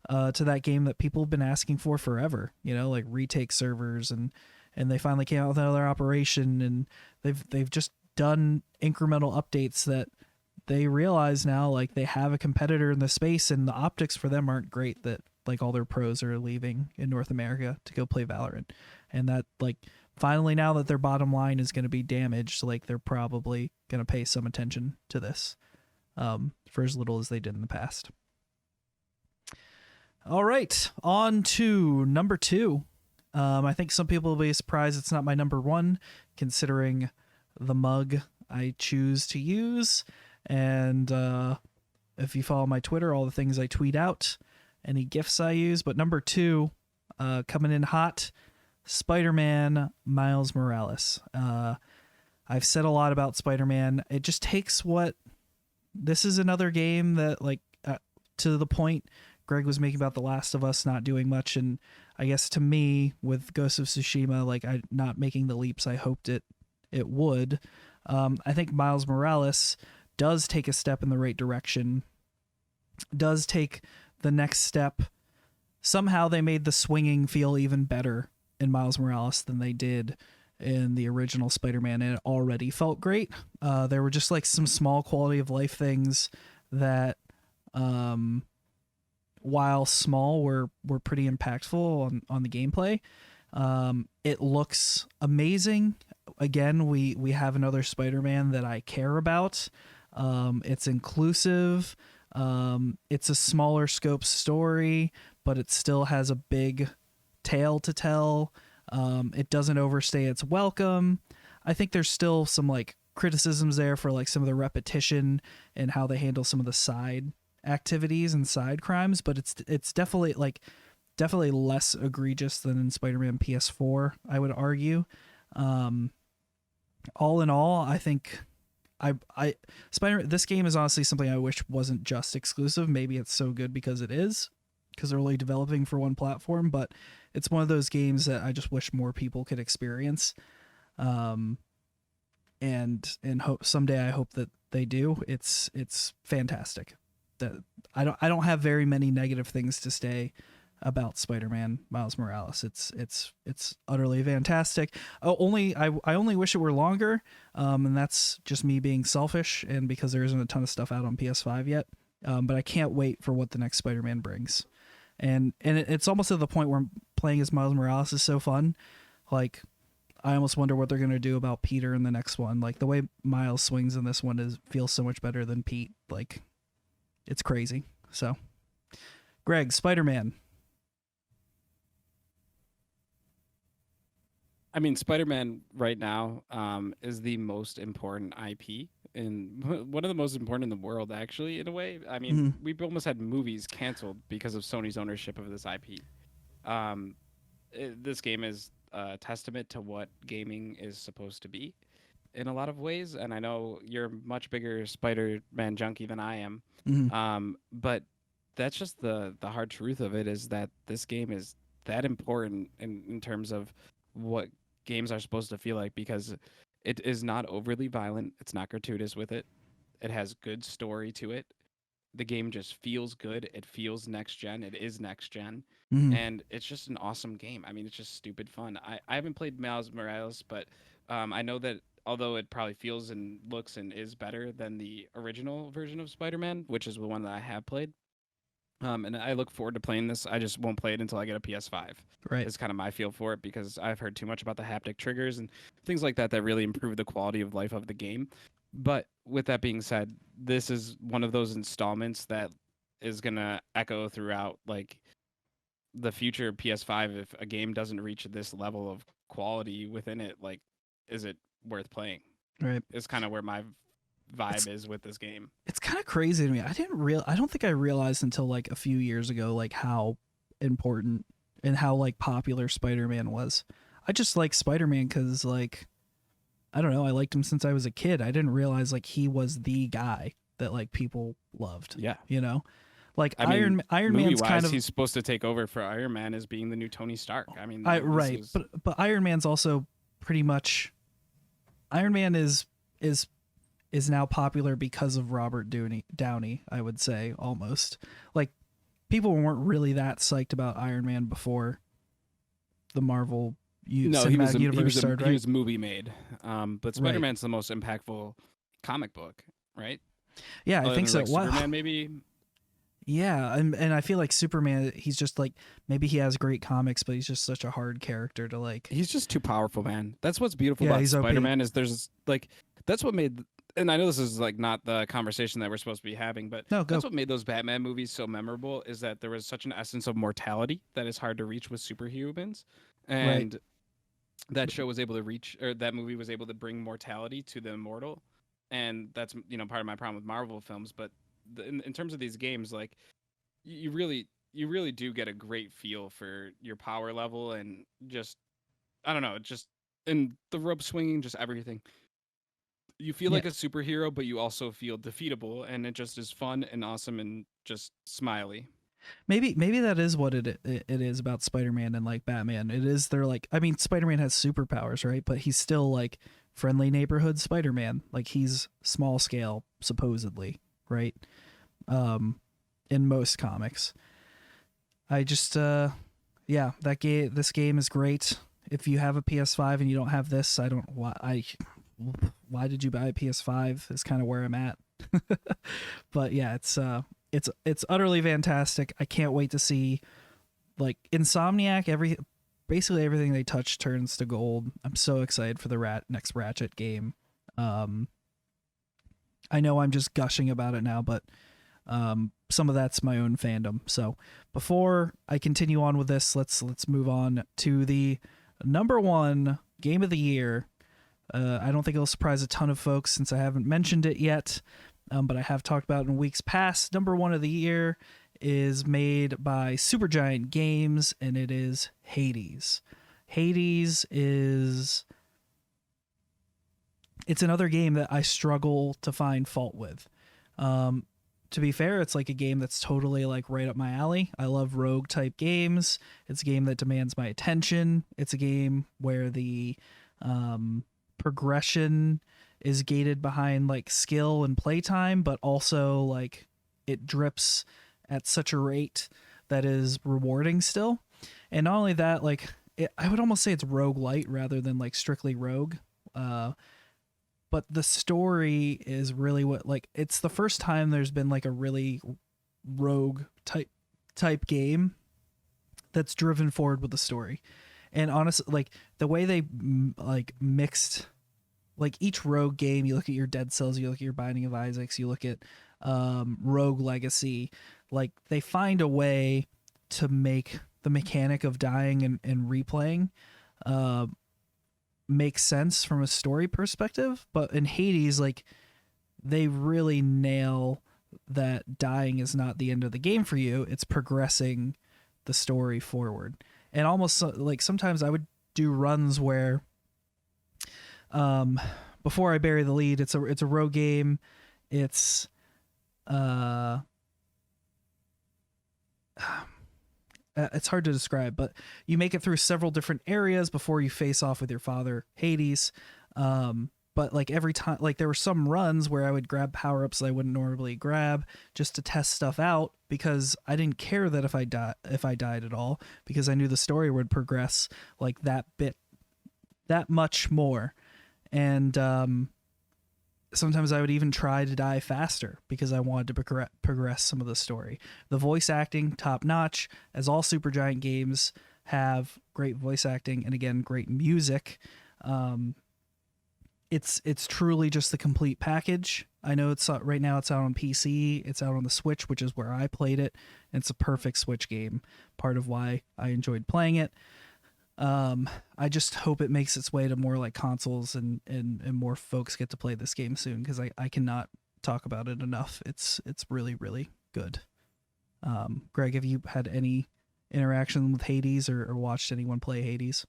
[SPEAKER 1] to that game that people have been asking for forever, like retake servers and and they finally came out with another operation, and they've just done incremental updates that they realize now like they have a competitor in the space, and the optics for them aren't great, that like all their pros are leaving in North America to go play Valorant, and that like finally now that their bottom line is going to be damaged, like they're probably going to pay some attention to this for as little as they did in the past. All right, on to number 2. I think some people will be surprised it's not my number 1, considering the mug I choose to use. And if you follow my Twitter, all the things I tweet out, any GIFs I use. But number 2, coming in hot, Spider-Man Miles Morales. I've said a lot about Spider-Man. It just takes what... This is another game that, like, to the point Greg was making about The Last of Us not doing much, and I guess to me, with Ghost of Tsushima, like, I not making the leaps I hoped it would. I think Miles Morales does take a step in the right direction, does take the next step. Somehow they made the swinging feel even better in Miles Morales than they did in the original Spider-Man, and it already felt great. There were just like some small quality of life things that, while small, were pretty impactful on the gameplay. It looks amazing. Again, we have another Spider-Man that I care about. It's inclusive. It's a smaller scope story, but it still has a big tale to tell. It doesn't overstay its welcome. I think there's still some like criticisms there for like some of the repetition and how they handle some of the side activities and side crimes, but it's definitely less egregious than in Spider-Man PS4, I would argue. All in all, I think this game is honestly something I wish wasn't just exclusive. Maybe it's so good because it is, because they're only developing for one platform, but it's one of those games that I just wish more people could experience. And hope someday, I hope that they do. It's fantastic. That I don't have very many negative things to say about Spider-Man Miles Morales. It's utterly fantastic. I only wish it were longer, and that's just me being selfish, and because there isn't a ton of stuff out on PS5 yet. But I can't wait for what the next Spider-Man brings. And it's almost to the point where playing as Miles Morales is so fun. Like, I almost wonder what they're going to do about Peter in the next one. Like, the way Miles swings in this one feels so much better than Pete. Like, it's crazy. So, Greg, Spider-Man.
[SPEAKER 2] I mean, Spider-Man right now is the most important IP, and one of the most important in the world, actually, in a way. I mean, we've almost had movies canceled because of Sony's ownership of this IP. This game is a testament to what gaming is supposed to be in a lot of ways, and I know you're a much bigger Spider-Man junkie than I am, but that's just the hard truth of it, is that this game is that important in terms of what games are supposed to feel like, because it is not overly violent, it's not gratuitous with it, it has good story to it, the game just feels good, it feels next gen, it is next gen, and it's just an awesome game. I mean, it's just stupid fun. I haven't played Miles Morales, but I know that although it probably feels and looks and is better than the original version of Spider-Man, which is the one that I have played, and I look forward to playing this. I just won't play it until I get a PS5.
[SPEAKER 1] Right.
[SPEAKER 2] It's kind of my feel for it, because I've heard too much about the haptic triggers and things like that really improve the quality of life of the game. But with that being said, this is one of those installments that is going to echo throughout like the future PS5. If a game doesn't reach this level of quality within it, like, is it worth playing?
[SPEAKER 1] Right.
[SPEAKER 2] It's kind of where my vibe is with this game.
[SPEAKER 1] It's kind of crazy to me. I don't think I realized until like a few years ago like how important and how like popular Spider-Man was. I just like Spider-Man because, like, I don't know, I liked him since I was a kid. I didn't realize like he was the guy that like people loved.
[SPEAKER 2] Yeah.
[SPEAKER 1] You know? Like,
[SPEAKER 2] I mean,
[SPEAKER 1] Iron Man's kind of,
[SPEAKER 2] he's supposed to take over for Iron Man as being the new Tony Stark. I mean,
[SPEAKER 1] right, but Iron Man's also pretty much, Iron Man is now popular because of Robert Downey, I would say, almost. Like, people weren't really that psyched about Iron Man before the Marvel
[SPEAKER 2] No,
[SPEAKER 1] cinematic universe started, right?
[SPEAKER 2] he was movie made. But
[SPEAKER 1] Right.
[SPEAKER 2] Spider-Man's the most impactful comic book, right?
[SPEAKER 1] Yeah, I
[SPEAKER 2] Other
[SPEAKER 1] think
[SPEAKER 2] than
[SPEAKER 1] so.
[SPEAKER 2] like
[SPEAKER 1] Wow.
[SPEAKER 2] Superman, maybe.
[SPEAKER 1] Yeah, and I feel like Superman, he's just like, maybe he has great comics, but he's just such a hard character to like.
[SPEAKER 2] He's just too powerful, man. That's what's beautiful
[SPEAKER 1] Yeah,
[SPEAKER 2] about
[SPEAKER 1] he's OP.
[SPEAKER 2] Spider-Man is there's like that's what made and I know this is like not the conversation that we're supposed to be having, but
[SPEAKER 1] No,
[SPEAKER 2] that's
[SPEAKER 1] go.
[SPEAKER 2] what made those Batman movies so memorable is that there was such an essence of mortality that is hard to reach with superhumans.
[SPEAKER 1] Right.
[SPEAKER 2] And that show was able to reach or that movie was able to bring mortality to the immortal. And that's part of my problem with Marvel films, but in terms of these games like you really do get a great feel for your power level and just I don't know, just and the rope swinging, just everything. You feel
[SPEAKER 1] Yeah.
[SPEAKER 2] like a superhero, but you also feel defeatable, and it just is fun and awesome and just smiley.
[SPEAKER 1] Maybe that is what it is about Spider-Man and like Batman. It is they're like, I mean, Spider-Man has superpowers, right? But he's still like friendly neighborhood Spider-Man. Like he's small scale supposedly, right? Um in most comics. I just yeah, this game is great. If you have a PS5 and you don't have this, I don't why did you buy a PS5 is kind of where I'm at. But yeah, it's utterly fantastic. I can't wait to see like Insomniac basically everything they touch turns to gold. I'm so excited for the next Ratchet game. Um I know I'm just gushing about it now, but some of that's my own fandom. So before I continue on with this, let's move on to the number one game of the year. I don't think it'll surprise a ton of folks since I haven't mentioned it yet, but I have talked about it in weeks past. Number one of the year is made by Supergiant Games, and it is Hades. Hades is it's another game that I struggle to find fault with. To be fair, it's like a game that's totally like right up my alley. I love rogue type games. It's a game that demands my attention. It's a game where the progression is gated behind like skill and playtime, but also like it drips at such a rate that is rewarding still. And not only that, like I would almost say it's rogue light rather than like strictly rogue. But the story is really what like it's the first time there's been like a really rogue type game that's driven forward with the story. And honestly, like the way they like mixed like each rogue game, you look at your Dead Cells, you look at your Binding of Isaacs, you look at Rogue Legacy, like they find a way to make the mechanic of dying and replaying makes sense from a story perspective. But in Hades, like they really nail that dying is not the end of the game for you. It's progressing the story forward. And almost like sometimes I would do runs where before I bury the lead, it's a rogue game. It's it's hard to describe, but you make it through several different areas before you face off with your father, Hades. But like every time, like there were some runs where I would grab power ups that I wouldn't normally grab just to test stuff out because I didn't care that if I died at all because I knew the story would progress like that much more. And sometimes I would even try to die faster because I wanted to progress some of the story. The voice acting, top notch, as all Supergiant games have great voice acting and again great music. It's truly just the complete package. I know it's right now it's out on PC, it's out on the Switch, which is where I played it. It's a perfect Switch game. Part of why I enjoyed playing it. I just hope it makes its way to more like consoles and more folks get to play this game soon because I cannot talk about it enough. It's really, really good. Greg, have you had any interaction with Hades or watched anyone play Hades?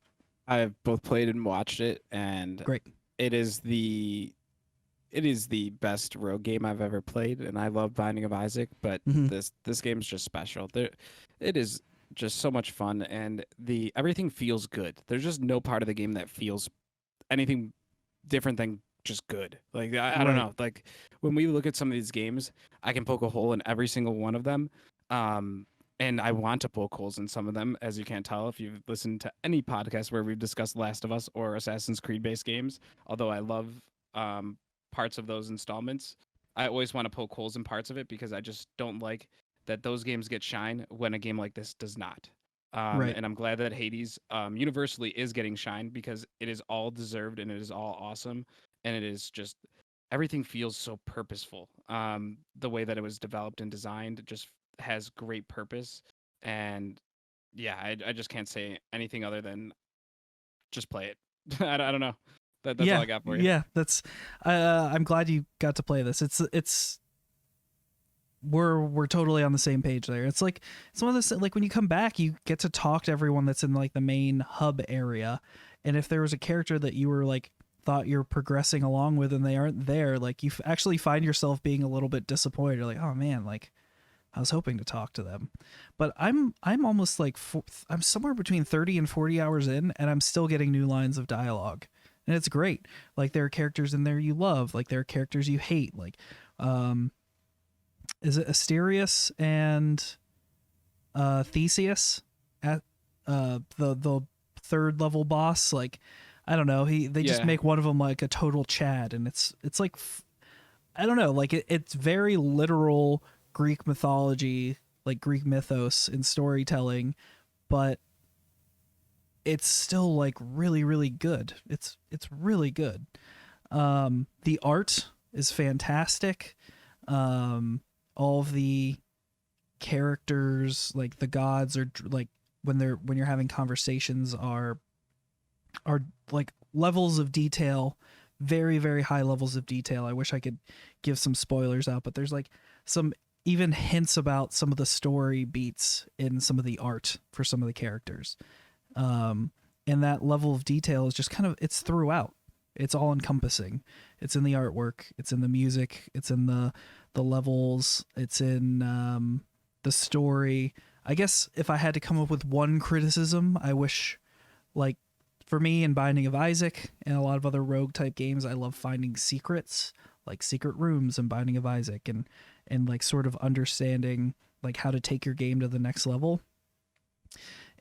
[SPEAKER 2] I've both played and watched it, and
[SPEAKER 1] Great.
[SPEAKER 2] it is the best rogue game I've ever played, and I love Binding of Isaac, but this game's just special. It is just so much fun, and everything feels good. There's just no part of the game that feels anything different than just good. Like I don't know. Like when we look at some of these games, I can poke a hole in every single one of them. and I want to poke holes in some of them, as you can't tell if you've listened to any podcast where we've discussed Last of Us or Assassin's Creed based games. Although I love parts of those installments, I always want to poke holes in parts of it because I just don't like that those games get shine when a game like this does not.
[SPEAKER 1] Right.
[SPEAKER 2] And I'm glad that Hades universally is getting shine because it is all deserved and it is all awesome, and it is just everything feels so purposeful. The way that it was developed and designed just has great purpose, and yeah, I just can't say anything other than just play it. I don't know. That's all
[SPEAKER 1] Yeah,
[SPEAKER 2] I got for you.
[SPEAKER 1] yeah. That's. I'm glad you got to play this. It's we're totally on the same page there. It's one of those, like, when you come back, you get to talk to everyone that's in like the main hub area, and if there was a character that you were like thought you're progressing along with and they aren't there, like you actually find yourself being a little bit disappointed. You're like, oh man, like I was hoping to talk to them. But I'm almost like I'm somewhere between 30 and 40 hours in, and I'm still getting new lines of dialogue, and it's great. Like, there are characters in there you love, like there are characters you hate, like um is it Asterius and Theseus at the third level boss? Like, I don't know, they just
[SPEAKER 2] Yeah,
[SPEAKER 1] make one of them like a total Chad, and it's like I don't know, like it's very literal Greek mythology, like Greek mythos in storytelling, but it's still like really really good. It's really good. The art is fantastic. All of the characters, like the gods, are like when you're having conversations, are like levels of detail, very very high levels of detail. I wish I could give some spoilers out, but there's like some even hints about some of the story beats in some of the art for some of the characters. And that level of detail is just kind of, it's throughout. It's all encompassing. It's in the artwork, it's in the music, it's in the levels, it's in the story. I guess if I had to come up with one criticism, I wish, like, for me in Binding of Isaac and a lot of other rogue type games, I love finding secrets, like secret rooms in Binding of Isaac, and like sort of understanding like how to take your game to the next level.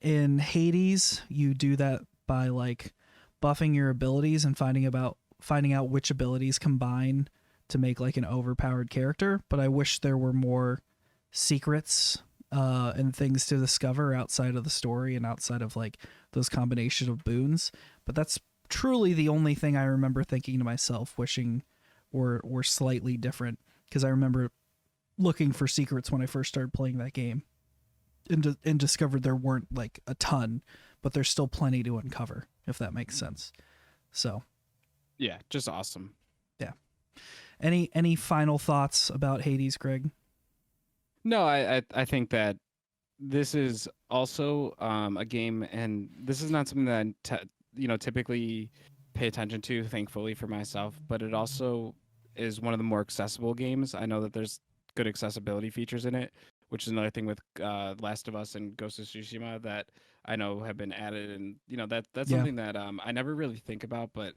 [SPEAKER 1] In Hades, you do that by like buffing your abilities and finding out which abilities combine to make like an overpowered character. But I wish there were more secrets and things to discover outside of the story and outside of like those combination of boons. But that's truly the only thing I remember thinking to myself, wishing were slightly different, because I remember looking for secrets when I first started playing that game, and discovered there weren't like a ton, but there's still plenty to uncover, if that makes sense. So
[SPEAKER 2] yeah, just awesome.
[SPEAKER 1] yeah. Any final thoughts about Hades, Greg?
[SPEAKER 2] No, I think that this is also a game, and this is not something that typically pay attention to, thankfully for myself. But it also is one of the more accessible games. I know that there's good accessibility features in it, which is another thing with Last of Us and Ghost of Tsushima that I know have been added, and that's
[SPEAKER 1] Yeah,
[SPEAKER 2] something that I never really think about, but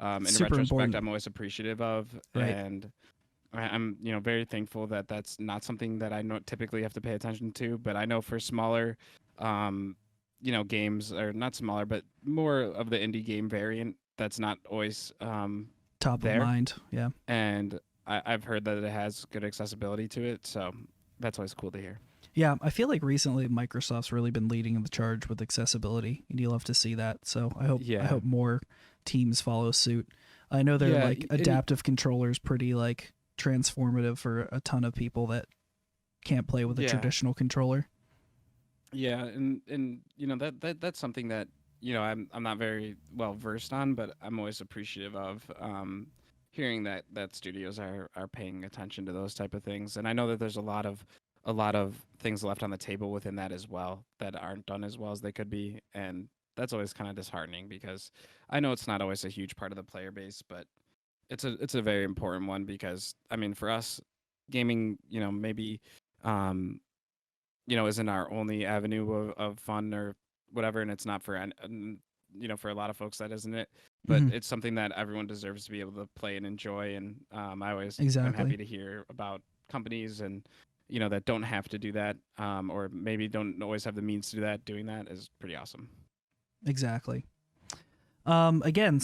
[SPEAKER 2] in
[SPEAKER 1] super
[SPEAKER 2] retrospect,
[SPEAKER 1] important.
[SPEAKER 2] I'm always appreciative of,
[SPEAKER 1] Right.
[SPEAKER 2] and I'm very thankful that that's not something that I know typically have to pay attention to. But I know for smaller, um, games, or not smaller, but more of the indie game variant, that's not always
[SPEAKER 1] Top of
[SPEAKER 2] there.
[SPEAKER 1] mind. Yeah.
[SPEAKER 2] And I've heard that it has good accessibility to it, so that's always cool to hear.
[SPEAKER 1] Yeah, I feel like recently Microsoft's really been leading the charge with accessibility, and you love to see that. So I
[SPEAKER 2] Yeah,
[SPEAKER 1] hope more teams follow suit. I know they're
[SPEAKER 2] yeah,
[SPEAKER 1] like adaptive controllers, pretty like transformative for a ton of people that can't play with a
[SPEAKER 2] yeah,
[SPEAKER 1] traditional controller.
[SPEAKER 2] yeah, and that's something that I'm not very well versed on, but I'm always appreciative of hearing that studios are paying attention to those type of things. And I know that there's a lot of things left on the table within that as well that aren't done as well as they could be, and that's always kind of disheartening because I know it's not always a huge part of the player base, but it's a very important one because I mean for us, gaming, maybe um isn't our only avenue of fun or whatever, and it's not for for a lot of folks that isn't it, but
[SPEAKER 1] Hmm.
[SPEAKER 2] it's something that everyone deserves to be able to play and enjoy. And I always am happy
[SPEAKER 1] Exactly.
[SPEAKER 2] to hear about companies and that don't have to do that, or maybe don't always have the means to do that, doing that is pretty awesome.
[SPEAKER 1] Exactly. Again,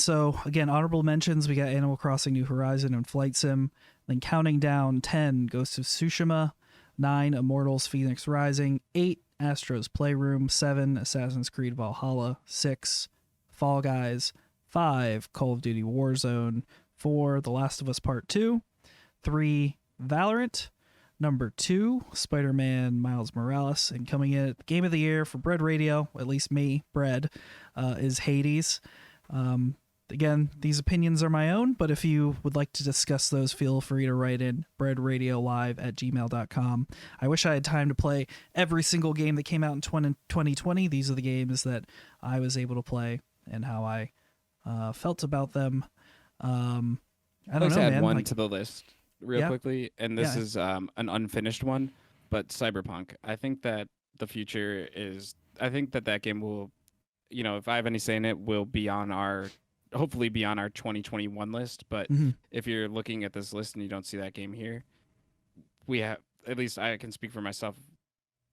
[SPEAKER 1] honorable mentions, we got Animal Crossing New Horizon and Flight Sim. Then counting down: 10, Ghost of Tsushima; 9, Immortals Phoenix Rising; 8, Astro's Playroom; 7, Assassin's Creed Valhalla; 6, Fall Guys; 5, Call of Duty Warzone; 4, The Last of Us Part 2; 3, Valorant; number 2, Spider-Man Miles Morales; and coming in at Game of the Year for Bread Radio, at least me, Bread, is Hades. Again, these opinions are my own, but if you would like to discuss those, feel free to write in breadradiolive@gmail.com. I wish I had time to play every single game that came out in 2020. These are the games that I was able to play and how I felt about them. I don't
[SPEAKER 2] Let's
[SPEAKER 1] know,
[SPEAKER 2] add
[SPEAKER 1] man.
[SPEAKER 2] one to the list real
[SPEAKER 1] Yeah.
[SPEAKER 2] quickly, and this
[SPEAKER 1] Yeah.
[SPEAKER 2] is an unfinished one, but Cyberpunk. I think that the future is. I think that game will, if I have any say in it, will be on hopefully be on our 2021 list. But
[SPEAKER 1] Mhm.
[SPEAKER 2] if you're looking at this list and you don't see that game here, we have, at least I can speak for myself,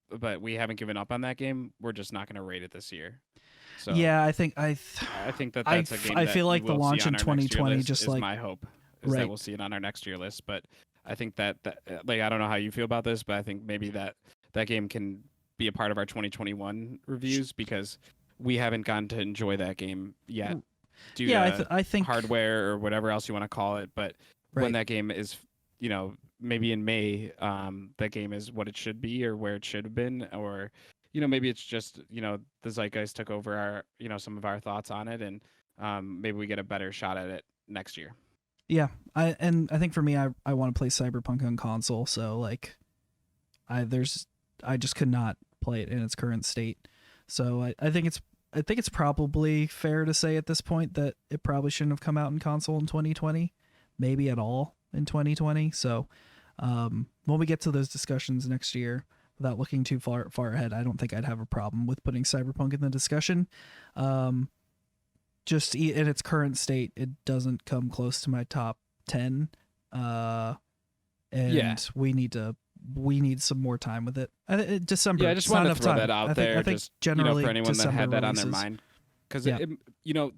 [SPEAKER 2] but we haven't given up on that game. We're just not going to rate it this year. So
[SPEAKER 1] Yeah, I think
[SPEAKER 2] I think that
[SPEAKER 1] I
[SPEAKER 2] that's a
[SPEAKER 1] f-
[SPEAKER 2] game
[SPEAKER 1] I
[SPEAKER 2] that
[SPEAKER 1] feel like
[SPEAKER 2] we
[SPEAKER 1] the
[SPEAKER 2] will see
[SPEAKER 1] launch
[SPEAKER 2] on
[SPEAKER 1] in
[SPEAKER 2] our next year
[SPEAKER 1] 2020
[SPEAKER 2] list,
[SPEAKER 1] just
[SPEAKER 2] is
[SPEAKER 1] like
[SPEAKER 2] my hope, is
[SPEAKER 1] right.
[SPEAKER 2] that we'll see it on our next year list. But I think that like, I don't know how you feel about this, but I think maybe that game can be a part of our 2021 reviews, because we haven't gotten to enjoy that game yet due
[SPEAKER 1] Yeah,
[SPEAKER 2] to
[SPEAKER 1] I think
[SPEAKER 2] hardware or whatever else you want to call it. But when
[SPEAKER 1] right.
[SPEAKER 2] that game is, maybe in May, that game is what it should be or where it should have been, or maybe it's just the zeitgeist took over our some of our thoughts on it, and maybe we get a better shot at it next year.
[SPEAKER 1] Yeah, I think for me, I want to play Cyberpunk on console, so like I just could not play it in its current state. So I think it's probably fair to say at this point that it probably shouldn't have come out in console in 2020, maybe at all in 2020. So when we get to those discussions next year, without looking too far ahead, I don't think I'd have a problem with putting Cyberpunk in the discussion. Just in its current state, it doesn't come close to my top 10. And we need some more time with it. December.
[SPEAKER 2] Yeah, I just
[SPEAKER 1] it's not
[SPEAKER 2] wanted to
[SPEAKER 1] enough
[SPEAKER 2] throw
[SPEAKER 1] time.
[SPEAKER 2] that out
[SPEAKER 1] I think,
[SPEAKER 2] there,
[SPEAKER 1] I think
[SPEAKER 2] just
[SPEAKER 1] generally
[SPEAKER 2] for anyone
[SPEAKER 1] December
[SPEAKER 2] that had that on
[SPEAKER 1] releases.
[SPEAKER 2] their mind. Because
[SPEAKER 1] Yeah.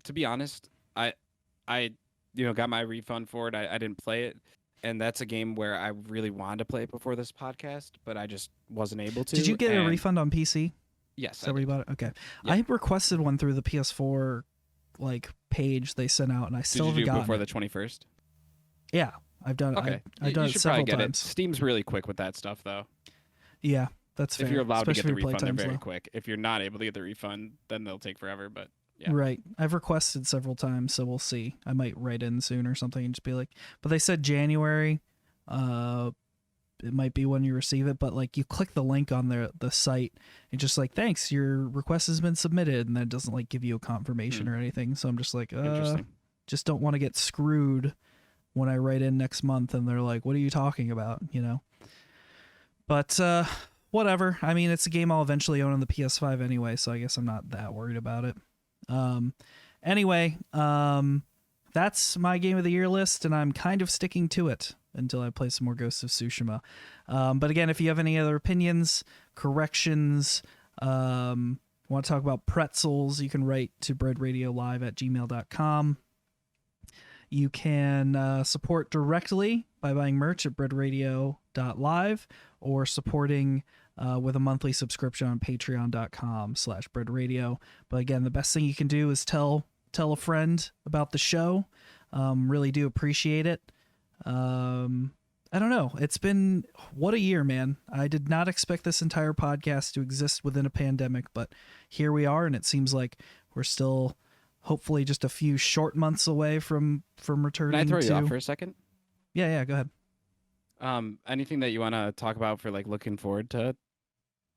[SPEAKER 2] to be honest, I got my refund for it. I didn't play it, and that's a game where I really wanted to play it before this podcast, but I just wasn't able to.
[SPEAKER 1] Did you get a
[SPEAKER 2] and
[SPEAKER 1] refund on PC?
[SPEAKER 2] Yes,
[SPEAKER 1] Is that where you bought it? Okay.
[SPEAKER 2] Yeah.
[SPEAKER 1] I requested one through the PS4 page they sent out, and I still
[SPEAKER 2] Did you
[SPEAKER 1] haven't
[SPEAKER 2] do it
[SPEAKER 1] gotten
[SPEAKER 2] before
[SPEAKER 1] it.
[SPEAKER 2] the 21st?
[SPEAKER 1] Yeah, I've done it.
[SPEAKER 2] Okay,
[SPEAKER 1] I've done
[SPEAKER 2] you
[SPEAKER 1] it
[SPEAKER 2] should probably
[SPEAKER 1] several
[SPEAKER 2] get
[SPEAKER 1] times.
[SPEAKER 2] it. Steam's really quick with that stuff, though.
[SPEAKER 1] Yeah, that's fair.
[SPEAKER 2] If you're allowed to
[SPEAKER 1] especially
[SPEAKER 2] get the
[SPEAKER 1] if your
[SPEAKER 2] refund, they're
[SPEAKER 1] playtime's
[SPEAKER 2] very
[SPEAKER 1] low.
[SPEAKER 2] quick. If you're not able to get the refund, then they'll take forever. But yeah.
[SPEAKER 1] Right. I've requested several times, so we'll see. I might write in soon or something and just be like, but they said January. It might be when you receive it, but you click the link on the site and just thanks, your request has been submitted, and then it doesn't give you a confirmation or anything. So I'm just
[SPEAKER 2] Interesting.
[SPEAKER 1] just don't want to get screwed when I write in next month and they're like, what are you talking about? But whatever. I mean, it's a game I'll eventually own on the PS5 anyway, so I guess I'm not that worried about it. Anyway, that's my Game of the Year list, and I'm kind of sticking to it until I play some more Ghosts of Tsushima. But again, if you have any other opinions, corrections, want to talk about pretzels, you can write to breadradiolive@gmail.com. You can support directly by buying merch at breadradio.live or supporting with a monthly subscription on patreon.com/breadradio. But again, the best thing you can do is tell a friend about the show. Really do appreciate it. I don't know. It's been, what a year, man. I did not expect this entire podcast to exist within a pandemic, but here we are, and it seems like we're still hopefully just a few short months away from returning.
[SPEAKER 2] Can I throw you
[SPEAKER 1] to...
[SPEAKER 2] off for a second?
[SPEAKER 1] Yeah, go ahead.
[SPEAKER 2] Anything that you want to talk about for looking forward to?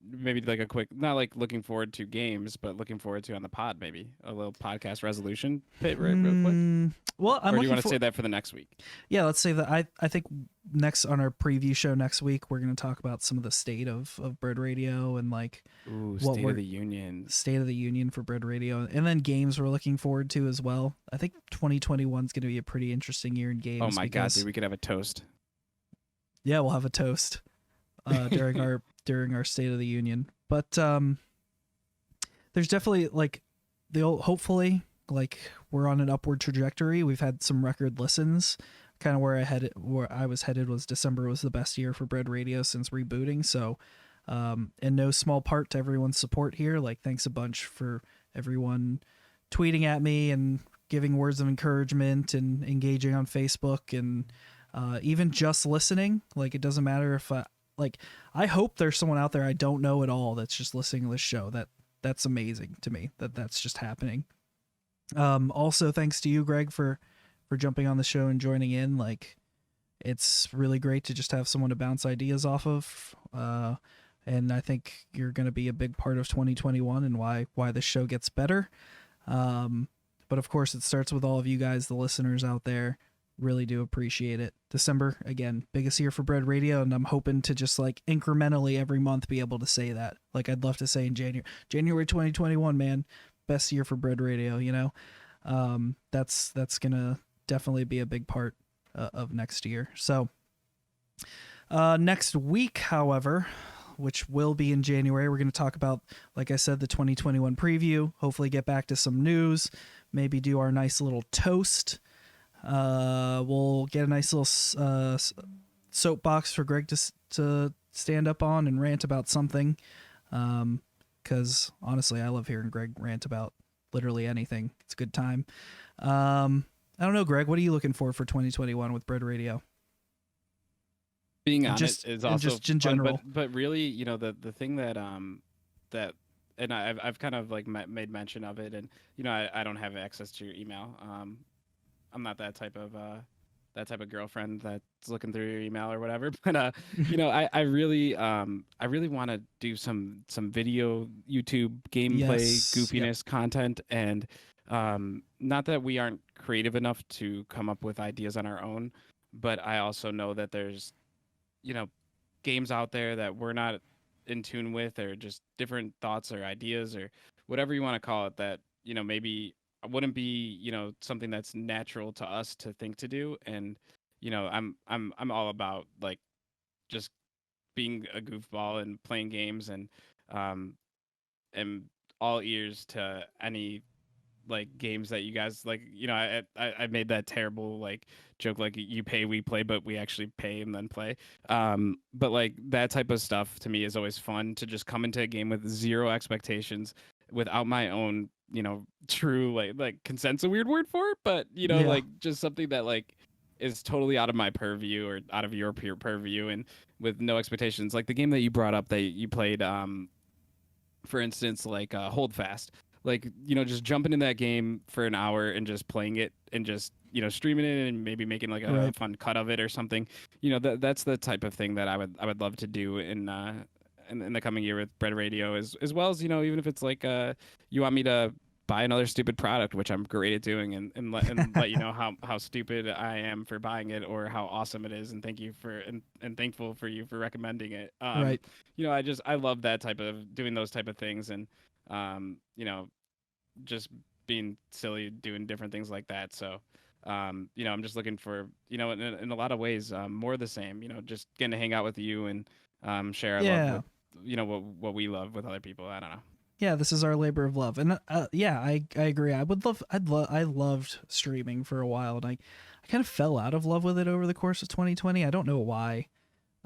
[SPEAKER 2] Maybe a quick, not looking forward to games, but looking forward to on the pod, maybe a little podcast resolution bit real quick.
[SPEAKER 1] Well,
[SPEAKER 2] or do you want to say that for the next week?
[SPEAKER 1] Yeah, let's say that. I think next on our preview show next week, we're going to talk about some of the state of Bread Radio and
[SPEAKER 2] State of the Union.
[SPEAKER 1] State of the Union for Bread Radio, and then games we're looking forward to as well. I think 2021 is going to be a pretty interesting year in games.
[SPEAKER 2] Oh my god, dude, we could have a toast.
[SPEAKER 1] Yeah, we'll have a toast. during our State of the Union. But there's definitely like hopefully like we're on an upward trajectory. We've had some record listens. Kind of where I was headed was December was the best year for Bread Radio since rebooting. So in no small part to everyone's support here. Like, thanks a bunch for everyone tweeting at me and giving words of encouragement and engaging on Facebook and even just listening. Like, it doesn't matter if I hope there's someone out there I don't know at all that's just listening to this show. That's amazing to me that's just happening. Also, thanks to you, Greg, for jumping on the show and joining in. Like, it's really great to just have someone to bounce ideas off of. And I think you're going to be a big part of 2021 and why this show gets better. But of course, it starts with all of you guys, the listeners out there. Really do appreciate it. December, again, biggest year for Bread Radio, and I'm hoping to just like incrementally every month be able to say that. Like, I'd love to say in January 2021, man, best year for Bread Radio, you know? That's gonna definitely be a big part of next year. So next week, however, which will be in January, we're going to talk about, like I said, the 2021 preview, hopefully get back to some news, maybe do our nice little toast. We'll get a nice little soapbox for Greg to stand up on and rant about something, because honestly, I love hearing Greg rant about literally anything. It's a good time. I don't know, Greg, what are you looking for 2021 with Bread Radio?
[SPEAKER 2] Being honest is also
[SPEAKER 1] just in
[SPEAKER 2] fun,
[SPEAKER 1] general.
[SPEAKER 2] but really, you know, the thing that and I've kind of like made mention of it, and you know, I don't have access to your email. I'm not that type of girlfriend that's looking through your email or whatever. But you know, I really want to do some video YouTube gameplay goofiness content, and not that we aren't creative enough to come up with ideas on our own, but I also know that there's, you know, games out there that we're not in tune with, or just different thoughts or ideas or whatever you want to call it, that, you know, maybe wouldn't be, you know, something that's natural to us to think to do. And, you know, I'm all about like just being a goofball and playing games, and am all ears to any like games that you guys like. You know, I made that terrible like joke, like you pay we play, but we actually pay and then play. But like that type of stuff to me is always fun, to just come into a game with zero expectations, without my own, you know, true like consent's a weird word for it, but you know, like just something that like is totally out of my purview or out of your purview, and with no expectations. Like the game that you brought up that you played, for instance, like Hold Fast. Like, you know, just jumping in that game for an hour and just playing it and just, you know, streaming it and maybe making like a fun cut of it or something. You know, that's the type of thing that I would love to do in the coming year with Bread Radio, as well as, you know, even if it's like you want me to buy another stupid product, which I'm great at doing, and let you know how stupid I am for buying it, or how awesome it is, and thank you for and thankful for you for recommending it. You know, I love that type of doing those type of things, and you know, just being silly, doing different things like that. So, you know, I'm just looking for, you know, in a lot of ways, more of the same, you know, just getting to hang out with you and share our love with, you know, what we love with other people. I don't know.
[SPEAKER 1] Yeah, this is our labor of love. And yeah, I agree. I loved streaming for a while, and I kind of fell out of love with it over the course of 2020. I don't know why.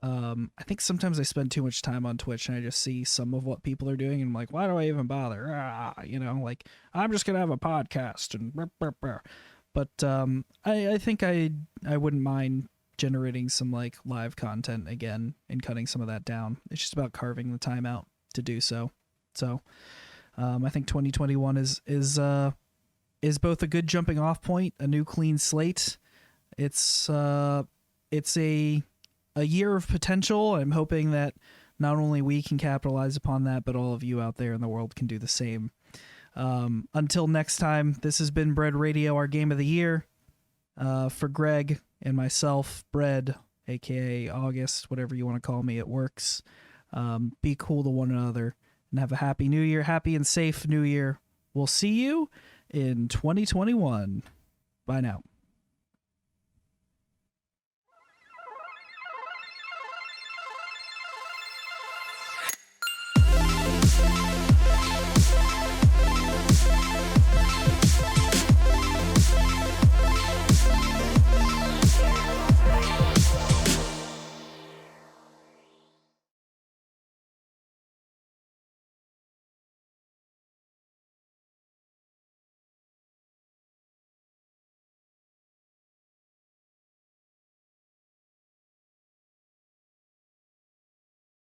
[SPEAKER 1] I think sometimes I spend too much time on Twitch and I just see some of what people are doing and I'm like, why do I even bother? You know, like, I'm just gonna have a podcast and but I think I wouldn't mind generating some like live content again and cutting some of that down. It's just about carving the time out to do so. So I think 2021 is both a good jumping off point, a new clean slate. It's a year of potential. I'm hoping that not only we can capitalize upon that, but all of you out there in the world can do the same. Until next time, this has been Bread Radio, our game of the year. For Greg and myself, Bread, aka August, whatever you want to call me, it works. Be cool to one another and have a happy new year, happy and safe new year. We'll see you in 2021. Bye now.